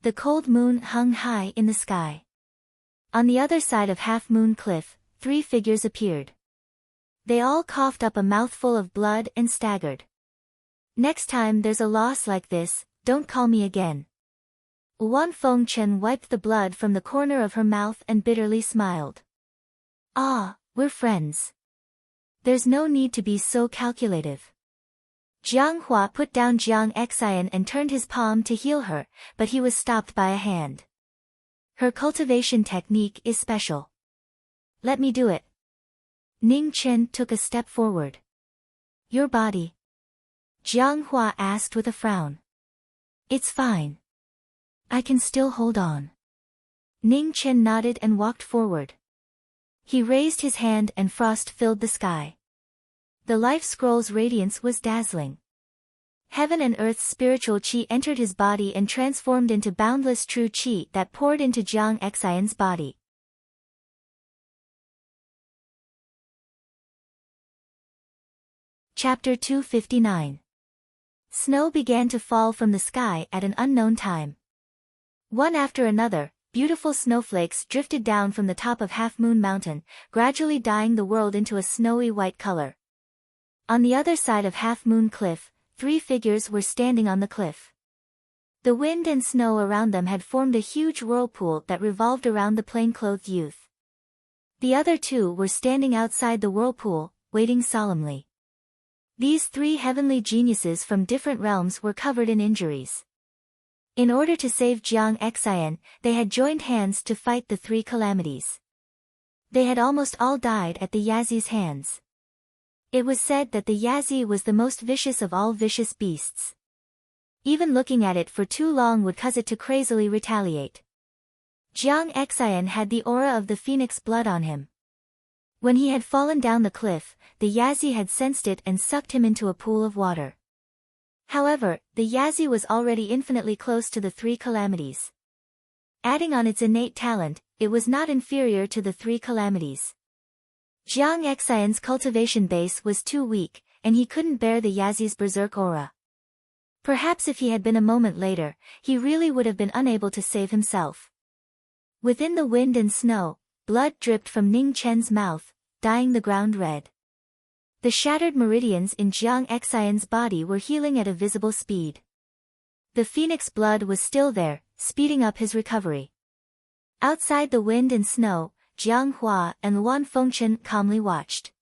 The cold moon hung high in the sky. On the other side of Half Moon Cliff, 3 figures appeared. They all coughed up a mouthful of blood and staggered. Next time there's a loss like this, don't call me again. Wan Fengchen wiped the blood from the corner of her mouth and bitterly smiled. Ah, we're friends. There's no need to be so calculative. Jiang Hua put down Jiang Xian and turned his palm to heal her, but he was stopped by a hand. Her cultivation technique is special. Let me do it. Ning Chen took a step forward. Your body? Jiang Hua asked with a frown. It's fine. I can still hold on. Ning Chen nodded and walked forward. He raised his hand and frost filled the sky. The life scroll's radiance was dazzling. Heaven and earth's spiritual qi entered his body and transformed into boundless true qi that poured into Jiang Xian's body. Chapter 259. Snow began to fall from the sky at an unknown time. One after another, beautiful snowflakes drifted down from the top of Half Moon Mountain, gradually dyeing the world into a snowy white color. On the other side of Half Moon Cliff, 3 figures were standing on the cliff. The wind and snow around them had formed a huge whirlpool that revolved around the plain-clothed youth. The other 2 were standing outside the whirlpool, waiting solemnly. These 3 heavenly geniuses from different realms were covered in injuries. In order to save Jiang Xian, they had joined hands to fight the 3 calamities. They had almost all died at the Yazi's hands. It was said that the Yazi was the most vicious of all vicious beasts. Even looking at it for too long would cause it to crazily retaliate. Jiang Xian had the aura of the phoenix blood on him. When he had fallen down the cliff, the Yazi had sensed it and sucked him into a pool of water. However, the Yazi was already infinitely close to the 3 calamities. Adding on its innate talent, it was not inferior to the 3 calamities. Jiang Xian's cultivation base was too weak, and he couldn't bear the Yazi's berserk aura. Perhaps if he had been a moment later, he really would have been unable to save himself. Within the wind and snow, blood dripped from Ning Chen's mouth, dyeing the ground red. The shattered meridians in Jiang Xian's body were healing at a visible speed. The phoenix blood was still there, speeding up his recovery. Outside the wind and snow, Jiang Hua and Wan Fengchen calmly watched.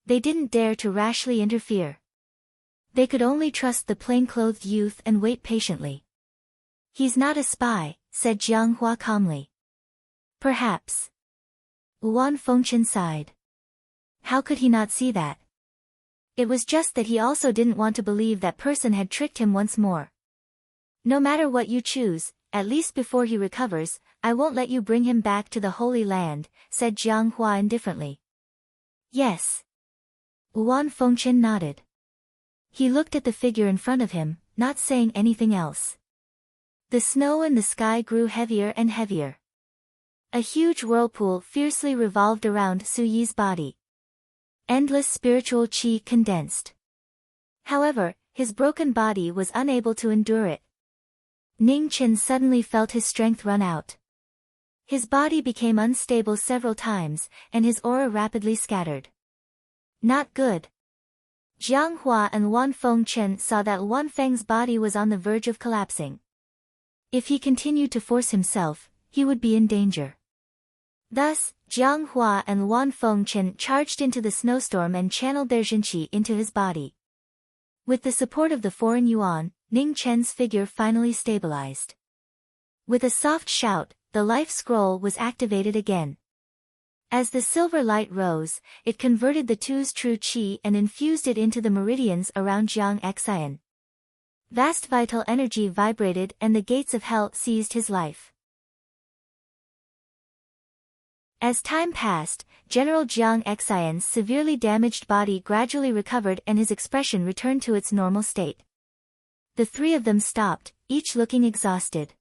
They didn't dare to rashly interfere. They could only trust the plain-clothed youth and wait patiently. He's not a spy, said Jiang Hua calmly. Perhaps. Wan Fengchen sighed. How could he not see that? It was just that he also didn't want to believe that person had tricked him once more. No matter what you choose, at least before he recovers, I won't let you bring him back to the Holy Land, said Jiang Hua indifferently. Yes. Wan Fengchen nodded. He looked at the figure in front of him, not saying anything else. The snow in the sky grew heavier and heavier. A huge whirlpool fiercely revolved around Su Yi's body. Endless spiritual qi condensed. However, his broken body was unable to endure it. Ning Chen suddenly felt his strength run out. His body became unstable several times, and his aura rapidly scattered. Not good. Jiang Hua and Wan Fengchen saw that Wan Feng's body was on the verge of collapsing. If he continued to force himself, he would be in danger. Thus, Jiang Hua and Wan Fengchen charged into the snowstorm and channeled their Jinqi into his body. With the support of the foreign yuan, Ning Chen's figure finally stabilized. With a soft shout, the life scroll was activated again. As the silver light rose, it converted the two's true chi and infused it into the meridians around Jiang Xian. Vast vital energy vibrated and the gates of hell seized his life. As time passed, General Jiang Xian's severely damaged body gradually recovered and his expression returned to its normal state. The three of them stopped, each looking exhausted.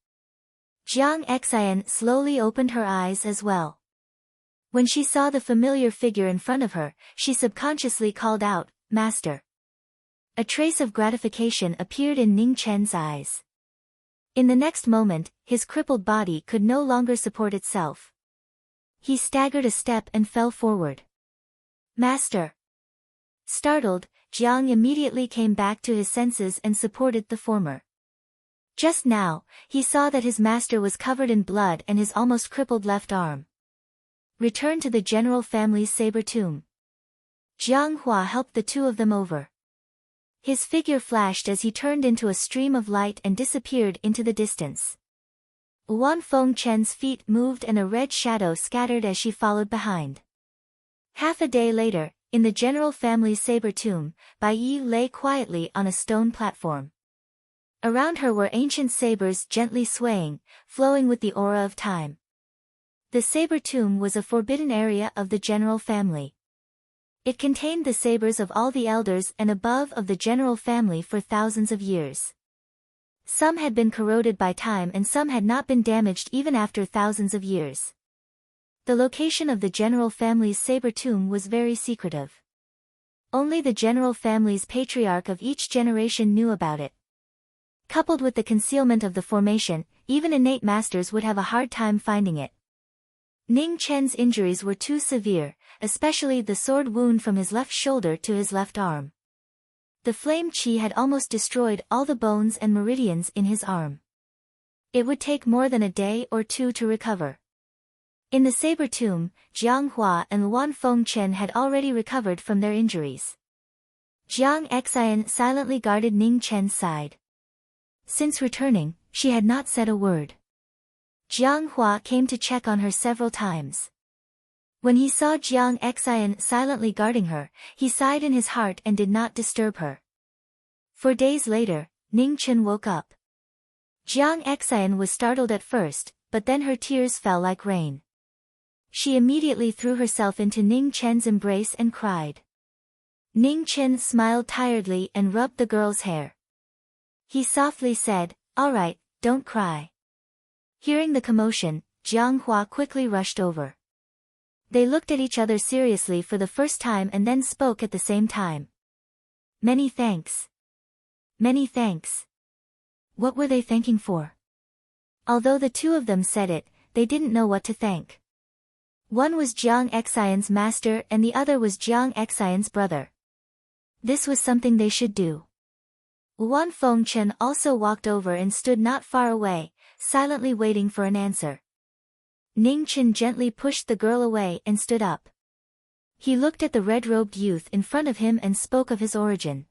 Jiang Xian slowly opened her eyes as well. When she saw the familiar figure in front of her, she subconsciously called out, "Master." A trace of gratification appeared in Ning Chen's eyes. In the next moment, his crippled body could no longer support itself. He staggered a step and fell forward. "Master!" Startled, Jiang immediately came back to his senses and supported the former. Just now, he saw that his master was covered in blood and his almost crippled left arm. Return to the general family's saber tomb. Jiang Hua helped the two of them over. His figure flashed as he turned into a stream of light and disappeared into the distance. Wan Feng Chen's feet moved and a red shadow scattered as she followed behind. Half a day later, in the general family's saber tomb, Bai Yi lay quietly on a stone platform. Around her were ancient sabers gently swaying, flowing with the aura of time. The saber tomb was a forbidden area of the general family. It contained the sabers of all the elders and above of the general family for thousands of years. Some had been corroded by time and some had not been damaged even after thousands of years. The location of the general family's saber tomb was very secretive. Only the general family's patriarch of each generation knew about it. Coupled with the concealment of the formation, even innate masters would have a hard time finding it. Ning Chen's injuries were too severe, especially the sword wound from his left shoulder to his left arm. The flame qi had almost destroyed all the bones and meridians in his arm. It would take more than a day or two to recover. In the saber tomb, Jiang Hua and Wan Feng Chen had already recovered from their injuries. Jiang Xian silently guarded Ning Chen's side. Since returning, she had not said a word. Jiang Hua came to check on her several times. When he saw Jiang Xian silently guarding her, he sighed in his heart and did not disturb her. 4 days later, Ning Chen woke up. Jiang Xian was startled at first, but then her tears fell like rain. She immediately threw herself into Ning Chen's embrace and cried. Ning Chen smiled tiredly and rubbed the girl's hair. He softly said, "All right, don't cry." Hearing the commotion, Jiang Hua quickly rushed over. They looked at each other seriously for the first time and then spoke at the same time. "Many thanks. Many thanks." What were they thanking for? Although the two of them said it, they didn't know what to thank. One was Jiang Xian's master and the other was Jiang Xian's brother. This was something they should do. Wan Feng Chen also walked over and stood not far away, silently waiting for an answer. Ning Chen gently pushed the girl away and stood up. He looked at the red-robed youth in front of him and spoke of his origin.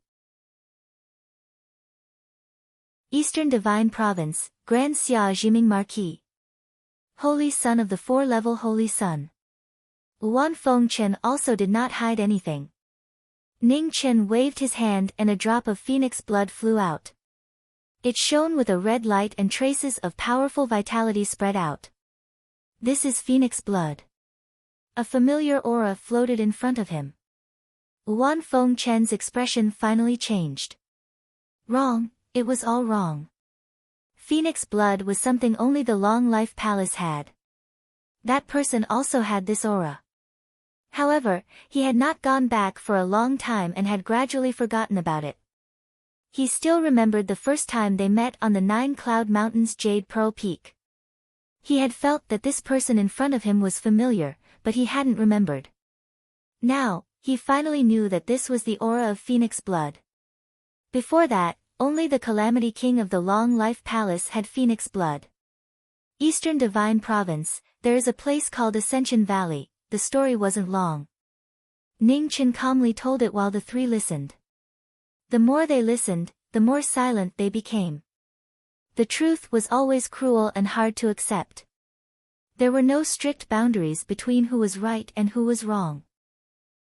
Eastern Divine Province, Grand Xia Jiming Marquis. Holy Son of the Four-Level Holy Sun. Wan Feng Chen also did not hide anything. Ning Chen waved his hand and a drop of phoenix blood flew out. It shone with a red light and traces of powerful vitality spread out. This is phoenix blood. A familiar aura floated in front of him. Wan Feng Chen's expression finally changed. Wrong, it was all wrong. Phoenix blood was something only the Long Life Palace had. That person also had this aura. However, he had not gone back for a long time and had gradually forgotten about it. He still remembered the first time they met on the 9 Cloud Mountains Jade Pearl Peak. He had felt that this person in front of him was familiar, but he hadn't remembered. Now, he finally knew that this was the aura of Phoenix blood. Before that, only the Calamity King of the Long Life Palace had Phoenix blood. Eastern Divine Province, there is a place called Ascension Valley. The story wasn't long. Ning Chen calmly told it while the three listened. The more they listened, the more silent they became. The truth was always cruel and hard to accept. There were no strict boundaries between who was right and who was wrong.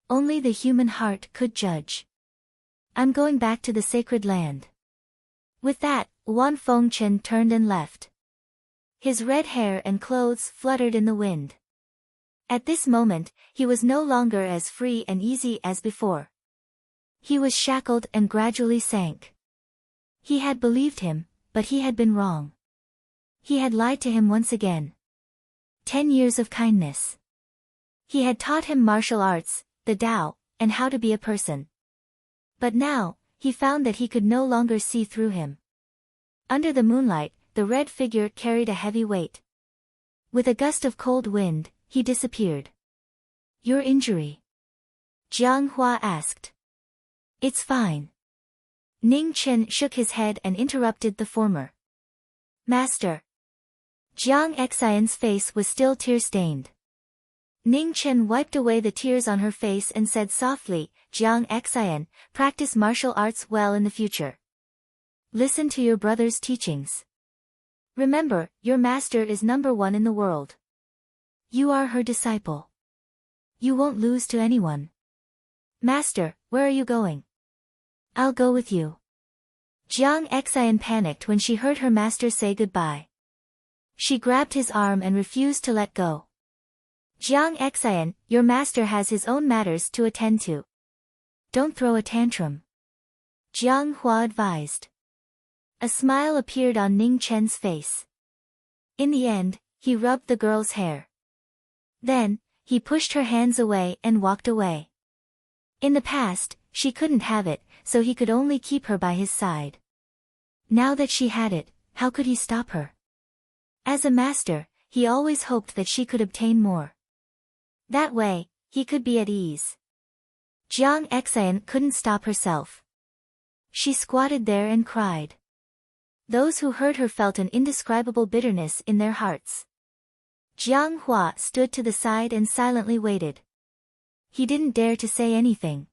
Only the human heart could judge. I'm going back to the sacred land. With that, Wan Fengchen turned and left. His red hair and clothes fluttered in the wind. At this moment, he was no longer as free and easy as before. He was shackled and gradually sank. He had believed him, but he had been wrong. He had lied to him once again. 10 years of kindness. He had taught him martial arts, the Tao, and how to be a person. But now, he found that he could no longer see through him. Under the moonlight, the red figure carried a heavy weight. With a gust of cold wind, he disappeared. Your injury? Jiang Hua asked. It's fine. Ning Chen shook his head and interrupted the former. Master. Jiang Xian's face was still tear-stained. Ning Chen wiped away the tears on her face and said softly, Jiang Xian, practice martial arts well in the future. Listen to your brother's teachings. Remember, your master is #1 in the world. You are her disciple. You won't lose to anyone. Master, where are you going? I'll go with you. Jiang Xian panicked when she heard her master say goodbye. She grabbed his arm and refused to let go. Jiang Xian, your master has his own matters to attend to. Don't throw a tantrum. Jiang Hua advised. A smile appeared on Ning Chen's face. In the end, he rubbed the girl's hair. Then, he pushed her hands away and walked away. In the past, she couldn't have it, so he could only keep her by his side. Now that she had it, how could he stop her? As a master, he always hoped that she could obtain more. That way, he could be at ease. Jiang Xian couldn't stop herself. She squatted there and cried. Those who heard her felt an indescribable bitterness in their hearts. Jiang Hua stood to the side and silently waited. He didn't dare to say anything.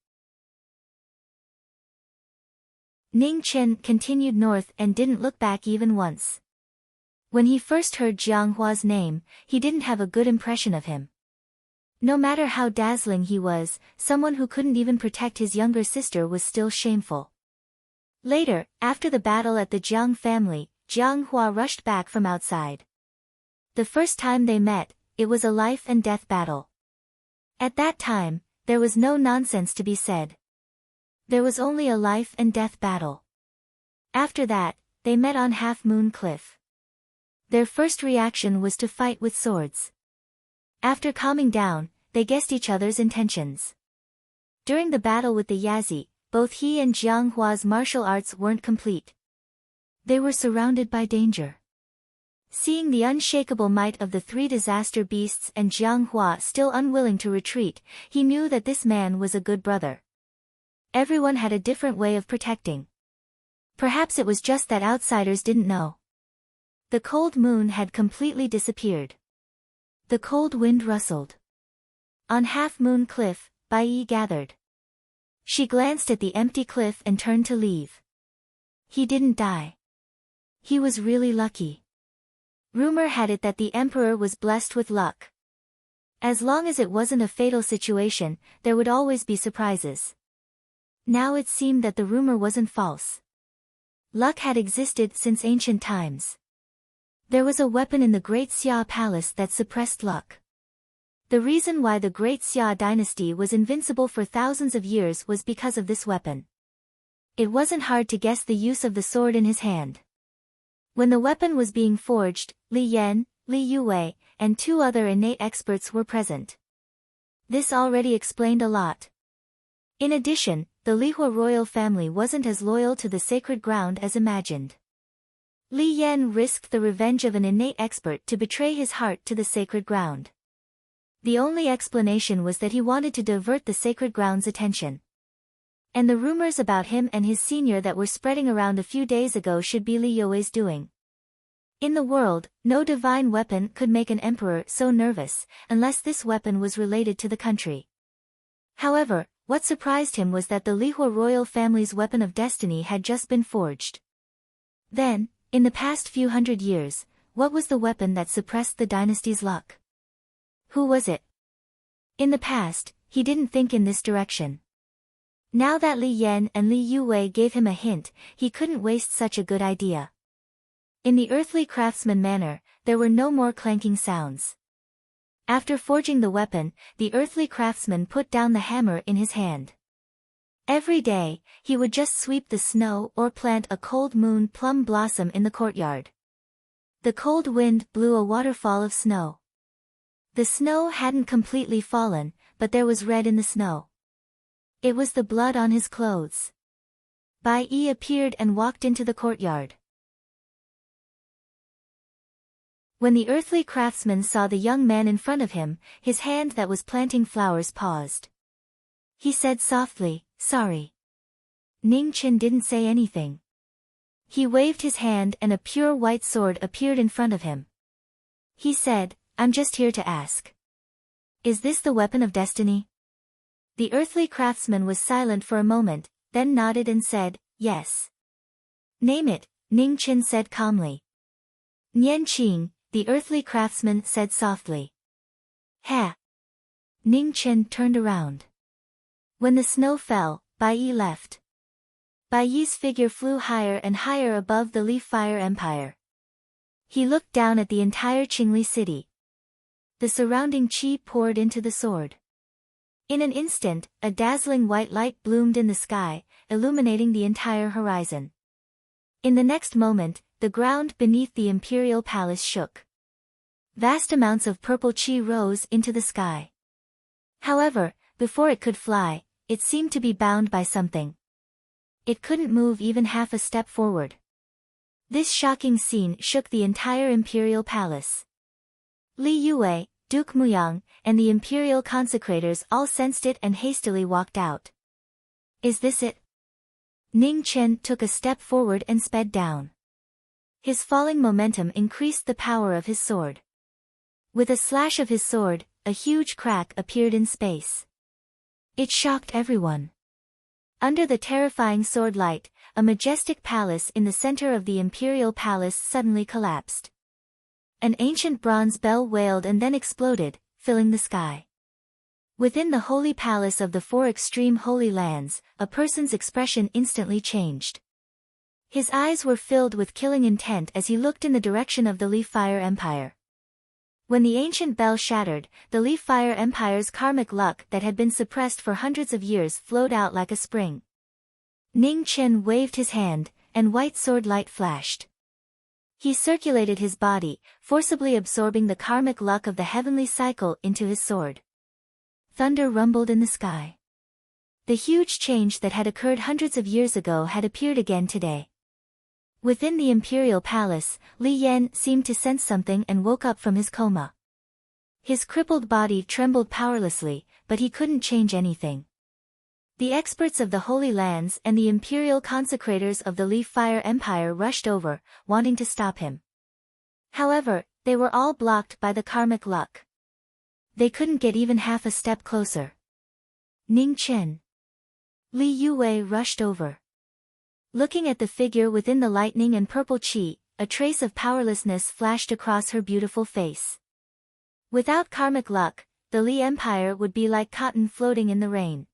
Ning Chen continued north and didn't look back even once. When he first heard Jiang Hua's name, he didn't have a good impression of him. No matter how dazzling he was, someone who couldn't even protect his younger sister was still shameful. Later, after the battle at the Jiang family, Jiang Hua rushed back from outside. The first time they met, it was a life-and-death battle. At that time, there was no nonsense to be said. There was only a life-and-death battle. After that, they met on Half Moon Cliff. Their first reaction was to fight with swords. After calming down, they guessed each other's intentions. During the battle with the Yazi, both he and Jiang Hua's martial arts weren't complete. They were surrounded by danger. Seeing the unshakable might of the 3 disaster beasts and Jiang Hua still unwilling to retreat, he knew that this man was a good brother. Everyone had a different way of protecting. Perhaps it was just that outsiders didn't know. The cold moon had completely disappeared. The cold wind rustled. On Half Moon Cliff, Bai Yi gathered. She glanced at the empty cliff and turned to leave. He didn't die. He was really lucky. Rumor had it that the emperor was blessed with luck. As long as it wasn't a fatal situation, there would always be surprises. Now it seemed that the rumor wasn't false. Luck had existed since ancient times. There was a weapon in the Great Xia Palace that suppressed luck. The reason why the Great Xia dynasty was invincible for thousands of years was because of this weapon. It wasn't hard to guess the use of the sword in his hand. When the weapon was being forged, Li Yan, Li Yuwei, and 2 other innate experts were present. This already explained a lot. In addition, the Lihua royal family wasn't as loyal to the sacred ground as imagined. Li Yan risked the revenge of an innate expert to betray his heart to the sacred ground. The only explanation was that he wanted to divert the sacred ground's attention. And the rumors about him and his senior that were spreading around a few days ago should be Li Yuwei's doing. In the world, no divine weapon could make an emperor so nervous, unless this weapon was related to the country. However, what surprised him was that the Lihua royal family's weapon of destiny had just been forged. Then, in the past few hundred years, what was the weapon that suppressed the dynasty's luck? Who was it? In the past, he didn't think in this direction. Now that Li Yan and Li Yue gave him a hint, he couldn't waste such a good idea. In the earthly craftsman manner, there were no more clanking sounds. After forging the weapon, the earthly craftsman put down the hammer in his hand. Every day, he would just sweep the snow or plant a cold moon plum blossom in the courtyard. The cold wind blew a waterfall of snow. The snow hadn't completely fallen, but there was red in the snow. It was the blood on his clothes. Bai Yi appeared and walked into the courtyard. When the earthly craftsman saw the young man in front of him, his hand that was planting flowers paused. He said softly, "Sorry." Ning Chen didn't say anything. He waved his hand and a pure white sword appeared in front of him. He said, "I'm just here to ask. Is this the weapon of destiny?" The earthly craftsman was silent for a moment, then nodded and said, "Yes." "Name it," Ning Chen said calmly. "Nian Qing," the earthly craftsman said softly. "Ha!" Ning Chen turned around. When the snow fell, Bai Yi left. Bai Yi's figure flew higher and higher above the Leaf Fire Empire. He looked down at the entire Qingli city. The surrounding qi poured into the sword. In an instant, a dazzling white light bloomed in the sky, illuminating the entire horizon. In the next moment, the ground beneath the imperial palace shook. Vast amounts of purple qi rose into the sky. However, before it could fly, it seemed to be bound by something. It couldn't move even half a step forward. This shocking scene shook the entire imperial palace. Li Yue, Duke Muyang, and the imperial consecrators all sensed it and hastily walked out. "Is this it?" Ning Chen took a step forward and sped down. His falling momentum increased the power of his sword. With a slash of his sword, a huge crack appeared in space. It shocked everyone. Under the terrifying sword light, a majestic palace in the center of the imperial palace suddenly collapsed. An ancient bronze bell wailed and then exploded, filling the sky. Within the holy palace of the four extreme holy lands, a person's expression instantly changed. His eyes were filled with killing intent as he looked in the direction of the Leaf Fire Empire. When the ancient bell shattered, the Leaf Fire Empire's karmic luck that had been suppressed for hundreds of years flowed out like a spring. Ning Chen waved his hand, and white sword light flashed. He circulated his body, forcibly absorbing the karmic luck of the heavenly cycle into his sword. Thunder rumbled in the sky. The huge change that had occurred hundreds of years ago had appeared again today. Within the imperial palace, Li Yan seemed to sense something and woke up from his coma. His crippled body trembled powerlessly, but he couldn't change anything. The experts of the Holy Lands and the imperial consecrators of the Leaf Fire Empire rushed over, wanting to stop him. However, they were all blocked by the karmic luck. They couldn't get even half a step closer. Ning Chen. Li Yue rushed over. Looking at the figure within the lightning and purple qi, a trace of powerlessness flashed across her beautiful face. Without karmic luck, the Li Empire would be like cotton floating in the rain.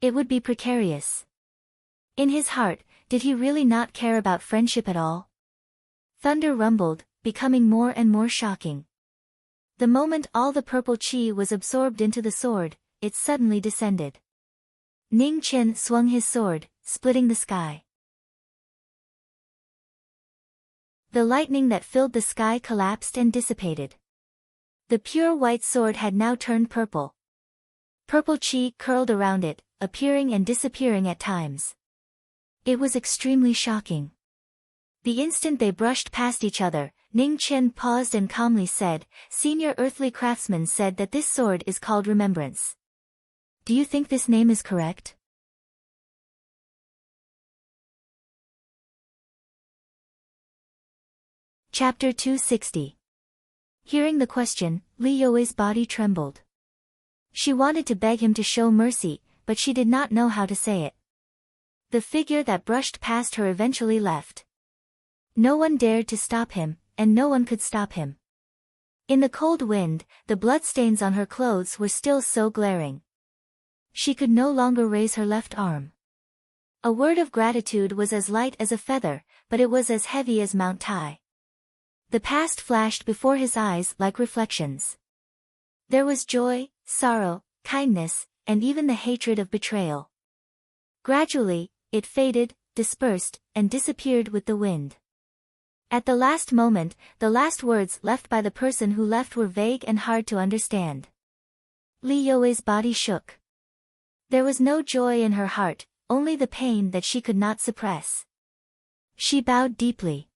It would be precarious. In his heart, did he really not care about friendship at all? Thunder rumbled, becoming more and more shocking. The moment all the purple qi was absorbed into the sword, it suddenly descended. Ning Chen swung his sword, splitting the sky. The lightning that filled the sky collapsed and dissipated. The pure white sword had now turned purple. Purple qi curled around it, appearing and disappearing at times. It was extremely shocking. The instant they brushed past each other, Ning Chen paused and calmly said, "Senior earthly craftsman said that this sword is called Remembrance. Do you think this name is correct?" Chapter 260. Hearing the question, Li Yue's body trembled. She wanted to beg him to show mercy, but she did not know how to say it. The figure that brushed past her eventually left. No one dared to stop him, and no one could stop him. In the cold wind, the bloodstains on her clothes were still so glaring. She could no longer raise her left arm. A word of gratitude was as light as a feather, but it was as heavy as Mount Tai. The past flashed before his eyes like reflections. There was joy, sorrow, kindness, and even the hatred of betrayal. Gradually, it faded, dispersed, and disappeared with the wind. At the last moment, the last words left by the person who left were vague and hard to understand. Li Yue's body shook. There was no joy in her heart, only the pain that she could not suppress. She bowed deeply.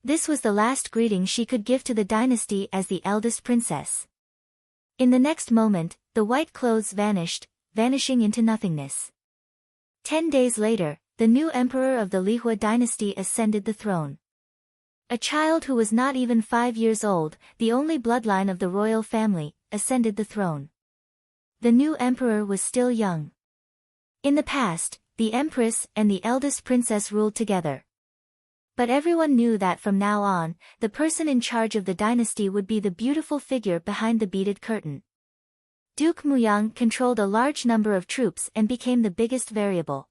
This was the last greeting she could give to the dynasty as the eldest princess. In the next moment, the white clothes vanished, vanishing into nothingness. 10 days later, the new emperor of the Lihua dynasty ascended the throne. A child who was not even 5 years old, the only bloodline of the royal family, ascended the throne. The new emperor was still young. In the past, the empress and the eldest princess ruled together. But everyone knew that from now on, the person in charge of the dynasty would be the beautiful figure behind the beaded curtain. Duke Muyang controlled a large number of troops and became the biggest variable.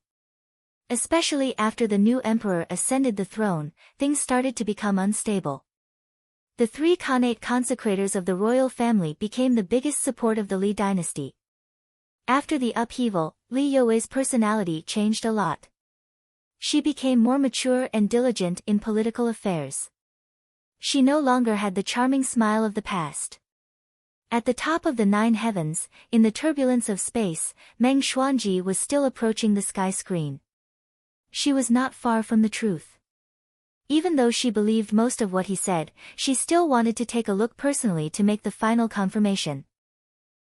Especially after the new emperor ascended the throne, things started to become unstable. The 3 Khanate consecrators of the royal family became the biggest support of the Li dynasty. After the upheaval, Li Yue's personality changed a lot. She became more mature and diligent in political affairs. She no longer had the charming smile of the past. At the top of the 9 heavens, in the turbulence of space, Meng Xuanji was still approaching the sky screen. She was not far from the truth. Even though she believed most of what he said, she still wanted to take a look personally to make the final confirmation.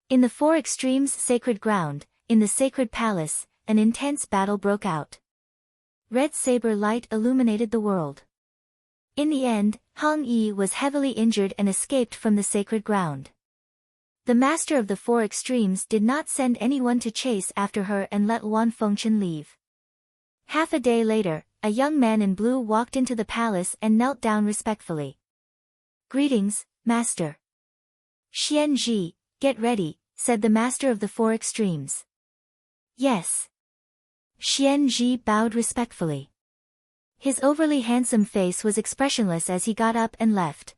In the 4 extremes sacred ground, in the sacred palace, an intense battle broke out. Red saber light illuminated the world. In the end, Hong Yi was heavily injured and escaped from the sacred ground. The master of the 4 extremes did not send anyone to chase after her and let Wan Fengchen leave. Half a day later, a young man in blue walked into the palace and knelt down respectfully. "Greetings, master." "Xian Ji, get ready," said the master of the 4 extremes. "Yes." Xian Ji bowed respectfully. His overly handsome face was expressionless as he got up and left.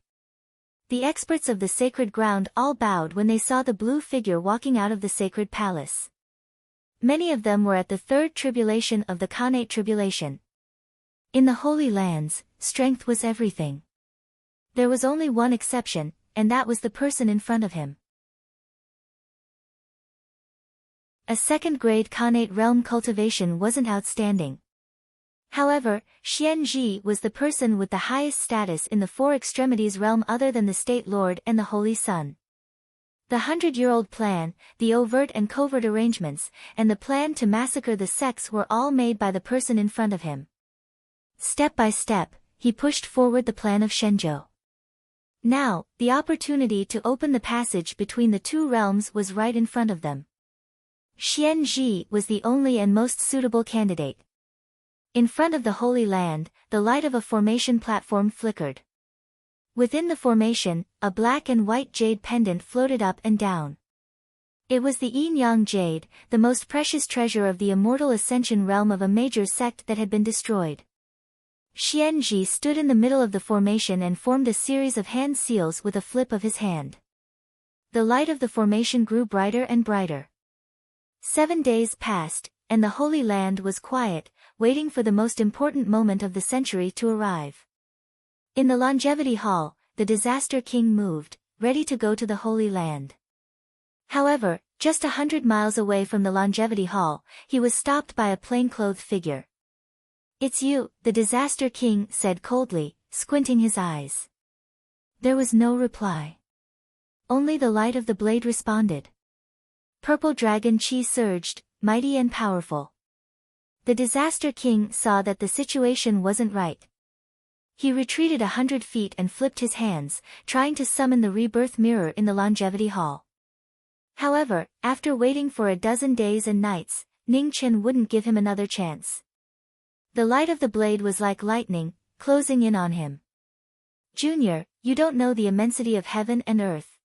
The experts of the sacred ground all bowed when they saw the blue figure walking out of the sacred palace. Many of them were at the 3rd tribulation of the Khanate tribulation. In the Holy Lands, strength was everything. There was only one exception, and that was the person in front of him. A 2nd-grade Khanate realm cultivation wasn't outstanding. However, Xian Ji was the person with the highest status in the 4 extremities realm other than the State Lord and the Holy Sun. The 100-year-old plan, the overt and covert arrangements, and the plan to massacre the sects were all made by the person in front of him. Step by step, he pushed forward the plan of Shenzhou. Now, the opportunity to open the passage between the 2 realms was right in front of them. Xian Ji was the only and most suitable candidate. In front of the Holy Land, the light of a formation platform flickered. Within the formation, a black and white jade pendant floated up and down. It was the yin-yang jade, the most precious treasure of the immortal ascension realm of a major sect that had been destroyed. Xian Ji stood in the middle of the formation and formed a series of hand seals with a flip of his hand. The light of the formation grew brighter and brighter. 7 days passed, and the Holy Land was quiet, waiting for the most important moment of the century to arrive. In the Longevity Hall, the Disaster King moved, ready to go to the Holy Land. However, just 100 miles away from the Longevity Hall, he was stopped by a plainclothed figure. "It's you," the Disaster King said coldly, squinting his eyes. There was no reply. Only the light of the blade responded. Purple dragon chi surged, mighty and powerful. The Disaster King saw that the situation wasn't right. He retreated 100 feet and flipped his hands, trying to summon the rebirth mirror in the Longevity Hall. However, after waiting for a dozen days and nights, Ning Chen wouldn't give him another chance. The light of the blade was like lightning, closing in on him. Junior, you don't know the immensity of heaven and earth.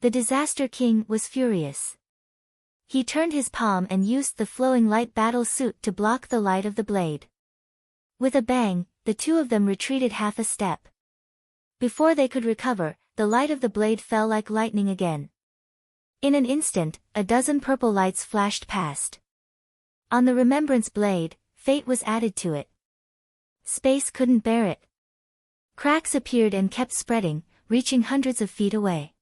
The Disaster King was furious. He turned his palm and used the flowing light battle suit to block the light of the blade. With a bang, the two of them retreated half a step. Before they could recover, the light of the blade fell like lightning again. In an instant, a dozen purple lights flashed past. On the remembrance blade, fate was added to it. Space couldn't bear it. Cracks appeared and kept spreading, reaching hundreds of feet away.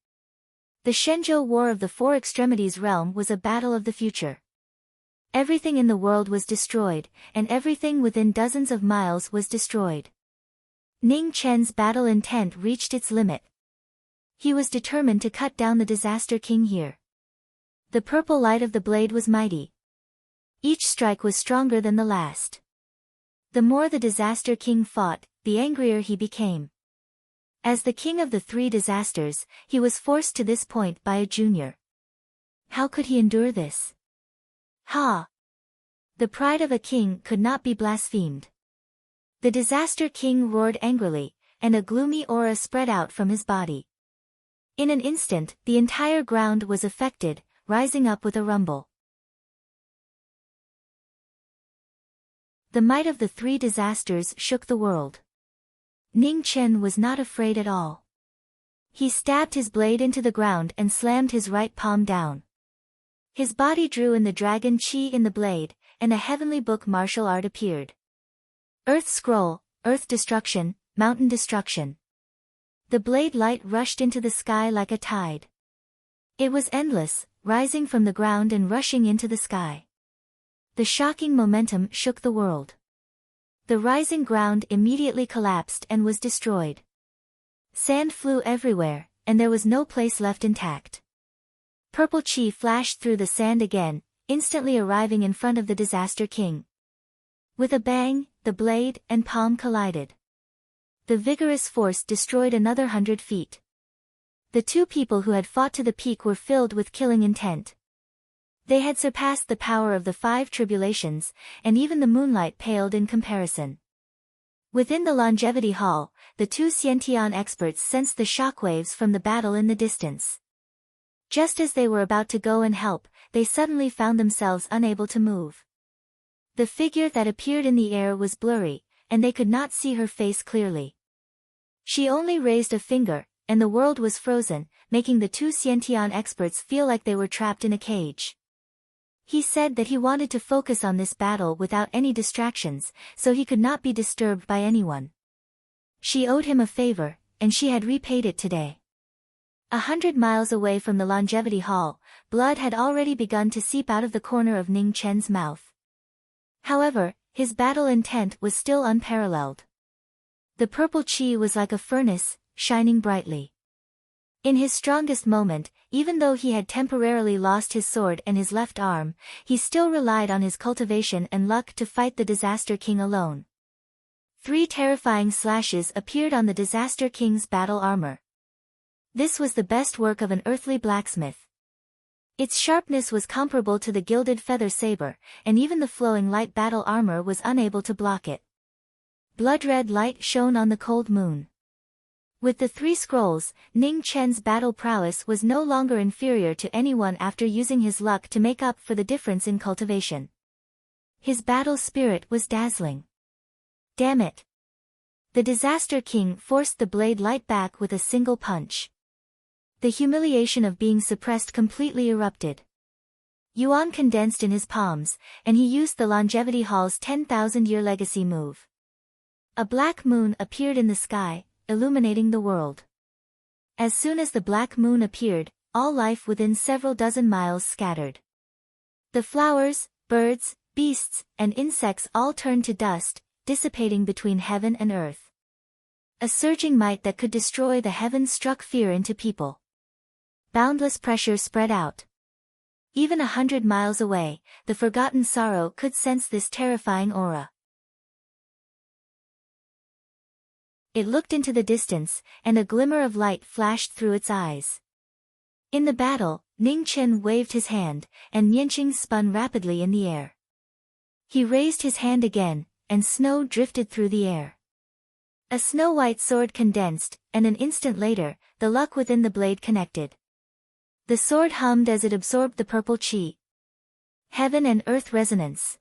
The Shenzhou War of the Four Extremities realm was a battle of the future. Everything in the world was destroyed, and everything within dozens of miles was destroyed. Ning Chen's battle intent reached its limit. He was determined to cut down the Disaster King here. The purple light of the blade was mighty. Each strike was stronger than the last. The more the Disaster King fought, the angrier he became. As the king of the three disasters, he was forced to this point by a junior. How could he endure this? Ha! The pride of a king could not be blasphemed. The Disaster King roared angrily, and a gloomy aura spread out from his body. In an instant, the entire ground was affected, rising up with a rumble. The might of the three disasters shook the world. Ning Chen was not afraid at all. He stabbed his blade into the ground and slammed his right palm down. His body drew in the dragon chi in the blade, and a heavenly book martial art appeared. Earth Scroll, Earth Destruction, Mountain Destruction. The blade light rushed into the sky like a tide. It was endless, rising from the ground and rushing into the sky. The shocking momentum shook the world. The rising ground immediately collapsed and was destroyed. Sand flew everywhere, and there was no place left intact. Purple chi flashed through the sand again, instantly arriving in front of the Disaster King. With a bang, the blade and palm collided. The vigorous force destroyed another 100 feet. The two people who had fought to the peak were filled with killing intent. They had surpassed the power of the 5 tribulations, and even the moonlight paled in comparison. Within the Longevity Hall, the two Xiantian experts sensed the shockwaves from the battle in the distance. Just as they were about to go and help, they suddenly found themselves unable to move. The figure that appeared in the air was blurry, and they could not see her face clearly. She only raised a finger, and the world was frozen, making the two Xiantian experts feel like they were trapped in a cage. He said that he wanted to focus on this battle without any distractions, so he could not be disturbed by anyone. She owed him a favor, and she had repaid it today. 100 miles away from the Longevity Hall, blood had already begun to seep out of the corner of Ning Chen's mouth. However, his battle intent was still unparalleled. The purple chi was like a furnace, shining brightly. In his strongest moment, even though he had temporarily lost his sword and his left arm, he still relied on his cultivation and luck to fight the Disaster King alone. 3 terrifying slashes appeared on the Disaster King's battle armor. This was the best work of an earthly blacksmith. Its sharpness was comparable to the gilded feather saber, and even the flowing light battle armor was unable to block it. Blood-red light shone on the cold moon. With the 3 scrolls, Ning Chen's battle prowess was no longer inferior to anyone after using his luck to make up for the difference in cultivation. His battle spirit was dazzling. Damn it! The Disaster King forced the blade light back with a single punch. The humiliation of being suppressed completely erupted. Yuan condensed in his palms, and he used the Longevity Hall's 10,000-year legacy move. A black moon appeared in the sky, illuminating the world. As soon as the black moon appeared, all life within several dozen miles scattered. The flowers, birds, beasts, and insects all turned to dust, dissipating between heaven and earth. A surging might that could destroy the heavens struck fear into people. Boundless pressure spread out. Even 100 miles away, the forgotten sorrow could sense this terrifying aura. It looked into the distance, and a glimmer of light flashed through its eyes. In the battle, Ning Chen waved his hand, and Nianqing spun rapidly in the air. He raised his hand again, and snow drifted through the air. A snow-white sword condensed, and an instant later, the luck within the blade connected. The sword hummed as it absorbed the purple chi. Heaven and earth resonance.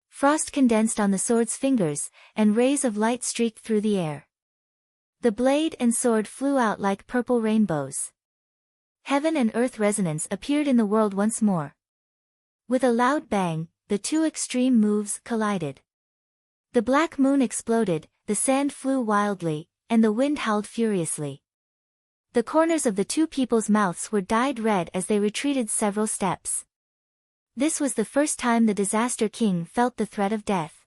Frost condensed on the sword's fingers, and rays of light streaked through the air. The blade and sword flew out like purple rainbows. Heaven and earth resonance appeared in the world once more. With a loud bang, the two extreme moves collided. The black moon exploded, the sand flew wildly, and the wind howled furiously. The corners of the two people's mouths were dyed red as they retreated several steps. This was the first time the Disaster King felt the threat of death.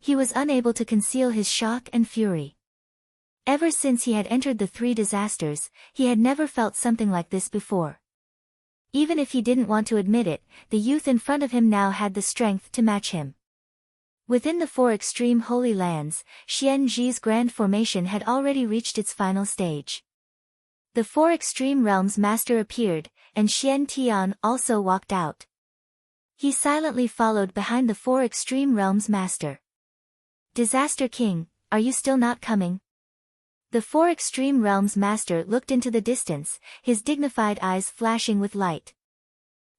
He was unable to conceal his shock and fury. Ever since he had entered the three disasters, he had never felt something like this before. Even if he didn't want to admit it, the youth in front of him now had the strength to match him. Within the four extreme holy lands, Xianji's grand formation had already reached its final stage. The four extreme realms master appeared, and Xian Tian also walked out. He silently followed behind the four extreme realms master. Disaster King, are you still not coming? The four extreme realms master looked into the distance, his dignified eyes flashing with light.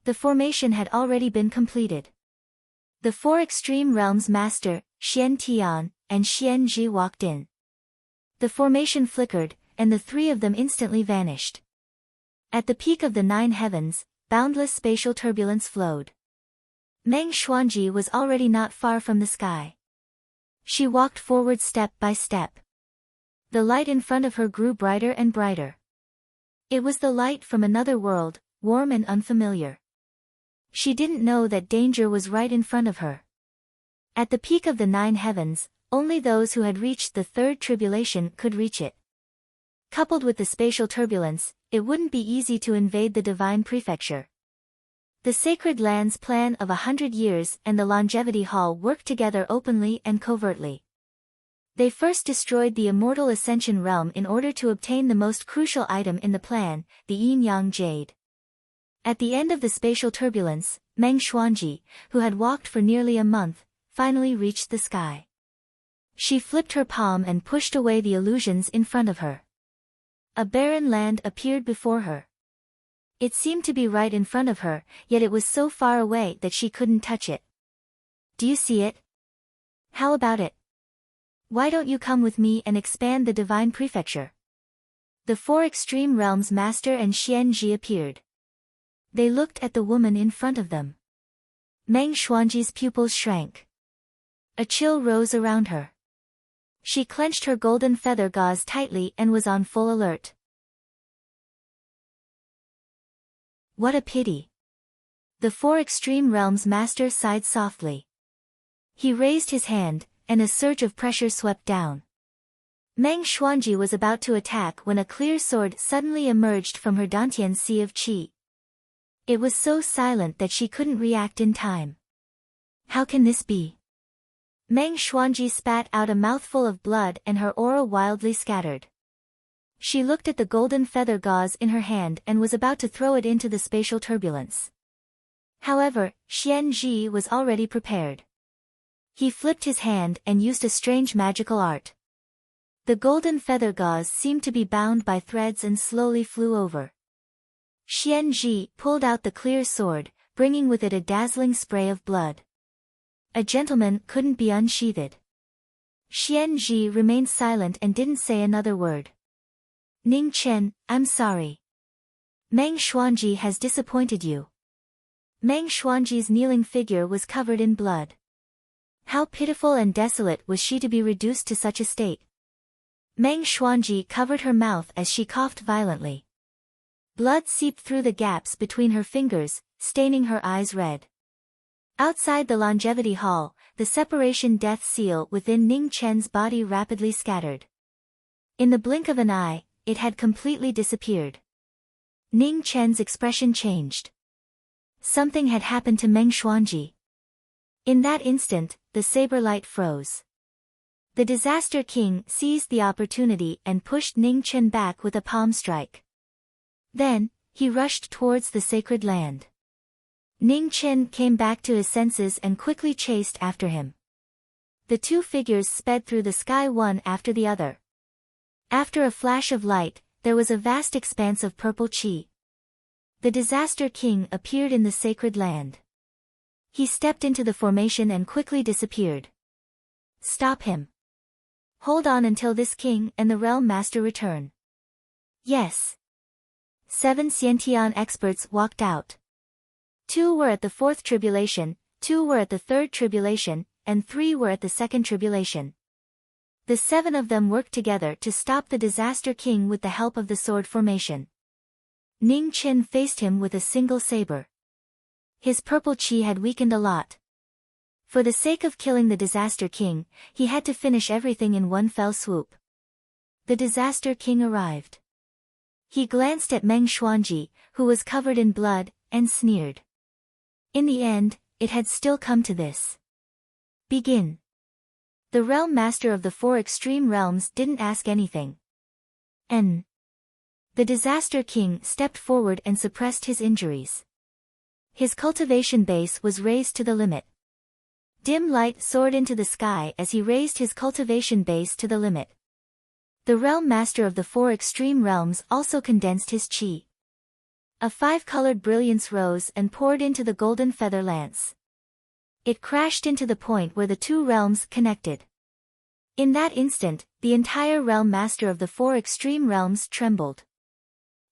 The formation had already been completed. The four extreme realms master, Xian Tian, and Xian Ji walked in. The formation flickered, and the three of them instantly vanished. At the peak of the 9 heavens, boundless spatial turbulence flowed. Meng Xuanji was already not far from the sky. She walked forward step by step. The light in front of her grew brighter and brighter. It was the light from another world, warm and unfamiliar. She didn't know that danger was right in front of her. At the peak of the 9 heavens, only those who had reached the third tribulation could reach it. Coupled with the spatial turbulence, it wouldn't be easy to invade the divine prefecture. The Sacred Lands plan of 100 years and the Longevity Hall worked together openly and covertly. They first destroyed the Immortal Ascension Realm in order to obtain the most crucial item in the plan, the Yin-Yang Jade. At the end of the spatial turbulence, Meng Xuanji, who had walked for nearly a month, finally reached the sky. She flipped her palm and pushed away the illusions in front of her. A barren land appeared before her. It seemed to be right in front of her, yet it was so far away that she couldn't touch it. Do you see it? How about it? Why don't you come with me and expand the divine prefecture? The four extreme realms master and Xian Ji appeared. They looked at the woman in front of them. Meng Xuanji's pupils shrank. A chill rose around her. She clenched her golden feather gauze tightly and was on full alert. What a pity. The four extreme realms master sighed softly. He raised his hand, and a surge of pressure swept down. Meng Xuanji was about to attack when a clear sword suddenly emerged from her Dantian sea of qi. It was so silent that she couldn't react in time. How can this be? Meng Xuanji spat out a mouthful of blood and her aura wildly scattered. She looked at the golden feather gauze in her hand and was about to throw it into the spatial turbulence. However, Xian Ji was already prepared. He flipped his hand and used a strange magical art. The golden feather gauze seemed to be bound by threads and slowly flew over. Xian Ji pulled out the clear sword, bringing with it a dazzling spray of blood. A gentleman couldn't be unsheathed. Xian Ji remained silent and didn't say another word. Ning Chen, I'm sorry. Meng Xuanji has disappointed you. Meng Xuanji's kneeling figure was covered in blood. How pitiful and desolate was she to be reduced to such a state. Meng Xuanji covered her mouth as she coughed violently. Blood seeped through the gaps between her fingers, staining her eyes red. Outside the Longevity Hall, the separation death seal within Ning Chen's body rapidly scattered. In the blink of an eye, it had completely disappeared. Ning Chen's expression changed. Something had happened to Meng Xuanji. In that instant, the saber light froze. The Disaster King seized the opportunity and pushed Ning Chen back with a palm strike. Then, he rushed towards the sacred land. Ning Chen came back to his senses and quickly chased after him. the two figures sped through the sky one after the other. After a flash of light, there was a vast expanse of purple chi. The Disaster King appeared in the sacred land. He stepped into the formation and quickly disappeared. Stop him. Hold on until this king and the realm master return. Yes. 7 Xiantian experts walked out. 2 were at the 4th tribulation, 2 were at the 3rd tribulation, and 3 were at the 2nd tribulation. The 7 of them worked together to stop the Disaster King with the help of the sword formation. Ning Chen faced him with a single saber. His purple chi had weakened a lot. For the sake of killing the Disaster King, he had to finish everything in one fell swoop. The Disaster King arrived. He glanced at Meng Xuanji, who was covered in blood, and sneered. In the end, it had still come to this. Begin. The realm master of the 4 extreme realms didn't ask anything. The Disaster King stepped forward and suppressed his injuries. His cultivation base was raised to the limit. Dim light soared into the sky as he raised his cultivation base to the limit. The realm master of the 4 extreme realms also condensed his chi. A 5-colored brilliance rose and poured into the golden feather lance. It crashed into the point where the 2 realms connected. In that instant, the entire realm master of the 4 extreme realms trembled.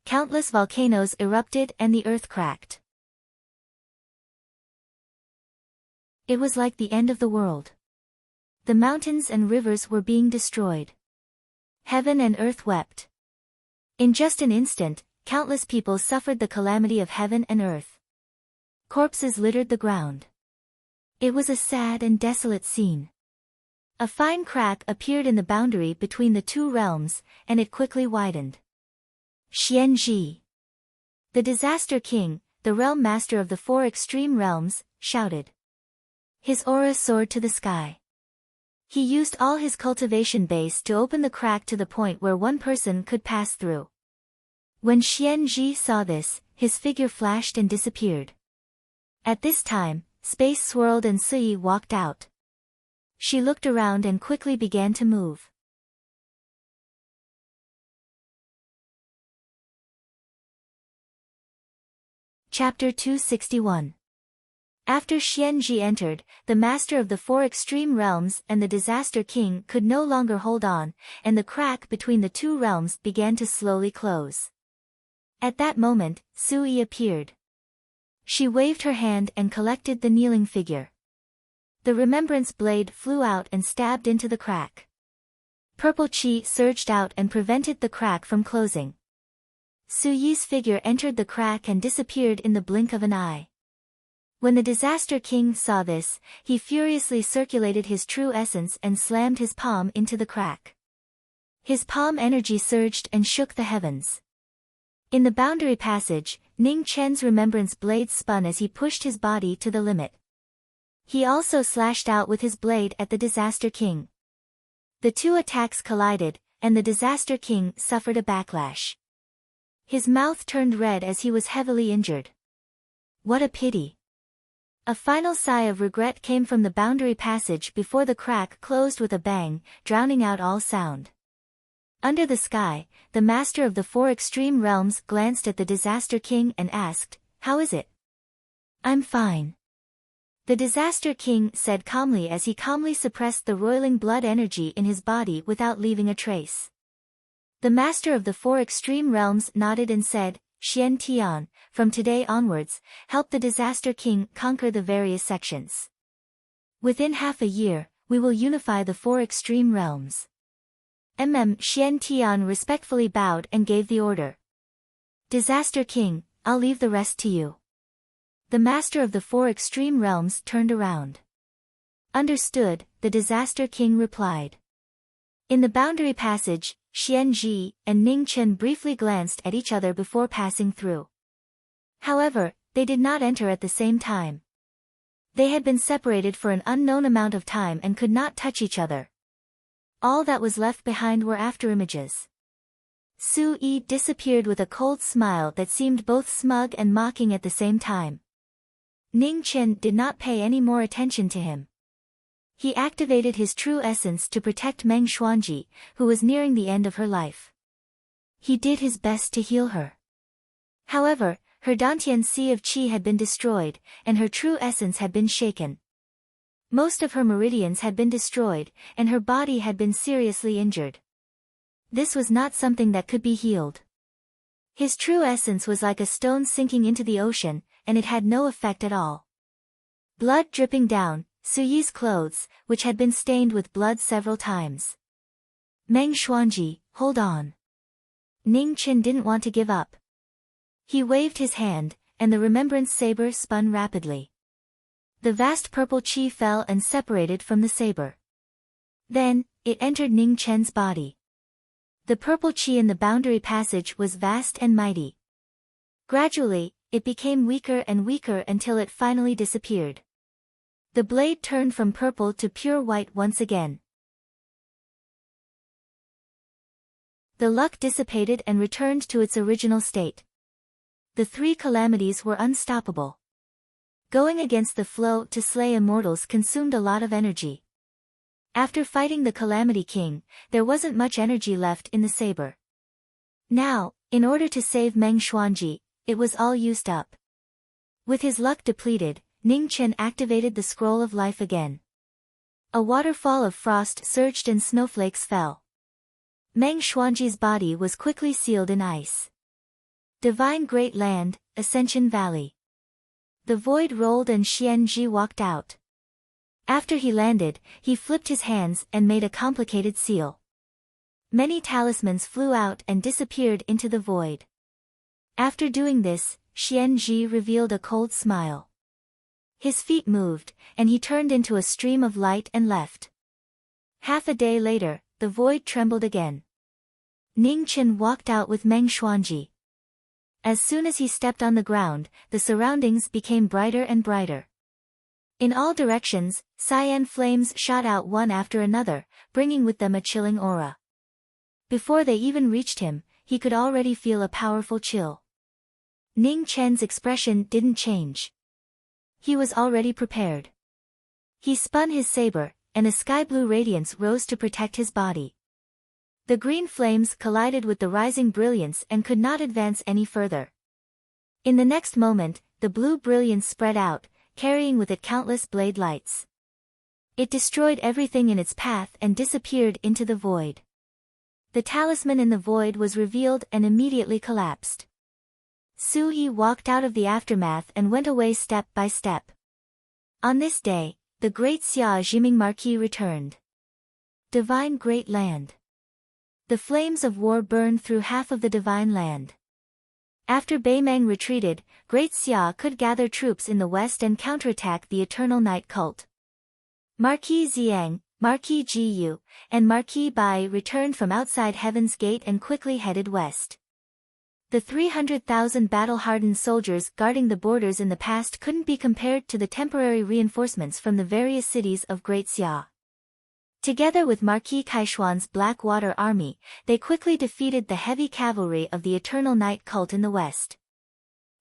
Countless volcanoes erupted and the earth cracked. It was like the end of the world. The mountains and rivers were being destroyed. Heaven and earth wept. In just an instant, countless people suffered the calamity of heaven and earth. Corpses littered the ground. It was a sad and desolate scene. A fine crack appeared in the boundary between the 2 realms, and it quickly widened. Xianji, the Disaster King, the realm master of the 4 extreme realms, shouted. His aura soared to the sky. He used all his cultivation base to open the crack to the point where one person could pass through. When Xianji saw this, his figure flashed and disappeared. At this time, space swirled and Sui walked out. She looked around and quickly began to move. Chapter 261. After Xianji entered, the master of the 4 extreme realms and the Disaster King could no longer hold on, and the crack between the 2 realms began to slowly close. At that moment, Sui appeared. She waved her hand and collected the kneeling figure. The remembrance blade flew out and stabbed into the crack. Purple chi surged out and prevented the crack from closing. Suyi's figure entered the crack and disappeared in the blink of an eye. When the Disaster King saw this, he furiously circulated his true essence and slammed his palm into the crack. His palm energy surged and shook the heavens. In the boundary passage, Ning Chen's remembrance blade spun as he pushed his body to the limit. He also slashed out with his blade at the Disaster King. The 2 attacks collided, and the Disaster King suffered a backlash. His mouth turned red as he was heavily injured. What a pity. A final sigh of regret came from the boundary passage before the crack closed with a bang, drowning out all sound. Under the sky, the master of the 4 extreme realms glanced at the Disaster King and asked, "How is it?" "I'm fine." The Disaster King said calmly as he calmly suppressed the roiling blood energy in his body without leaving a trace. The master of the 4 extreme realms nodded and said, "Xian Tian, from today onwards, help the Disaster King conquer the various sections. Within half a year, we will unify the 4 extreme realms." Xian Tian respectfully bowed and gave the order. "Disaster King, I'll leave the rest to you." The master of the 4 extreme realms turned around. "Understood," the Disaster King replied. In the boundary passage, Xianji and Ning Chen briefly glanced at each other before passing through. However, they did not enter at the same time. They had been separated for an unknown amount of time and could not touch each other. All that was left behind were afterimages. Sui disappeared with a cold smile that seemed both smug and mocking at the same time. Ning Chen did not pay any more attention to him. He activated his true essence to protect Meng Xuanji, who was nearing the end of her life. He did his best to heal her. However, her Dantian sea of qi had been destroyed, and her true essence had been shaken. Most of her meridians had been destroyed, and her body had been seriously injured. This was not something that could be healed. His true essence was like a stone sinking into the ocean, and it had no effect at all. Blood dripping down, Suyi's clothes, which had been stained with blood several times. Meng Xuanji, hold on. Ning Qin didn't want to give up. He waved his hand, and the remembrance saber spun rapidly. The vast purple qi fell and separated from the saber. Then, it entered Ning Chen's body. The purple qi in the boundary passage was vast and mighty. Gradually, it became weaker and weaker until it finally disappeared. The blade turned from purple to pure white once again. The luck dissipated and returned to its original state. The three calamities were unstoppable. Going against the flow to slay immortals consumed a lot of energy. After fighting the Calamity King, there wasn't much energy left in the saber. Now, in order to save Meng Xuanji, it was all used up. With his luck depleted, Ning Chen activated the scroll of life again. A waterfall of frost surged and snowflakes fell. Meng Xuanji's body was quickly sealed in ice. Divine Great Land, Ascension Valley. The void rolled and Xianji walked out. After he landed, he flipped his hands and made a complicated seal. Many talismans flew out and disappeared into the void. After doing this, Xianji revealed a cold smile. His feet moved, and he turned into a stream of light and left. Half a day later, the void trembled again. Ning Chen walked out with Meng Xuanji. As soon as he stepped on the ground, the surroundings became brighter and brighter. In all directions, cyan flames shot out one after another, bringing with them a chilling aura. Before they even reached him, he could already feel a powerful chill. Ning Chen's expression didn't change. He was already prepared. He spun his saber, and a sky-blue radiance rose to protect his body. The green flames collided with the rising brilliance and could not advance any further. In the next moment, the blue brilliance spread out, carrying with it countless blade lights. It destroyed everything in its path and disappeared into the void. The talisman in the void was revealed and immediately collapsed. Suyi walked out of the aftermath and went away step by step. On this day, the great Xia Jiming Marquis returned. Divine Great Land. The flames of war burned through half of the divine land. After Beimeng retreated, Great Xia could gather troops in the west and counterattack the Eternal Night cult. Marquis Xiang, Marquis Jiyu, and Marquis Bai returned from outside Heaven's Gate and quickly headed west. The 300,000 battle-hardened soldiers guarding the borders in the past couldn't be compared to the temporary reinforcements from the various cities of Great Xia. Together with Marquis Kaishuan's Blackwater army, they quickly defeated the heavy cavalry of the Eternal Night cult in the west.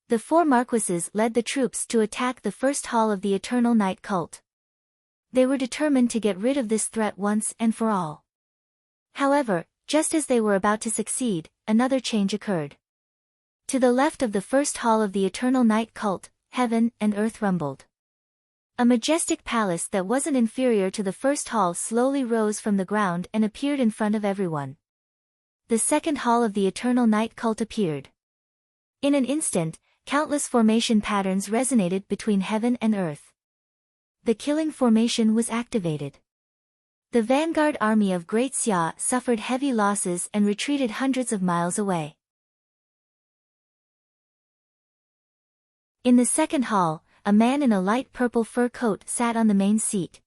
The four marquises led the troops to attack the first hall of the Eternal Night cult. They were determined to get rid of this threat once and for all. However, just as they were about to succeed, another change occurred. To the left of the first hall of the Eternal Night cult, heaven and earth rumbled. A majestic palace that wasn't inferior to the first hall slowly rose from the ground and appeared in front of everyone. The second hall of the Eternal Night cult appeared. In an instant, countless formation patterns resonated between heaven and earth. The killing formation was activated. The vanguard army of Great Xia suffered heavy losses and retreated hundreds of miles away. In the second hall, a man in a light purple fur coat sat on the main seat.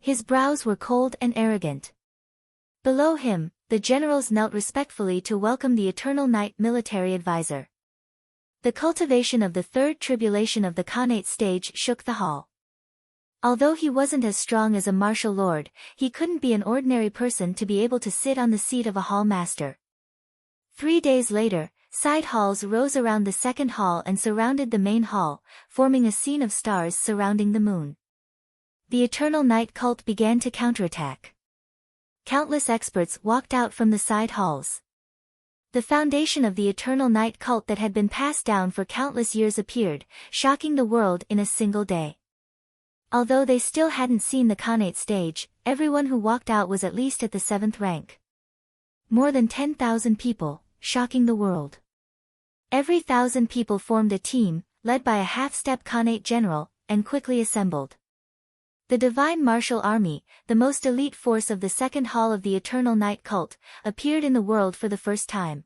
His brows were cold and arrogant. Below him, the generals knelt respectfully to welcome the Eternal Night military advisor. The cultivation of the third tribulation of the Khanate stage shook the hall. Although he wasn't as strong as a martial lord, he couldn't be an ordinary person to be able to sit on the seat of a hall master. 3 days later, side halls rose around the second hall and surrounded the main hall, forming a scene of stars surrounding the moon. The Eternal Night cult began to counterattack. Countless experts walked out from the side halls. The foundation of the Eternal Night cult that had been passed down for countless years appeared, shocking the world in a single day. Although they still hadn't seen the Khanate stage, everyone who walked out was at least at the 7th rank. More than 10,000 people, shocking the world. Every 1,000 people formed a team, led by a half-step Khanate general, and quickly assembled. The Divine Martial Army, the most elite force of the second hall of the Eternal Night cult, appeared in the world for the first time.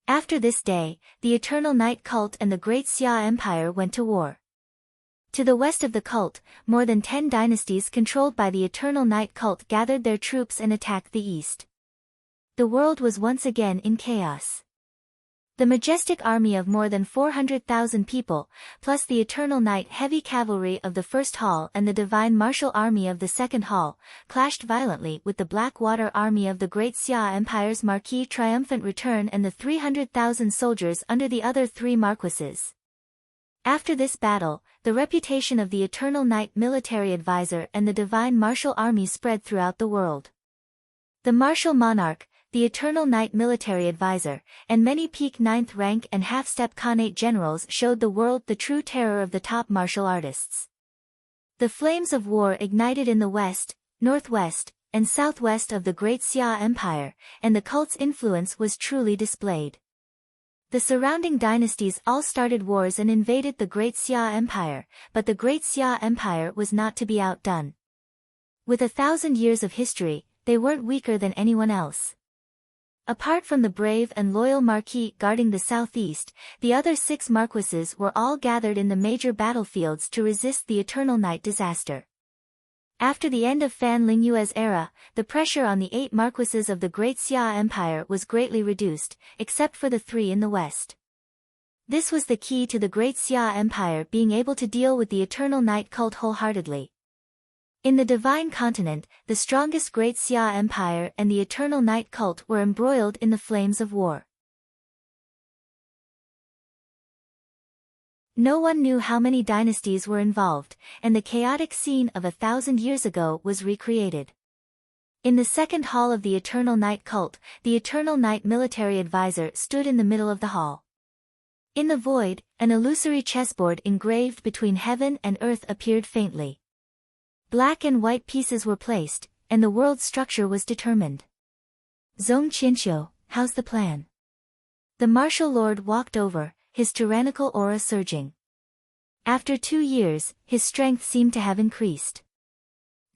After this day, the Eternal Night cult and the Great Xia Empire went to war. To the west of the cult, more than 10 dynasties controlled by the Eternal Night cult gathered their troops and attacked the east. The world was once again in chaos. The majestic army of more than 400,000 people, plus the Eternal Night heavy cavalry of the first hall and the Divine Martial Army of the second hall, clashed violently with the Blackwater Army of the Great Xia Empire's Marquis' triumphant return and the 300,000 soldiers under the other 3 marquises. After this battle, the reputation of the Eternal Night military advisor and the Divine Martial Army spread throughout the world. The Martial Monarch, the Eternal Night military advisor, and many peak 9th rank and half-step Khanate generals showed the world the true terror of the top martial artists. The flames of war ignited in the west, northwest, and southwest of the Great Xia Empire, and the cult's influence was truly displayed. The surrounding dynasties all started wars and invaded the Great Xia Empire, but the Great Xia Empire was not to be outdone. With 1,000 years of history, they weren't weaker than anyone else. Apart from the brave and loyal Marquis guarding the southeast, the other 6 marquises were all gathered in the major battlefields to resist the Eternal Night disaster. After the end of Fan Lingyue's era, the pressure on the 8 marquises of the Great Xia Empire was greatly reduced, except for the 3 in the west. This was the key to the Great Xia Empire being able to deal with the Eternal Night cult wholeheartedly. In the Divine Continent, the strongest Great Xia Empire and the Eternal Night cult were embroiled in the flames of war. No one knew how many dynasties were involved, and the chaotic scene of 1,000 years ago was recreated. In the second hall of the Eternal Night cult, the Eternal Night military advisor stood in the middle of the hall. In the void, an illusory chessboard engraved between heaven and earth appeared faintly. Black and white pieces were placed, and the world's structure was determined. Zhong Qianxiu, how's the plan? The martial lord walked over, his tyrannical aura surging. After 2 years, his strength seemed to have increased.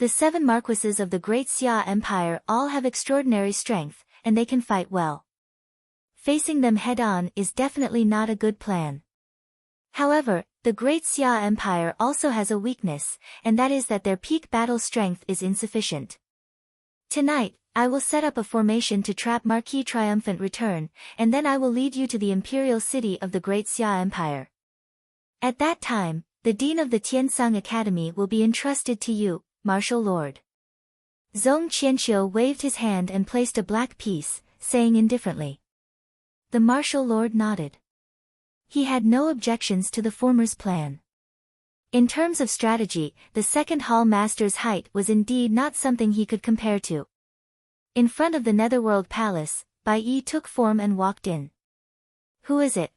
The 7 marquises of the Great Xia Empire all have extraordinary strength, and they can fight well. Facing them head-on is definitely not a good plan. However, the Great Xia Empire also has a weakness, and that is that their peak battle strength is insufficient. Tonight, I will set up a formation to trap Marquis' triumphant return, and then I will lead you to the imperial city of the Great Xia Empire. At that time, the dean of the Tiansang Academy will be entrusted to you, martial lord. Zhong Qianxiu waved his hand and placed a black piece, saying indifferently. The martial lord nodded. He had no objections to the former's plan. In terms of strategy, the second hall master's height was indeed not something he could compare to. In front of the Netherworld Palace, Bai Yi took form and walked in. Who is it?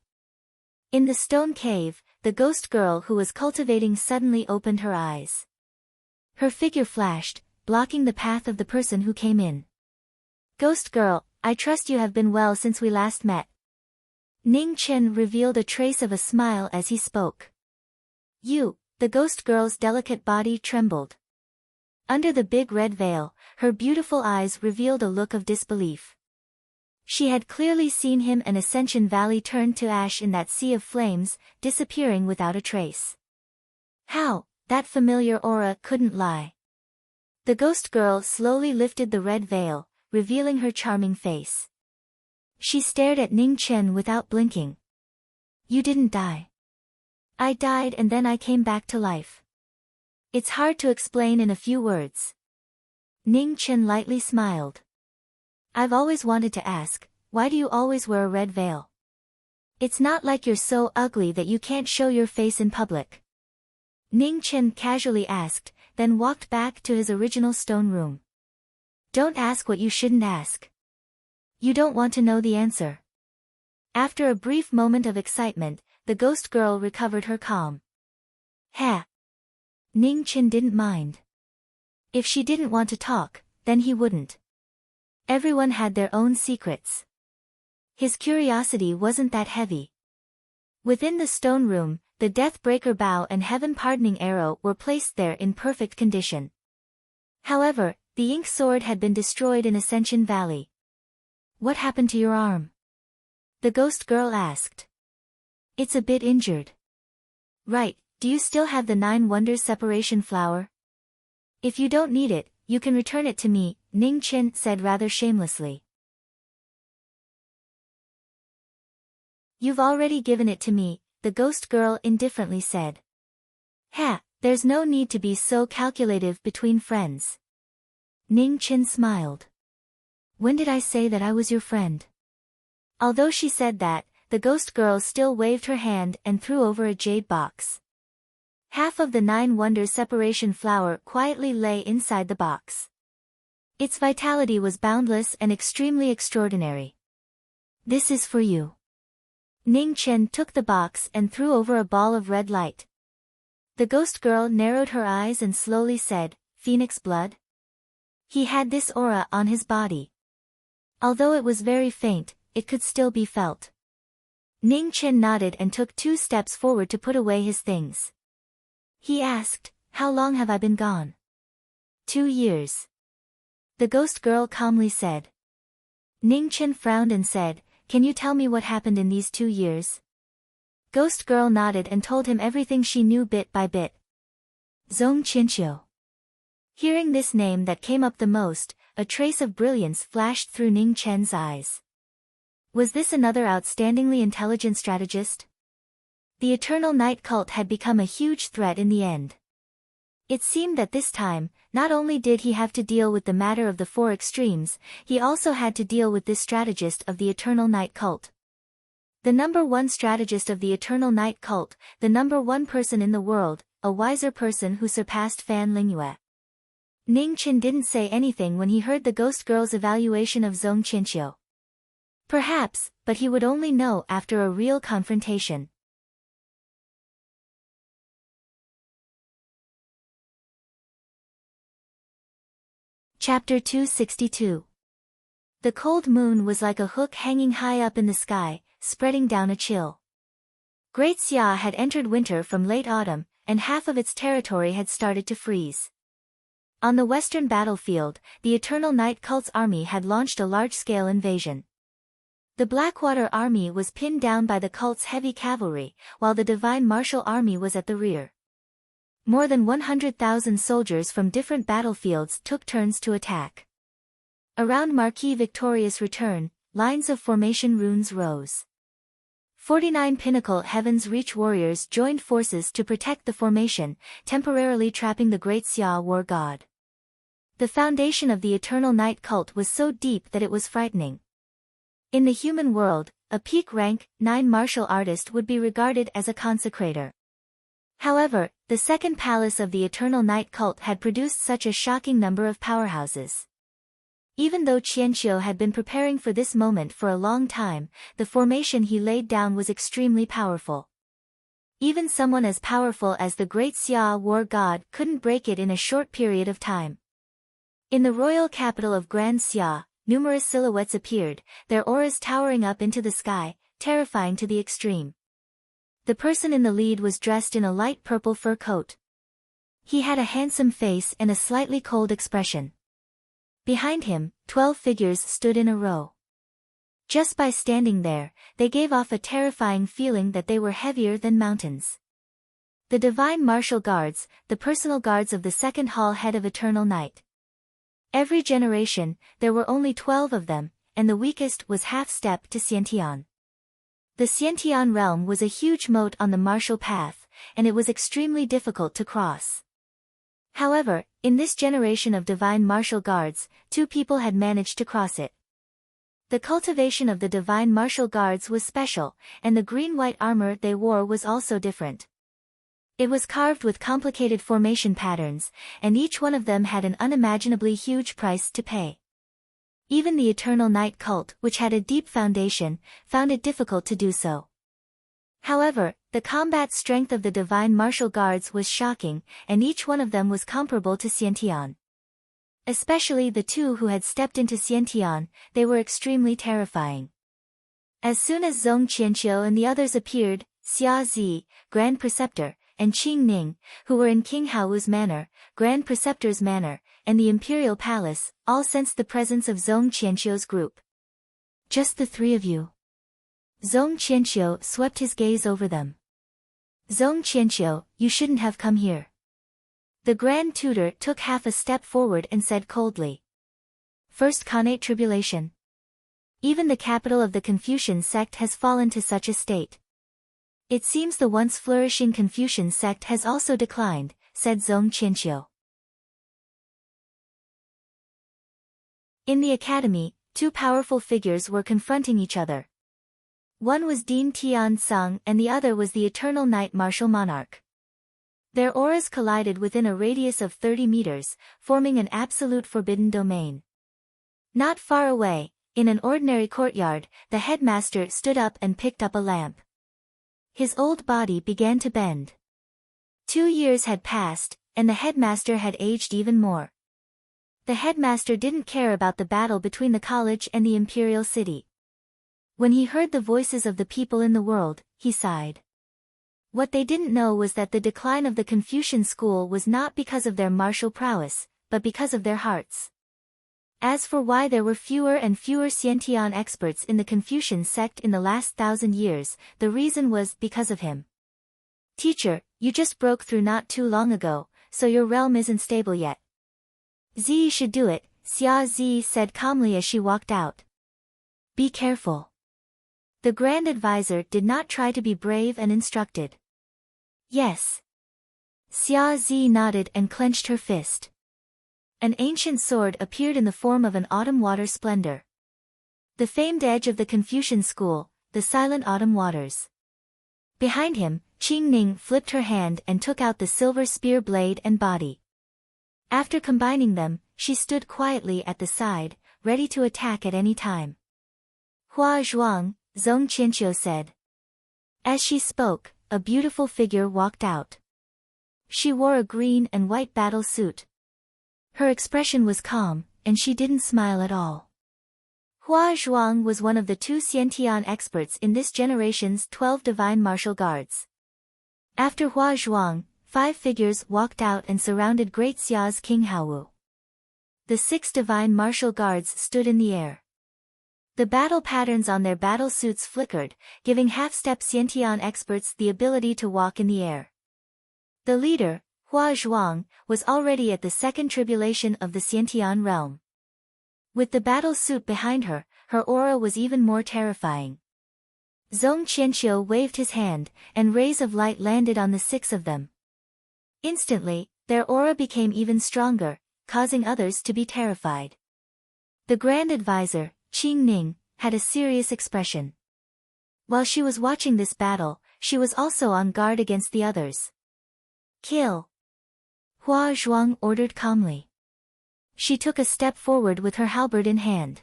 In the stone cave, the ghost girl who was cultivating suddenly opened her eyes. Her figure flashed, blocking the path of the person who came in. Ghost girl, I trust you have been well since we last met. Ning Chen revealed a trace of a smile as he spoke. You, the ghost girl's delicate body trembled. Under the big red veil, her beautiful eyes revealed a look of disbelief. She had clearly seen him and Ascension Valley turn to ash in that sea of flames, disappearing without a trace. How, that familiar aura couldn't lie. The ghost girl slowly lifted the red veil, revealing her charming face. She stared at Ning Chen without blinking. You didn't die. I died and then I came back to life. It's hard to explain in a few words. Ning Chen lightly smiled. I've always wanted to ask, why do you always wear a red veil? It's not like you're so ugly that you can't show your face in public. Ning Chen casually asked, then walked back to his original stone room. Don't ask what you shouldn't ask. You don't want to know the answer. After a brief moment of excitement, the ghost girl recovered her calm. Ha! Ning Chen didn't mind. If she didn't want to talk, then he wouldn't. Everyone had their own secrets. His curiosity wasn't that heavy. Within the stone room, the Deathbreaker bow and heaven-pardoning arrow were placed there in perfect condition. However, the ink sword had been destroyed in Ascension Valley. What happened to your arm? The ghost girl asked. It's a bit injured. Right, do you still have the 9 Wonders separation flower? If you don't need it, you can return it to me, Ning Chen said rather shamelessly. You've already given it to me, the ghost girl indifferently said. Ha, there's no need to be so calculative between friends. Ning Chen smiled. When did I say that I was your friend? Although she said that, the ghost girl still waved her hand and threw over a jade box. Half of the 9 Wonders separation flower quietly lay inside the box. Its vitality was boundless and extremely extraordinary. This is for you. Ning Chen took the box and threw over a ball of red light. The ghost girl narrowed her eyes and slowly said, Phoenix blood? He had this aura on his body. Although it was very faint, it could still be felt. Ning Chen nodded and took 2 steps forward to put away his things. He asked, How long have I been gone? 2 years. The ghost girl calmly said. Ning Chen frowned and said, Can you tell me what happened in these 2 years? Ghost girl nodded and told him everything she knew bit by bit. Zhong Qianqiu. Hearing this name that came up the most, a trace of brilliance flashed through Ning Chen's eyes. Was this another outstandingly intelligent strategist? The Eternal Night cult had become a huge threat in the end. It seemed that this time, not only did he have to deal with the matter of the 4 extremes, he also had to deal with this strategist of the Eternal Night cult. The number 1 strategist of the Eternal Night cult, the number 1 person in the world, a wiser person who surpassed Fan Lingyue. Ning Chen didn't say anything when he heard the ghost girl's evaluation of Zhong Qianqiu. Perhaps, but he would only know after a real confrontation. Chapter 262. The cold moon was like a hook hanging high up in the sky, spreading down a chill. Great Xia had entered winter from late autumn, and half of its territory had started to freeze. On the western battlefield, the Eternal Night cult's army had launched a large-scale invasion. The Blackwater army was pinned down by the cult's heavy cavalry, while the Divine Martial army was at the rear. More than 100,000 soldiers from different battlefields took turns to attack. Around Marquis' victorious return, lines of formation runes rose. 49 Pinnacle Heaven's Reach warriors joined forces to protect the formation, temporarily trapping the Great Xia war god. The foundation of the Eternal Night cult was so deep that it was frightening. In the human world, a peak rank 9 martial artist would be regarded as a consecrator. However, the second palace of the Eternal Night cult had produced such a shocking number of powerhouses. Even though Qianqiu had been preparing for this moment for a long time, the formation he laid down was extremely powerful. Even someone as powerful as the Great Xia war god couldn't break it in a short period of time. In the royal capital of Grand Xia, numerous silhouettes appeared, their auras towering up into the sky, terrifying to the extreme. The person in the lead was dressed in a light purple fur coat. He had a handsome face and a slightly cold expression. Behind him, 12 figures stood in a row. Just by standing there, they gave off a terrifying feeling that they were heavier than mountains. The Divine Martial Guards, the personal guards of the second hall head of Eternal Night. Every generation, there were only 12 of them, and the weakest was half-step to Xiantian. The Xiantian realm was a huge moat on the martial path, and it was extremely difficult to cross. However, in this generation of Divine Martial Guards, 2 people had managed to cross it. The cultivation of the Divine Martial Guards was special, and the green-white armor they wore was also different. It was carved with complicated formation patterns, and each one of them had an unimaginably huge price to pay. Even the Eternal Night cult, which had a deep foundation, found it difficult to do so. However, the combat strength of the divine martial guards was shocking, and each one of them was comparable to Xiantian. Especially the two who had stepped into Xiantian, they were extremely terrifying. As soon as Zhong Qianqiu and the others appeared, Xia Zi, Grand Preceptor, and Qing Ning, who were in King Hao's manor, Grand Preceptor's manor, and the Imperial Palace, all sensed the presence of Zhong Qianqiu's group. "Just the three of you?" Zhong Qianqiu swept his gaze over them. "Zhong Qianqiu, you shouldn't have come here." The Grand Tutor took half a step forward and said coldly. "First Khanate tribulation. Even the capital of the Confucian sect has fallen to such a state. It seems the once flourishing Confucian sect has also declined," said Zhong Qianqiu. In the academy, two powerful figures were confronting each other. One was Dean Tian Sung and the other was the Eternal Night Martial Monarch. Their auras collided within a radius of 30 meters, forming an absolute forbidden domain. Not far away, in an ordinary courtyard, the headmaster stood up and picked up a lamp. His old body began to bend. 2 years had passed, and the headmaster had aged even more. The headmaster didn't care about the battle between the college and the imperial city. When he heard the voices of the people in the world, he sighed. What they didn't know was that the decline of the Confucian school was not because of their martial prowess, but because of their hearts. As for why there were fewer and fewer Xiantian experts in the Confucian sect in the last 1,000 years, the reason was because of him. "Teacher, you just broke through not too long ago, so your realm isn't stable yet." "Zi should do it," Xia Zi said calmly as she walked out. "Be careful." The Grand Advisor did not try to be brave and instructed. "Yes." Xia Zi nodded and clenched her fist. An ancient sword appeared in the form of an autumn water splendor. The famed edge of the Confucian school, the silent autumn waters. Behind him, Qing Ning flipped her hand and took out the silver spear blade and body. After combining them, she stood quietly at the side, ready to attack at any time. "Hua Zhuang," Zhong Qianqiu said. As she spoke, a beautiful figure walked out. She wore a green and white battle suit. Her expression was calm, and she didn't smile at all. Hua Zhuang was one of the 2 Xiantian experts in this generation's 12 divine martial guards. After Hua Zhuang, 5 figures walked out and surrounded Great Xia's King Haowu. The 6 divine martial guards stood in the air. The battle patterns on their battle suits flickered, giving half-step Xiantian experts the ability to walk in the air. The leader, Hua Zhuang, was already at the second tribulation of the Xiantian realm. With the battle suit behind her, her aura was even more terrifying. Zhong Qianqiu waved his hand, and rays of light landed on the 6 of them. Instantly, their aura became even stronger, causing others to be terrified. The Grand Advisor, Qing Ning, had a serious expression. While she was watching this battle, she was also on guard against the others. "Kill!" Hua Zhuang ordered calmly. She took a step forward with her halberd in hand.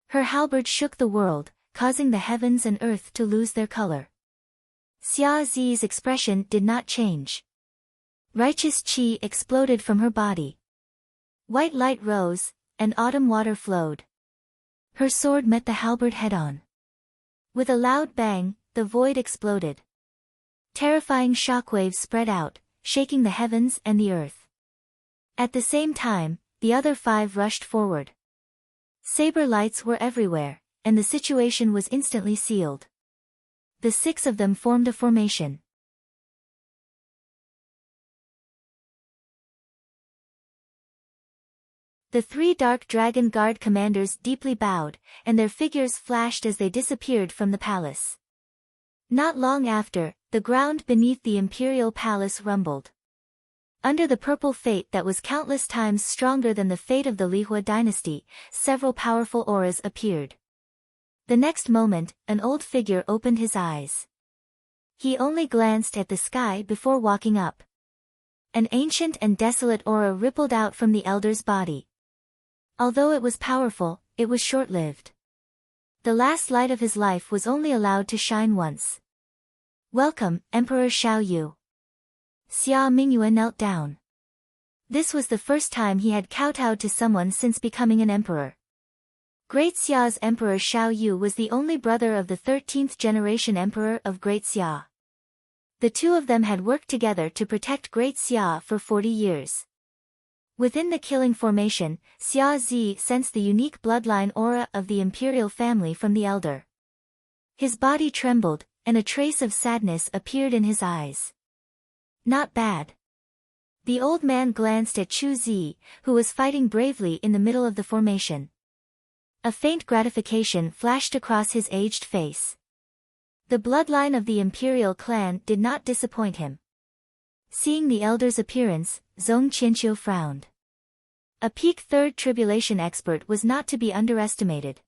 Her halberd shook the world, causing the heavens and earth to lose their color. Xia Zi's expression did not change. Righteous qi exploded from her body. White light rose, and autumn water flowed. Her sword met the halberd head-on. With a loud bang, the void exploded. Terrifying shockwaves spread out, shaking the heavens and the earth. At the same time, the other 5 rushed forward. Saber lights were everywhere, and the situation was instantly sealed. The 6 of them formed a formation. The 3 Dark Dragon Guard commanders deeply bowed, and their figures flashed as they disappeared from the palace. Not long after, the ground beneath the imperial palace rumbled. Under the purple fate that was countless times stronger than the fate of the Lihua dynasty, several powerful auras appeared. The next moment, an old figure opened his eyes. He only glanced at the sky before walking up. An ancient and desolate aura rippled out from the elder's body. Although it was powerful, it was short-lived. The last light of his life was only allowed to shine once. "Welcome, Emperor Xiao Yu." Xia Mingyue knelt down. This was the first time he had kowtowed to someone since becoming an emperor. Great Xia's Emperor Xiao Yu was the only brother of the 13th generation Emperor of Great Xia. The two of them had worked together to protect Great Xia for 40 years. Within the killing formation, Xia Zi sensed the unique bloodline aura of the imperial family from the elder. His body trembled, and a trace of sadness appeared in his eyes. "Not bad." The old man glanced at Chu Zi, who was fighting bravely in the middle of the formation. A faint gratification flashed across his aged face. The bloodline of the imperial clan did not disappoint him. Seeing the elder's appearance, Zhong Qianqiu frowned. A peak third tribulation expert was not to be underestimated.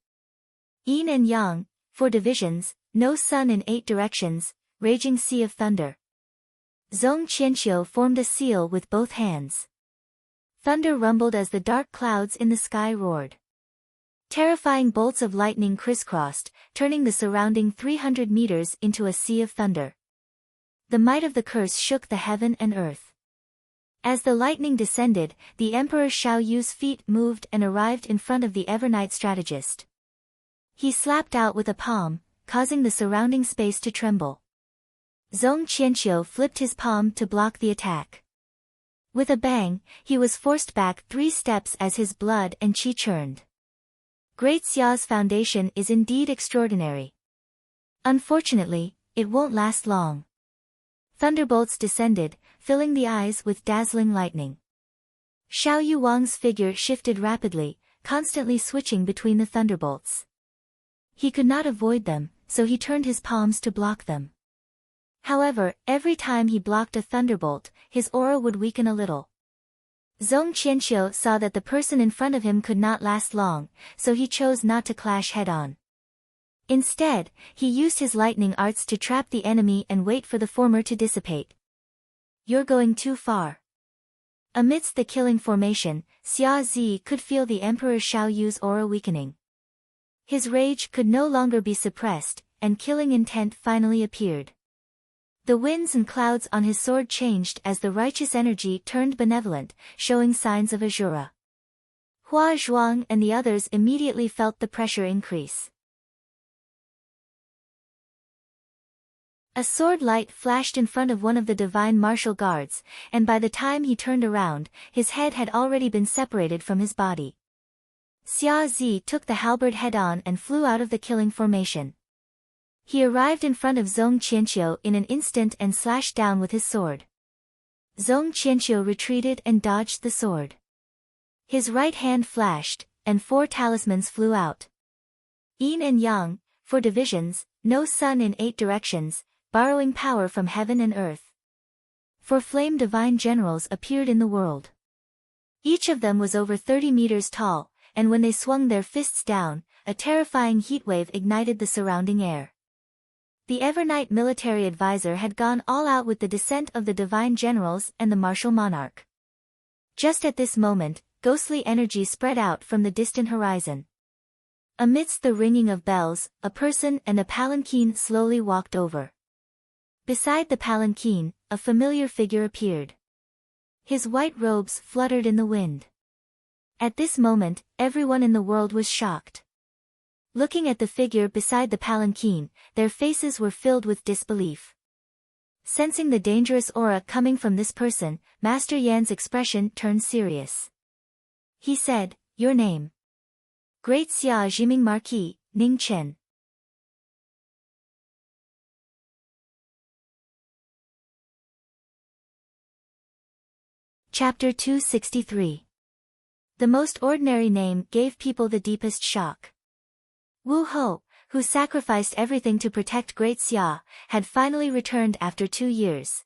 Yin and Yang, 4 divisions, no sun in 8 directions, raging sea of thunder. Zhong Qianqiu formed a seal with both hands. Thunder rumbled as the dark clouds in the sky roared. Terrifying bolts of lightning crisscrossed, turning the surrounding 300 meters into a sea of thunder. The might of the curse shook the heaven and earth. As the lightning descended, the Emperor Xiao Yu's feet moved and arrived in front of the Evernight strategist. He slapped out with a palm, causing the surrounding space to tremble. Zhong Qianqiu flipped his palm to block the attack. With a bang, he was forced back 3 steps as his blood and qi churned. Great Xia's foundation is indeed extraordinary. Unfortunately, it won't last long. Thunderbolts descended, filling the eyes with dazzling lightning. Xiao Yuwang's figure shifted rapidly, constantly switching between the thunderbolts. He could not avoid them, so he turned his palms to block them. However, every time he blocked a thunderbolt, his aura would weaken a little. Zhong Qianqiu saw that the person in front of him could not last long, so he chose not to clash head-on. Instead, he used his lightning arts to trap the enemy and wait for the former to dissipate. "You're going too far." Amidst the killing formation, Xia Zi could feel the Emperor Xiao Yu's aura weakening. His rage could no longer be suppressed, and killing intent finally appeared. The winds and clouds on his sword changed as the righteous energy turned benevolent, showing signs of Azura. Hua Zhuang and the others immediately felt the pressure increase. A sword light flashed in front of one of the divine martial guards, and by the time he turned around, his head had already been separated from his body. Xia Zi took the halberd head-on and flew out of the killing formation. He arrived in front of Zhong Qianqiu in an instant and slashed down with his sword. Zhong Qianqiu retreated and dodged the sword. His right hand flashed, and 4 talismans flew out. Yin and Yang, 4 divisions, no sun in 8 directions, borrowing power from heaven and earth. 4 flame divine generals appeared in the world. Each of them was over 30 meters tall, and when they swung their fists down, a terrifying heatwave ignited the surrounding air. The Evernight military advisor had gone all out with the descent of the divine generals and the martial monarch. Just at this moment, ghostly energy spread out from the distant horizon. Amidst the ringing of bells, a person and a palanquin slowly walked over. Beside the palanquin, a familiar figure appeared. His white robes fluttered in the wind. At this moment, everyone in the world was shocked. Looking at the figure beside the palanquin, their faces were filled with disbelief. Sensing the dangerous aura coming from this person, Master Yan's expression turned serious. He said, "Your name?" "Great Xia Jiming Marquis, Ning Chen." Chapter 263. The most ordinary name gave people the deepest shock. Wu Ho, who sacrificed everything to protect Great Xia, had finally returned after 2 years.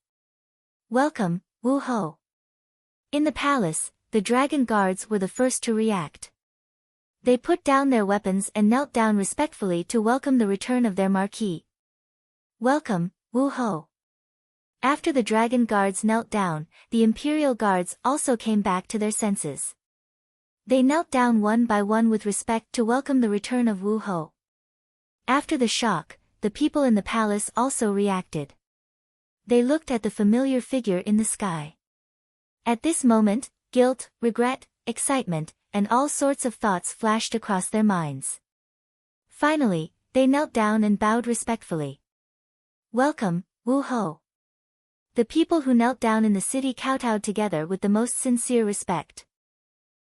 "Welcome, Wu Ho." In the palace, the dragon guards were the first to react. They put down their weapons and knelt down respectfully to welcome the return of their marquis. "Welcome, Wu Ho. After the dragon guards knelt down, the imperial guards also came back to their senses. They knelt down one by one with respect to welcome the return of Wu Ho. After the shock, the people in the palace also reacted. They looked at the familiar figure in the sky. At this moment, guilt, regret, excitement, and all sorts of thoughts flashed across their minds. Finally, they knelt down and bowed respectfully. Welcome, Wu Ho. The people who knelt down in the city kowtowed together with the most sincere respect.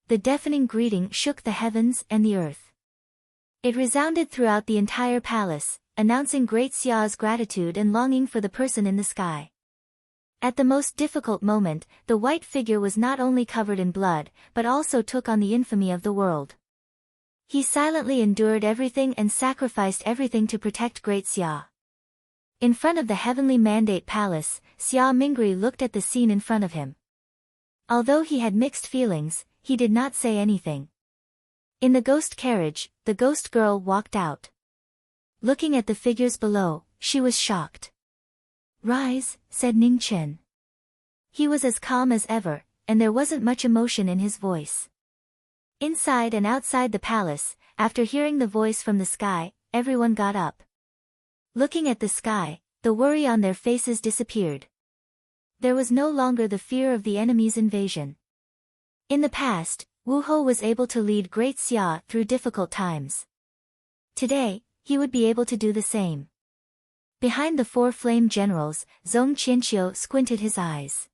The deafening greeting shook the heavens and the earth. It resounded throughout the entire palace, announcing Great Xia's gratitude and longing for the person in the sky. At the most difficult moment, the white figure was not only covered in blood, but also took on the infamy of the world. He silently endured everything and sacrificed everything to protect Great Xia. In front of the heavenly mandate palace, Xia Mingri looked at the scene in front of him. Although he had mixed feelings, he did not say anything. In the ghost carriage, the ghost girl walked out. Looking at the figures below, she was shocked. Rise, said Ning Chen. He was as calm as ever, and there wasn't much emotion in his voice. Inside and outside the palace, after hearing the voice from the sky, everyone got up. Looking at the sky, the worry on their faces disappeared. There was no longer the fear of the enemy's invasion. In the past, Wu Ho was able to lead Great Xia through difficult times. Today, he would be able to do the same. Behind the four flame generals, Zhong Qianqiu squinted his eyes.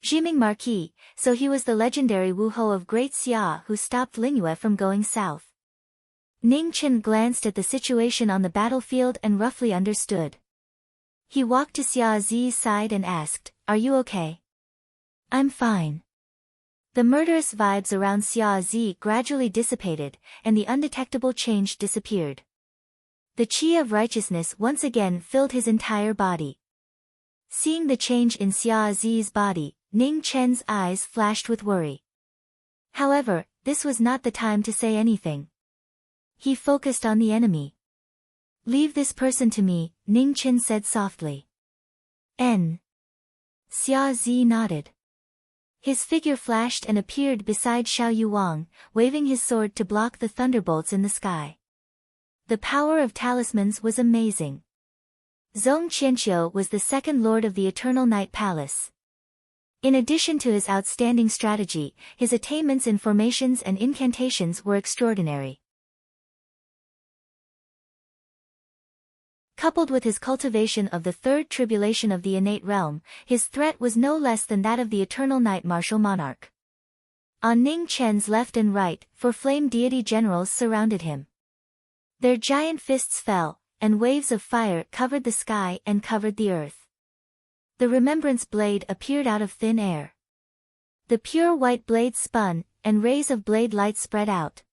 Jiming Marquis, so he was the legendary Wu Ho of Great Xia who stopped Lingyue from going south. Ning Chen glanced at the situation on the battlefield and roughly understood. He walked to Xia Zi's side and asked, "Are you okay?" "I'm fine." The murderous vibes around Xia Zi gradually dissipated, and the undetectable change disappeared. The qi of righteousness once again filled his entire body. Seeing the change in Xia Zi's body, Ning Chen's eyes flashed with worry. However, this was not the time to say anything. He focused on the enemy. "Leave this person to me," Ning Chen said softly. N. Xia Zi nodded. His figure flashed and appeared beside Xiao Yuwang, waving his sword to block the thunderbolts in the sky. The power of talismans was amazing. Zhong Qianqiu was the second lord of the Eternal Night Palace. In addition to his outstanding strategy, his attainments in formations and incantations were extraordinary. Coupled with his cultivation of the third tribulation of the innate realm, his threat was no less than that of the Eternal Night Martial Monarch. On Ning Chen's left and right, four flame deity generals surrounded him. Their giant fists fell, and waves of fire covered the sky and covered the earth. The remembrance blade appeared out of thin air. The pure white blade spun, and rays of blade light spread out.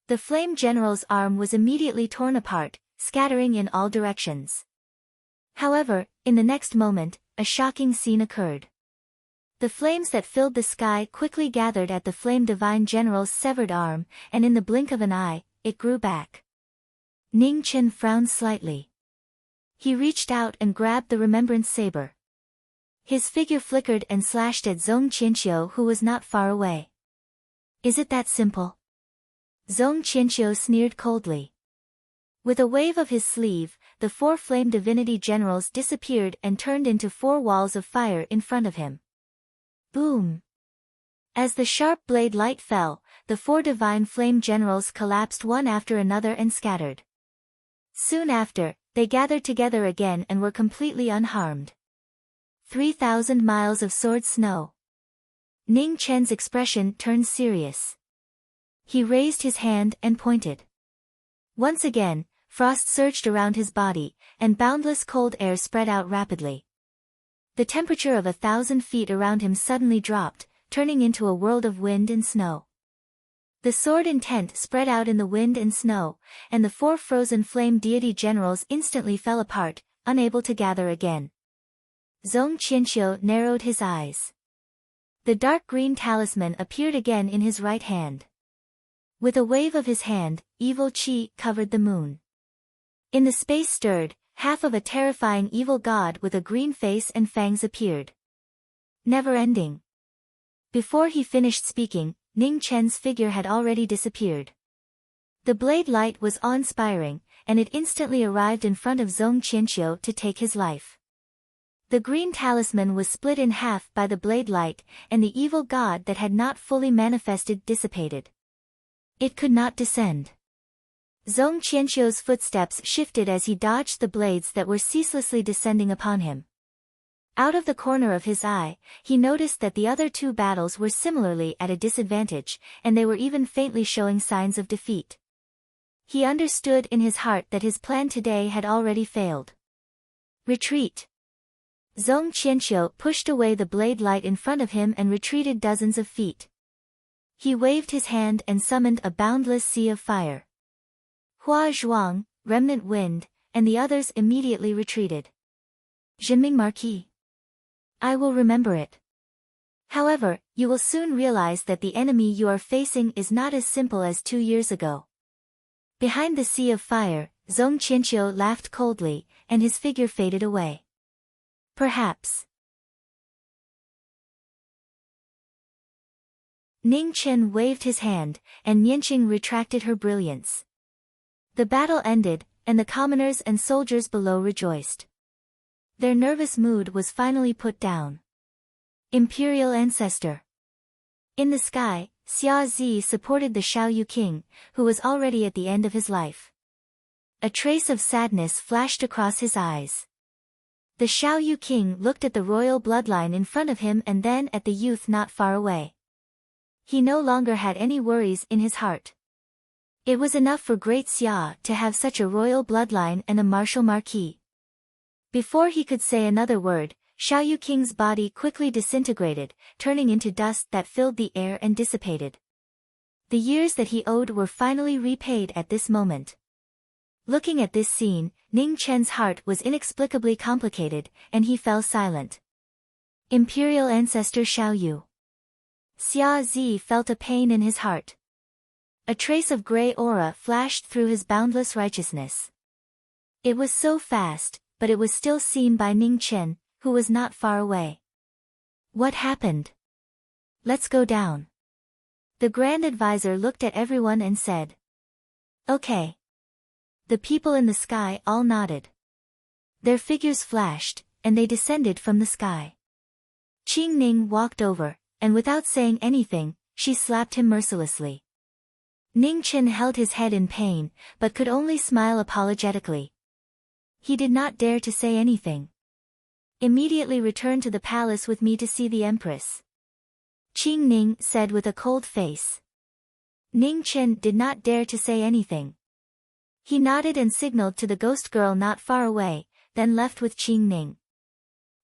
The flame general's arm was immediately torn apart, scattering in all directions. However, in the next moment, a shocking scene occurred. The flames that filled the sky quickly gathered at the flame divine general's severed arm, and in the blink of an eye, it grew back. Ning Chen frowned slightly. He reached out and grabbed the remembrance saber. His figure flickered and slashed at Zhong Qianqiu, who was not far away. "Is it that simple?" Zhong Qianqiu sneered coldly. With a wave of his sleeve, the four flame divinity generals disappeared and turned into four walls of fire in front of him. Boom! As the sharp blade light fell, the four divine flame generals collapsed one after another and scattered. Soon after, they gathered together again and were completely unharmed. 3,000 miles of sword snow. Ning Chen's expression turned serious. He raised his hand and pointed. Once again, frost surged around his body, and boundless cold air spread out rapidly. The temperature of 1,000 feet around him suddenly dropped, turning into a world of wind and snow. The sword intent spread out in the wind and snow, and the four frozen flame deity generals instantly fell apart, unable to gather again. Zhong Qianqiu narrowed his eyes. The dark green talisman appeared again in his right hand. With a wave of his hand, evil qi covered the moon. In the space stirred, half of a terrifying evil god with a green face and fangs appeared. Never ending. Before he finished speaking, Ning Chen's figure had already disappeared. The blade light was awe-inspiring, and it instantly arrived in front of Zhong Qianqiu to take his life. The green talisman was split in half by the blade light, and the evil god that had not fully manifested dissipated. It could not descend. Zhong Qianqiu's footsteps shifted as he dodged the blades that were ceaselessly descending upon him. Out of the corner of his eye, he noticed that the other two battles were similarly at a disadvantage, and they were even faintly showing signs of defeat. He understood in his heart that his plan today had already failed. Retreat. Zhong Qianqiu pushed away the blade light in front of him and retreated dozens of feet. He waved his hand and summoned a boundless sea of fire. Hua Zhuang, Remnant Wind, and the others immediately retreated. Jinming Marquis. I will remember it. However, you will soon realize that the enemy you are facing is not as simple as 2 years ago. Behind the sea of fire, Zhong Qianqiu laughed coldly, and his figure faded away. Perhaps. Ning Chen waved his hand, and Nianqing retracted her brilliance. The battle ended, and the commoners and soldiers below rejoiced. Their nervous mood was finally put down. Imperial Ancestor. In the sky, Xia Zi supported the Xiaoyu king, who was already at the end of his life. A trace of sadness flashed across his eyes. The Xiaoyu king looked at the royal bloodline in front of him and then at the youth not far away. He no longer had any worries in his heart. It was enough for great Xia to have such a royal bloodline and a martial marquis. Before he could say another word, Xiaoyu King's body quickly disintegrated, turning into dust that filled the air and dissipated. The years that he owed were finally repaid at this moment. Looking at this scene, Ning Chen's heart was inexplicably complicated, and he fell silent. Imperial Ancestor Xiaoyu. Xia Zi felt a pain in his heart. A trace of gray aura flashed through his boundless righteousness. It was so fast, but it was still seen by Ning Chen, who was not far away. What happened? Let's go down. The Grand Advisor looked at everyone and said. Okay. The people in the sky all nodded. Their figures flashed, and they descended from the sky. Qing Ning walked over, and without saying anything, she slapped him mercilessly. Ning Chen held his head in pain, but could only smile apologetically. He did not dare to say anything. Immediately return to the palace with me to see the Empress. Qing Ning said with a cold face. Ning Chen did not dare to say anything. He nodded and signaled to the ghost girl not far away, then left with Qing Ning.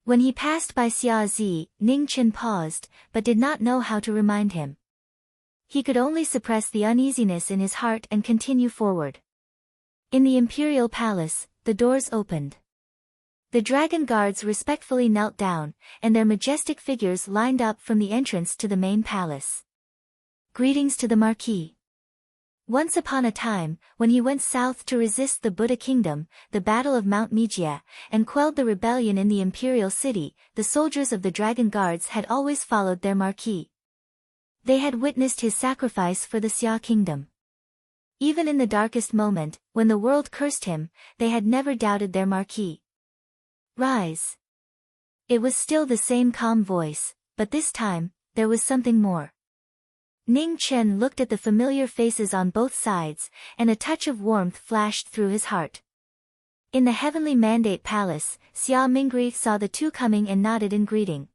When he passed by Xia Zi, Ning Chen paused, but did not know how to remind him. He could only suppress the uneasiness in his heart and continue forward. In the imperial palace, the doors opened. The dragon guards respectfully knelt down, and their majestic figures lined up from the entrance to the main palace. Greetings to the Marquis. Once upon a time, when he went south to resist the Buddha kingdom, the Battle of Mount Mijia, and quelled the rebellion in the imperial city, the soldiers of the dragon guards had always followed their Marquis. They had witnessed his sacrifice for the Xia kingdom. Even in the darkest moment, when the world cursed him, they had never doubted their Marquis. Rise. It was still the same calm voice, but this time, there was something more. Ning Chen looked at the familiar faces on both sides, and a touch of warmth flashed through his heart. In the heavenly mandate palace, Xia Mingri saw the two coming and nodded in greeting.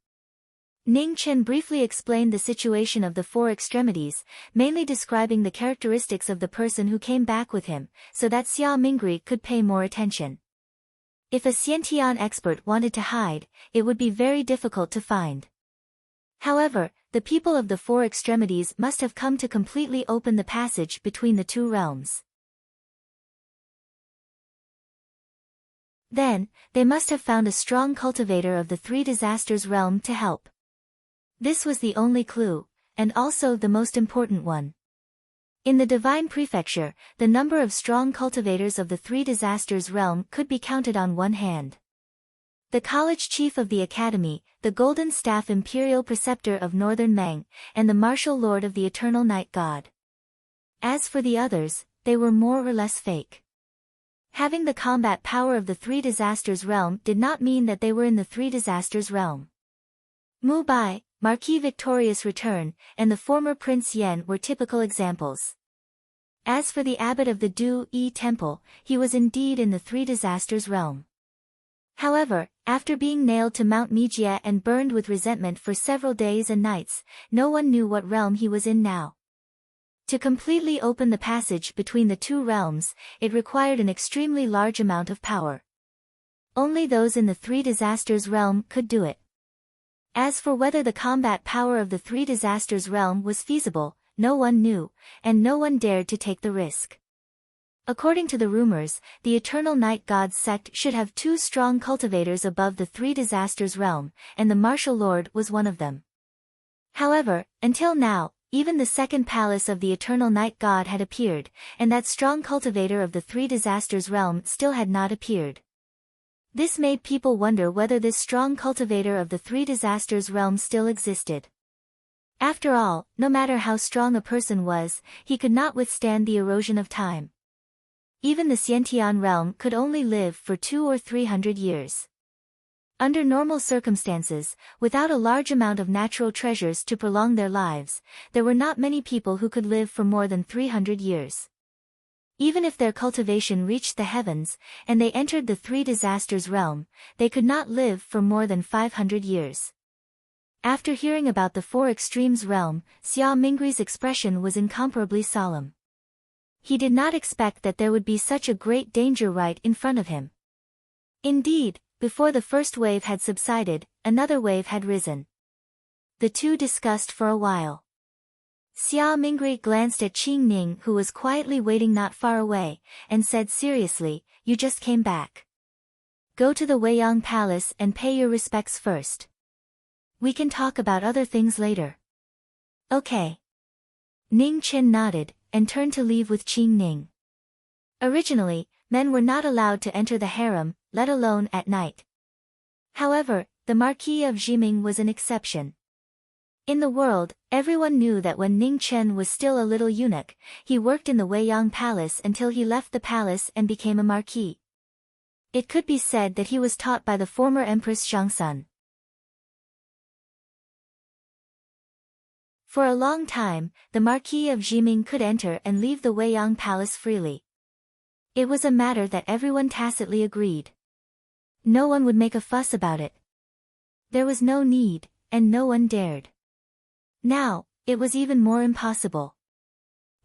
Ning Chen briefly explained the situation of the four extremities, mainly describing the characteristics of the person who came back with him, so that Xia Mingri could pay more attention. If a Xiantian expert wanted to hide, it would be very difficult to find. However, the people of the four extremities must have come to completely open the passage between the two realms. Then, they must have found a strong cultivator of the three disasters realm to help. This was the only clue, and also the most important one. In the divine prefecture, the number of strong cultivators of the Three Disasters realm could be counted on one hand. The college chief of the academy, the golden staff imperial preceptor of northern Mang, and the martial lord of the eternal night god. As for the others, they were more or less fake. Having the combat power of the Three Disasters realm did not mean that they were in the Three Disasters realm. Mu Bai, Marquis Victorious Return, and the former Prince Yen were typical examples. As for the abbot of the Du Yi Temple, he was indeed in the Three Disasters realm. However, after being nailed to Mount Mijia and burned with resentment for several days and nights, no one knew what realm he was in now. To completely open the passage between the two realms, it required an extremely large amount of power. Only those in the Three Disasters realm could do it. As for whether the combat power of the Three Disasters realm was feasible, no one knew, and no one dared to take the risk. According to the rumors, the Eternal Night God's sect should have 2 strong cultivators above the Three Disasters realm, and the Martial Lord was one of them. However, until now, even the second palace of the Eternal Night God had appeared, and that strong cultivator of the Three Disasters realm still had not appeared. This made people wonder whether this strong cultivator of the Three Disasters realm still existed. After all, no matter how strong a person was, he could not withstand the erosion of time. Even the Xiantian realm could only live for 200 or 300 years. Under normal circumstances, without a large amount of natural treasures to prolong their lives, there were not many people who could live for more than 300 years. Even if their cultivation reached the heavens, and they entered the Three Disasters realm, they could not live for more than 500 years. After hearing about the Four Extremes realm, Xia Mingri's expression was incomparably solemn. He did not expect that there would be such a great danger right in front of him. Indeed, before the first wave had subsided, another wave had risen. The two discussed for a while. Xia Mingri glanced at Qing Ning, who was quietly waiting not far away, and said seriously, "You just came back. Go to the Weiyang Palace and pay your respects first. We can talk about other things later." "Okay." Ning Chen nodded, and turned to leave with Qing Ning. Originally, men were not allowed to enter the harem, let alone at night. However, the Marquis of Jiming was an exception. In the world, everyone knew that when Ning Chen was still a little eunuch, he worked in the Weiyang Palace until he left the palace and became a marquis. It could be said that he was taught by the former Empress Zhangsun. For a long time, the Marquis of Jiming could enter and leave the Weiyang Palace freely. It was a matter that everyone tacitly agreed. No one would make a fuss about it. There was no need, and no one dared. Now, it was even more impossible.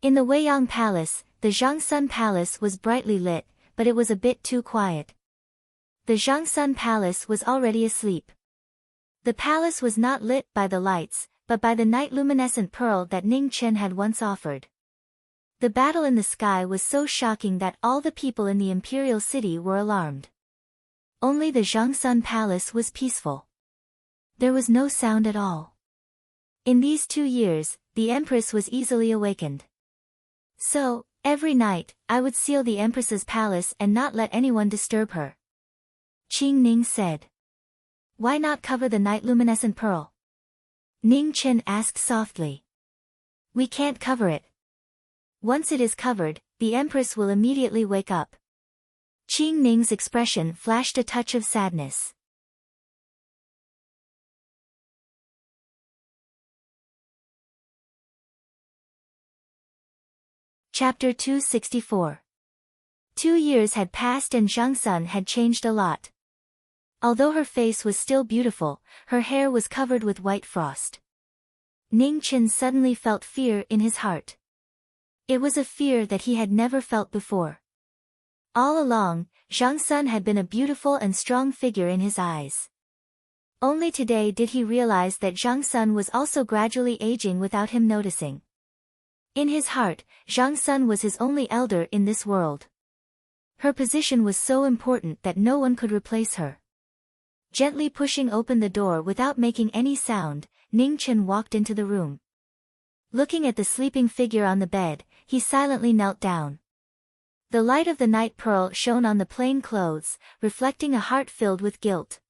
In the Weiyang Palace, the Zhangsun Palace was brightly lit, but it was a bit too quiet. The Zhangsun Palace was already asleep. The palace was not lit by the lights, but by the night luminescent pearl that Ning Chen had once offered. The battle in the sky was so shocking that all the people in the imperial city were alarmed. Only the Zhangsun Palace was peaceful. There was no sound at all. In these 2 years, the Empress was easily awakened. So, every night, I would seal the Empress's palace and not let anyone disturb her. Qing Ning said. "Why not cover the night luminescent pearl?" Ning Chen asked softly. "We can't cover it. Once it is covered, the Empress will immediately wake up." Qing Ning's expression flashed a touch of sadness. Chapter 264. 2 years had passed and Zhangsun had changed a lot. Although her face was still beautiful, her hair was covered with white frost. Ning Chen suddenly felt fear in his heart. It was a fear that he had never felt before. All along, Zhangsun had been a beautiful and strong figure in his eyes. Only today did he realize that Zhangsun was also gradually aging without him noticing. In his heart, Zhangsun was his only elder in this world. Her position was so important that no one could replace her. Gently pushing open the door without making any sound, Ning Chen walked into the room. Looking at the sleeping figure on the bed, he silently knelt down. The light of the night pearl shone on the plain clothes, reflecting a heart filled with guilt.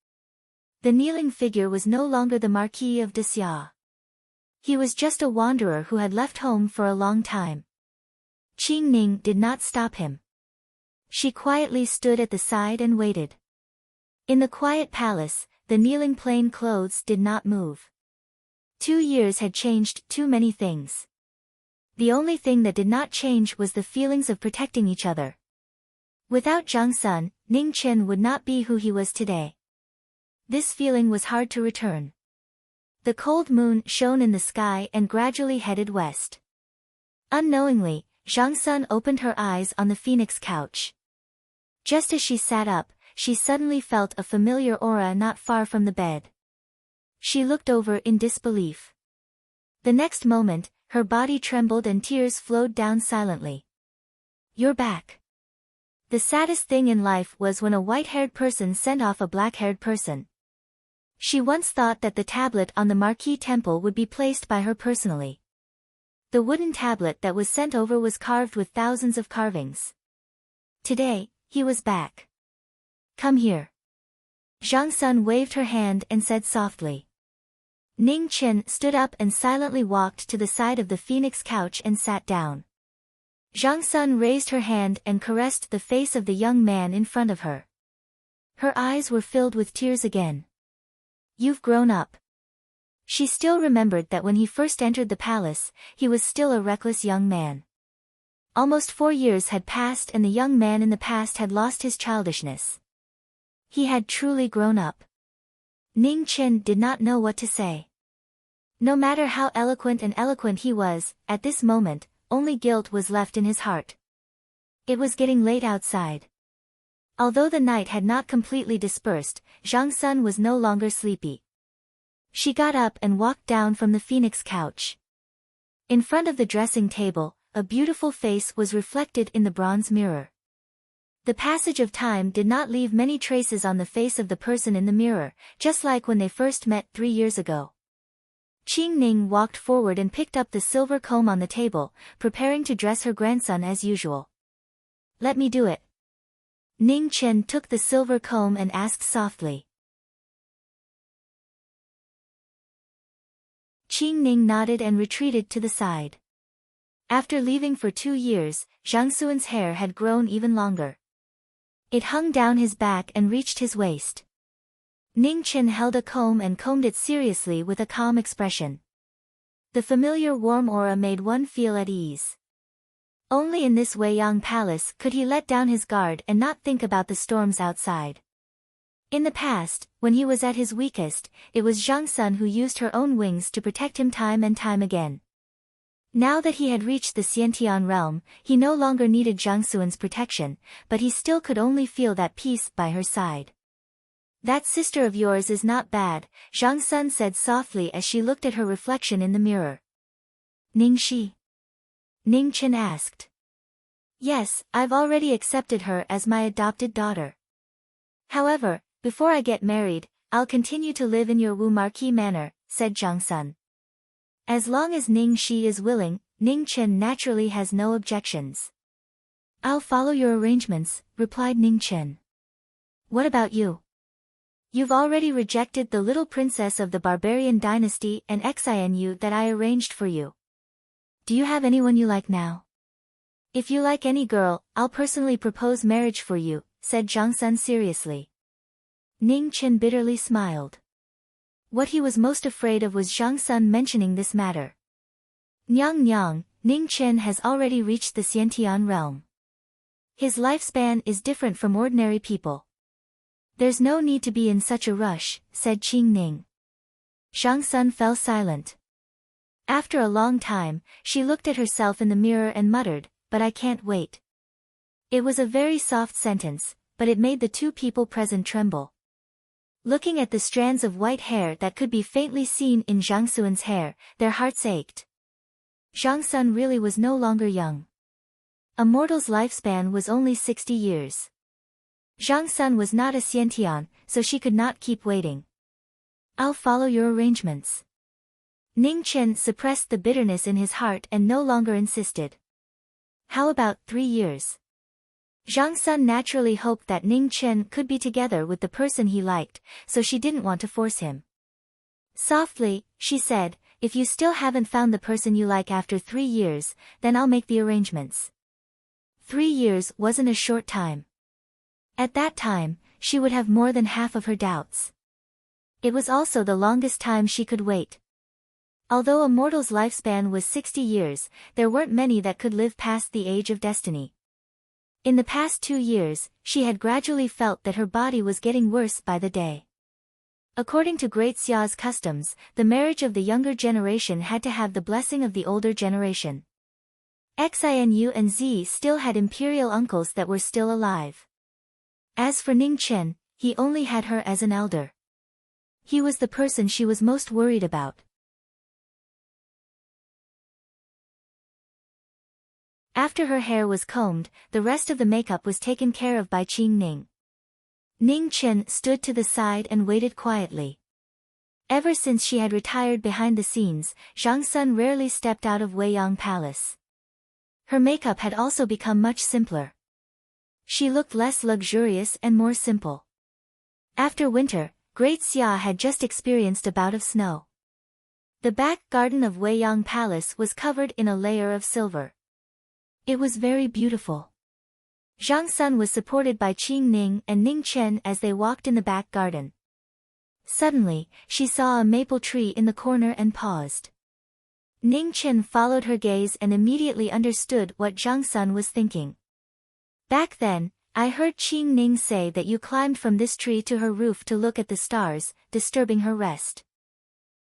The kneeling figure was no longer the Marquis of Desya. He was just a wanderer who had left home for a long time. Qing Ning did not stop him. She quietly stood at the side and waited. In the quiet palace, the kneeling plain clothes did not move. 2 years had changed too many things. The only thing that did not change was the feelings of protecting each other. Without Zhang Sun, Ning Chen would not be who he was today. This feeling was hard to return. The cold moon shone in the sky and gradually headed west. Unknowingly, Zhang Sun opened her eyes on the phoenix couch. Just as she sat up, she suddenly felt a familiar aura not far from the bed. She looked over in disbelief. The next moment, her body trembled and tears flowed down silently. "You're back." The saddest thing in life was when a white-haired person sent off a black-haired person. She once thought that the tablet on the Marquis temple would be placed by her personally. The wooden tablet that was sent over was carved with thousands of carvings. Today, he was back. "Come here." Zhang Sun waved her hand and said softly. Ning Chen stood up and silently walked to the side of the phoenix couch and sat down. Zhang Sun raised her hand and caressed the face of the young man in front of her. Her eyes were filled with tears again. "You've grown up." She still remembered that when he first entered the palace, he was still a reckless young man. Almost 4 years had passed and the young man in the past had lost his childishness. He had truly grown up. Ning Chen did not know what to say. No matter how eloquent he was, at this moment, only guilt was left in his heart. It was getting late outside. Although the night had not completely dispersed, Zhang Sun was no longer sleepy. She got up and walked down from the phoenix couch. In front of the dressing table, a beautiful face was reflected in the bronze mirror. The passage of time did not leave many traces on the face of the person in the mirror, just like when they first met 3 years ago. Qing Ning walked forward and picked up the silver comb on the table, preparing to dress her grandson as usual. "Let me do it." Ning Chen took the silver comb and asked softly. Qing Ning nodded and retreated to the side. After leaving for 2 years, Zhang Suan's hair had grown even longer. It hung down his back and reached his waist. Ning Chen held a comb and combed it seriously with a calm expression. The familiar warm aura made one feel at ease. Only in this Weiyang palace could he let down his guard and not think about the storms outside. In the past, when he was at his weakest, it was Zhang Sun who used her own wings to protect him time and time again. Now that he had reached the Xiantian realm, he no longer needed Zhang Suan's protection, but he still could only feel that peace by her side. "That sister of yours is not bad," Zhang Sun said softly as she looked at her reflection in the mirror. "Ning Shi?" Ning Chen asked. "Yes, I've already accepted her as my adopted daughter. However, before I get married, I'll continue to live in your Wu Marquis manor," said Zhang Sun. As long as Ning Shi is willing, Ning Chen naturally has no objections. "I'll follow your arrangements," replied Ning Chen. "What about you? You've already rejected the little princess of the barbarian dynasty and Xianyu that I arranged for you. Do you have anyone you like now?" "If you like any girl, I'll personally propose marriage for you," said Zhang Sun seriously. Ning Chen bitterly smiled. What he was most afraid of was Zhang Sun mentioning this matter. Nyang, Ning Chen has already reached the Xiantian realm. His lifespan is different from ordinary people. "There's no need to be in such a rush," said Qing Ning. Zhang Sun fell silent. After a long time, she looked at herself in the mirror and muttered, "But I can't wait." It was a very soft sentence, but it made the 2 people present tremble. Looking at the strands of white hair that could be faintly seen in Zhang Suan's hair, their hearts ached. Zhang Sun really was no longer young. A mortal's lifespan was only 60 years. Zhang Sun was not a Xiantian, so she could not keep waiting. "I'll follow your arrangements." Ning Chen suppressed the bitterness in his heart and no longer insisted. How about 3 years? Zhang Sun naturally hoped that Ning Chen could be together with the person he liked, so she didn't want to force him. Softly, she said, if you still haven't found the person you like after 3 years, then I'll make the arrangements. 3 years wasn't a short time. At that time, she would have more than half of her doubts. It was also the longest time she could wait. Although a mortal's lifespan was 60 years, there weren't many that could live past the age of destiny. In the past 2 years, she had gradually felt that her body was getting worse by the day. According to Great Xia's customs, the marriage of the younger generation had to have the blessing of the older generation. Xinu and Z still had imperial uncles that were still alive. As for Ning Chen, he only had her as an elder. He was the person she was most worried about. After her hair was combed, the rest of the makeup was taken care of by Qing Ning. Ning Chen stood to the side and waited quietly. Ever since she had retired behind the scenes, Zhang Sun rarely stepped out of Weiyang Palace. Her makeup had also become much simpler. She looked less luxurious and more simple. After winter, Great Xia had just experienced a bout of snow. The back garden of Weiyang Palace was covered in a layer of silver. It was very beautiful. Zhang Sun was supported by Qing Ning and Ning Chen as they walked in the back garden. Suddenly, she saw a maple tree in the corner and paused. Ning Chen followed her gaze and immediately understood what Zhang Sun was thinking. Back then, I heard Qing Ning say that you climbed from this tree to her roof to look at the stars, disturbing her rest.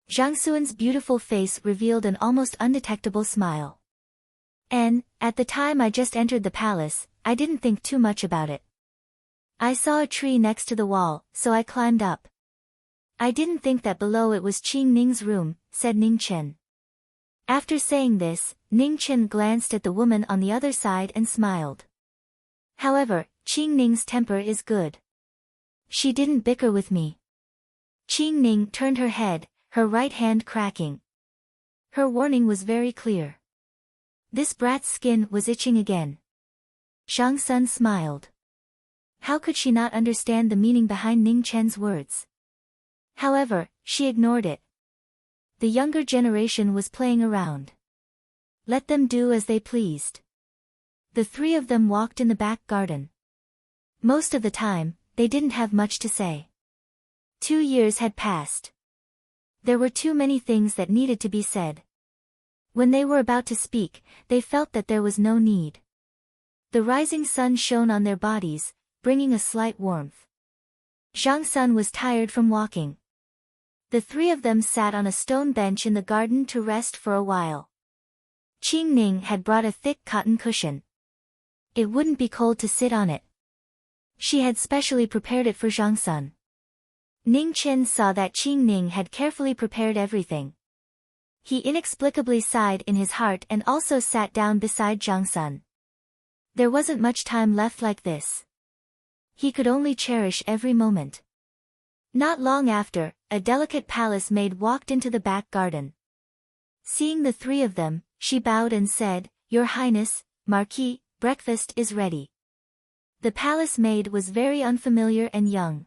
Zhang Sun's beautiful face revealed an almost undetectable smile. At the time I just entered the palace, I didn't think too much about it. I saw a tree next to the wall, so I climbed up. I didn't think that below it was Qing Ning's room, said Ning Chen. After saying this, Ning Chen glanced at the woman on the other side and smiled. However, Qing Ning's temper is good. She didn't bicker with me. Qing Ning turned her head, her right hand cracking. Her warning was very clear. This brat's skin was itching again. Zhang Sun smiled. How could she not understand the meaning behind Ning Chen's words? However, she ignored it. The younger generation was playing around. Let them do as they pleased. The three of them walked in the back garden. Most of the time, they didn't have much to say. 2 years had passed. There were too many things that needed to be said. When they were about to speak, they felt that there was no need. The rising sun shone on their bodies, bringing a slight warmth. Zhang Sun was tired from walking. The three of them sat on a stone bench in the garden to rest for a while. Qing Ning had brought a thick cotton cushion. It wouldn't be cold to sit on it. She had specially prepared it for Zhang Sun. Ning Chen saw that Qing Ning had carefully prepared everything. He inexplicably sighed in his heart and also sat down beside Zhang Sun. There wasn't much time left like this. He could only cherish every moment. Not long after, a delicate palace maid walked into the back garden. Seeing the three of them, she bowed and said, "Your Highness, Marquis, breakfast is ready." The palace maid was very unfamiliar and young.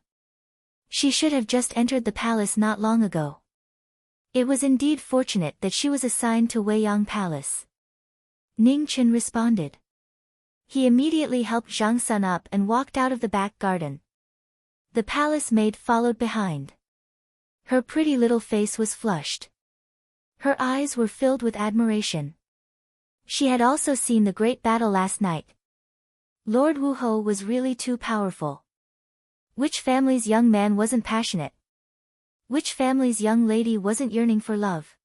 She should have just entered the palace not long ago. It was indeed fortunate that she was assigned to Weiyang Palace. Ning Chen responded. He immediately helped Zhang Sun up and walked out of the back garden. The palace maid followed behind. Her pretty little face was flushed. Her eyes were filled with admiration. She had also seen the great battle last night. Lord Wu Ho was really too powerful. Which family's young man wasn't passionate? Which family's young lady wasn't yearning for love?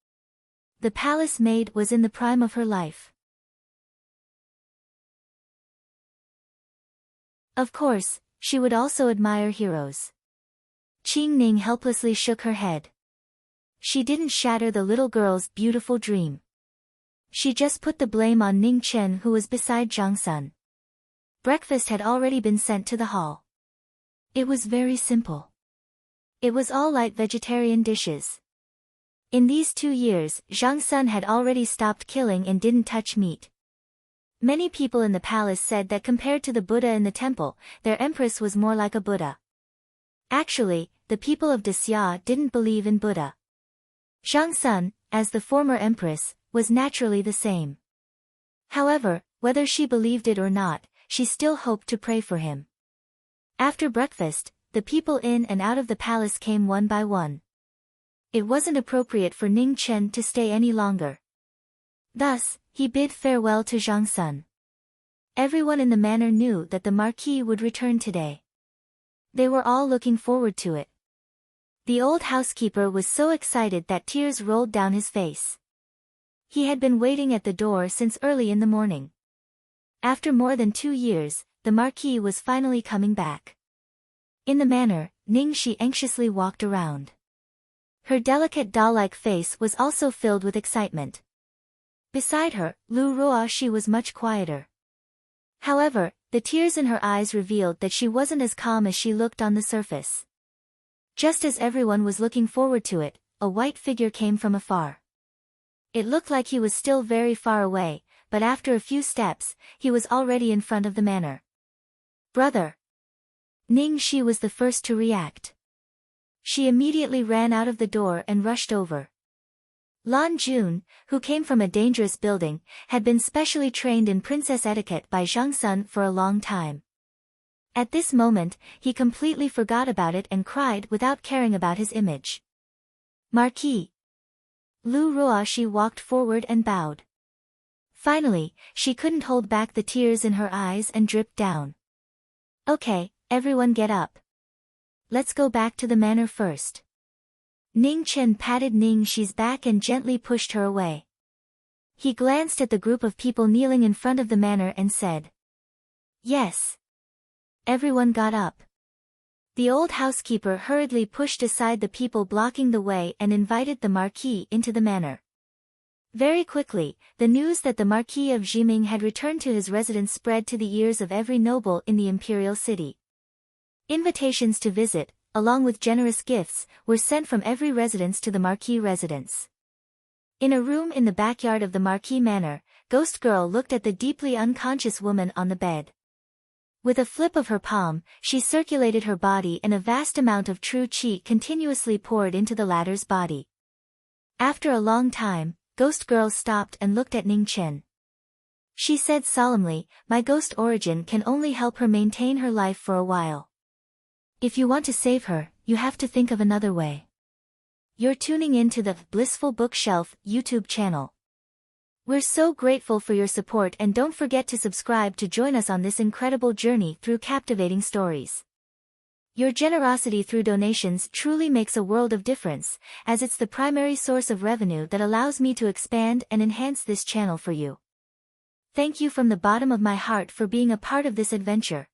The palace maid was in the prime of her life. Of course, she would also admire heroes. Qing Ning helplessly shook her head. She didn't shatter the little girl's beautiful dream. She just put the blame on Ning Chen, who was beside Zhang Sun. Breakfast had already been sent to the hall. It was very simple. It was all light vegetarian dishes. In these 2 years, Zhang Sun had already stopped killing and didn't touch meat. Many people in the palace said that compared to the Buddha in the temple, their empress was more like a Buddha. Actually, the people of Xia didn't believe in Buddha. Zhang Sun, as the former empress, was naturally the same. However, whether she believed it or not, she still hoped to pray for him. After breakfast, the people in and out of the palace came one by one. It wasn't appropriate for Ning Chen to stay any longer. Thus, he bid farewell to Zhang Sun. Everyone in the manor knew that the Marquis would return today. They were all looking forward to it. The old housekeeper was so excited that tears rolled down his face. He had been waiting at the door since early in the morning. After more than 2 years, the Marquis was finally coming back. In the manor, Ning Shi anxiously walked around. Her delicate doll-like face was also filled with excitement. Beside her, Lu Ruoxi was much quieter. However, the tears in her eyes revealed that she wasn't as calm as she looked on the surface. Just as everyone was looking forward to it, a white figure came from afar. It looked like he was still very far away, but after a few steps, he was already in front of the manor. Brother! Ning Shi was the first to react. She immediately ran out of the door and rushed over. Lan Jun, who came from a dangerous building, had been specially trained in princess etiquette by Zhang Sun for a long time. At this moment, he completely forgot about it and cried without caring about his image. Marquis! Lu Ruoxi walked forward and bowed. Finally, she couldn't hold back the tears in her eyes and dripped down. Okay, everyone get up. Let's go back to the manor first. Ning Chen patted Ning Shi's back and gently pushed her away. He glanced at the group of people kneeling in front of the manor and said, "Yes." Everyone got up. The old housekeeper hurriedly pushed aside the people blocking the way and invited the Marquis into the manor. Very quickly, the news that the Marquis of Jiming had returned to his residence spread to the ears of every noble in the imperial city. Invitations to visit, along with generous gifts, were sent from every residence to the Marquis residence. In a room in the backyard of the Marquis manor, Ghost Girl looked at the deeply unconscious woman on the bed. With a flip of her palm, she circulated her body and a vast amount of true qi continuously poured into the latter's body. After a long time, Ghost Girl stopped and looked at Ning Chen. She said solemnly, "My ghost origin can only help her maintain her life for a while. If you want to save her, you have to think of another way." You're tuning in to the Blissful Bookshelf YouTube channel. We're so grateful for your support and don't forget to subscribe to join us on this incredible journey through captivating stories. Your generosity through donations truly makes a world of difference, as it's the primary source of revenue that allows me to expand and enhance this channel for you. Thank you from the bottom of my heart for being a part of this adventure.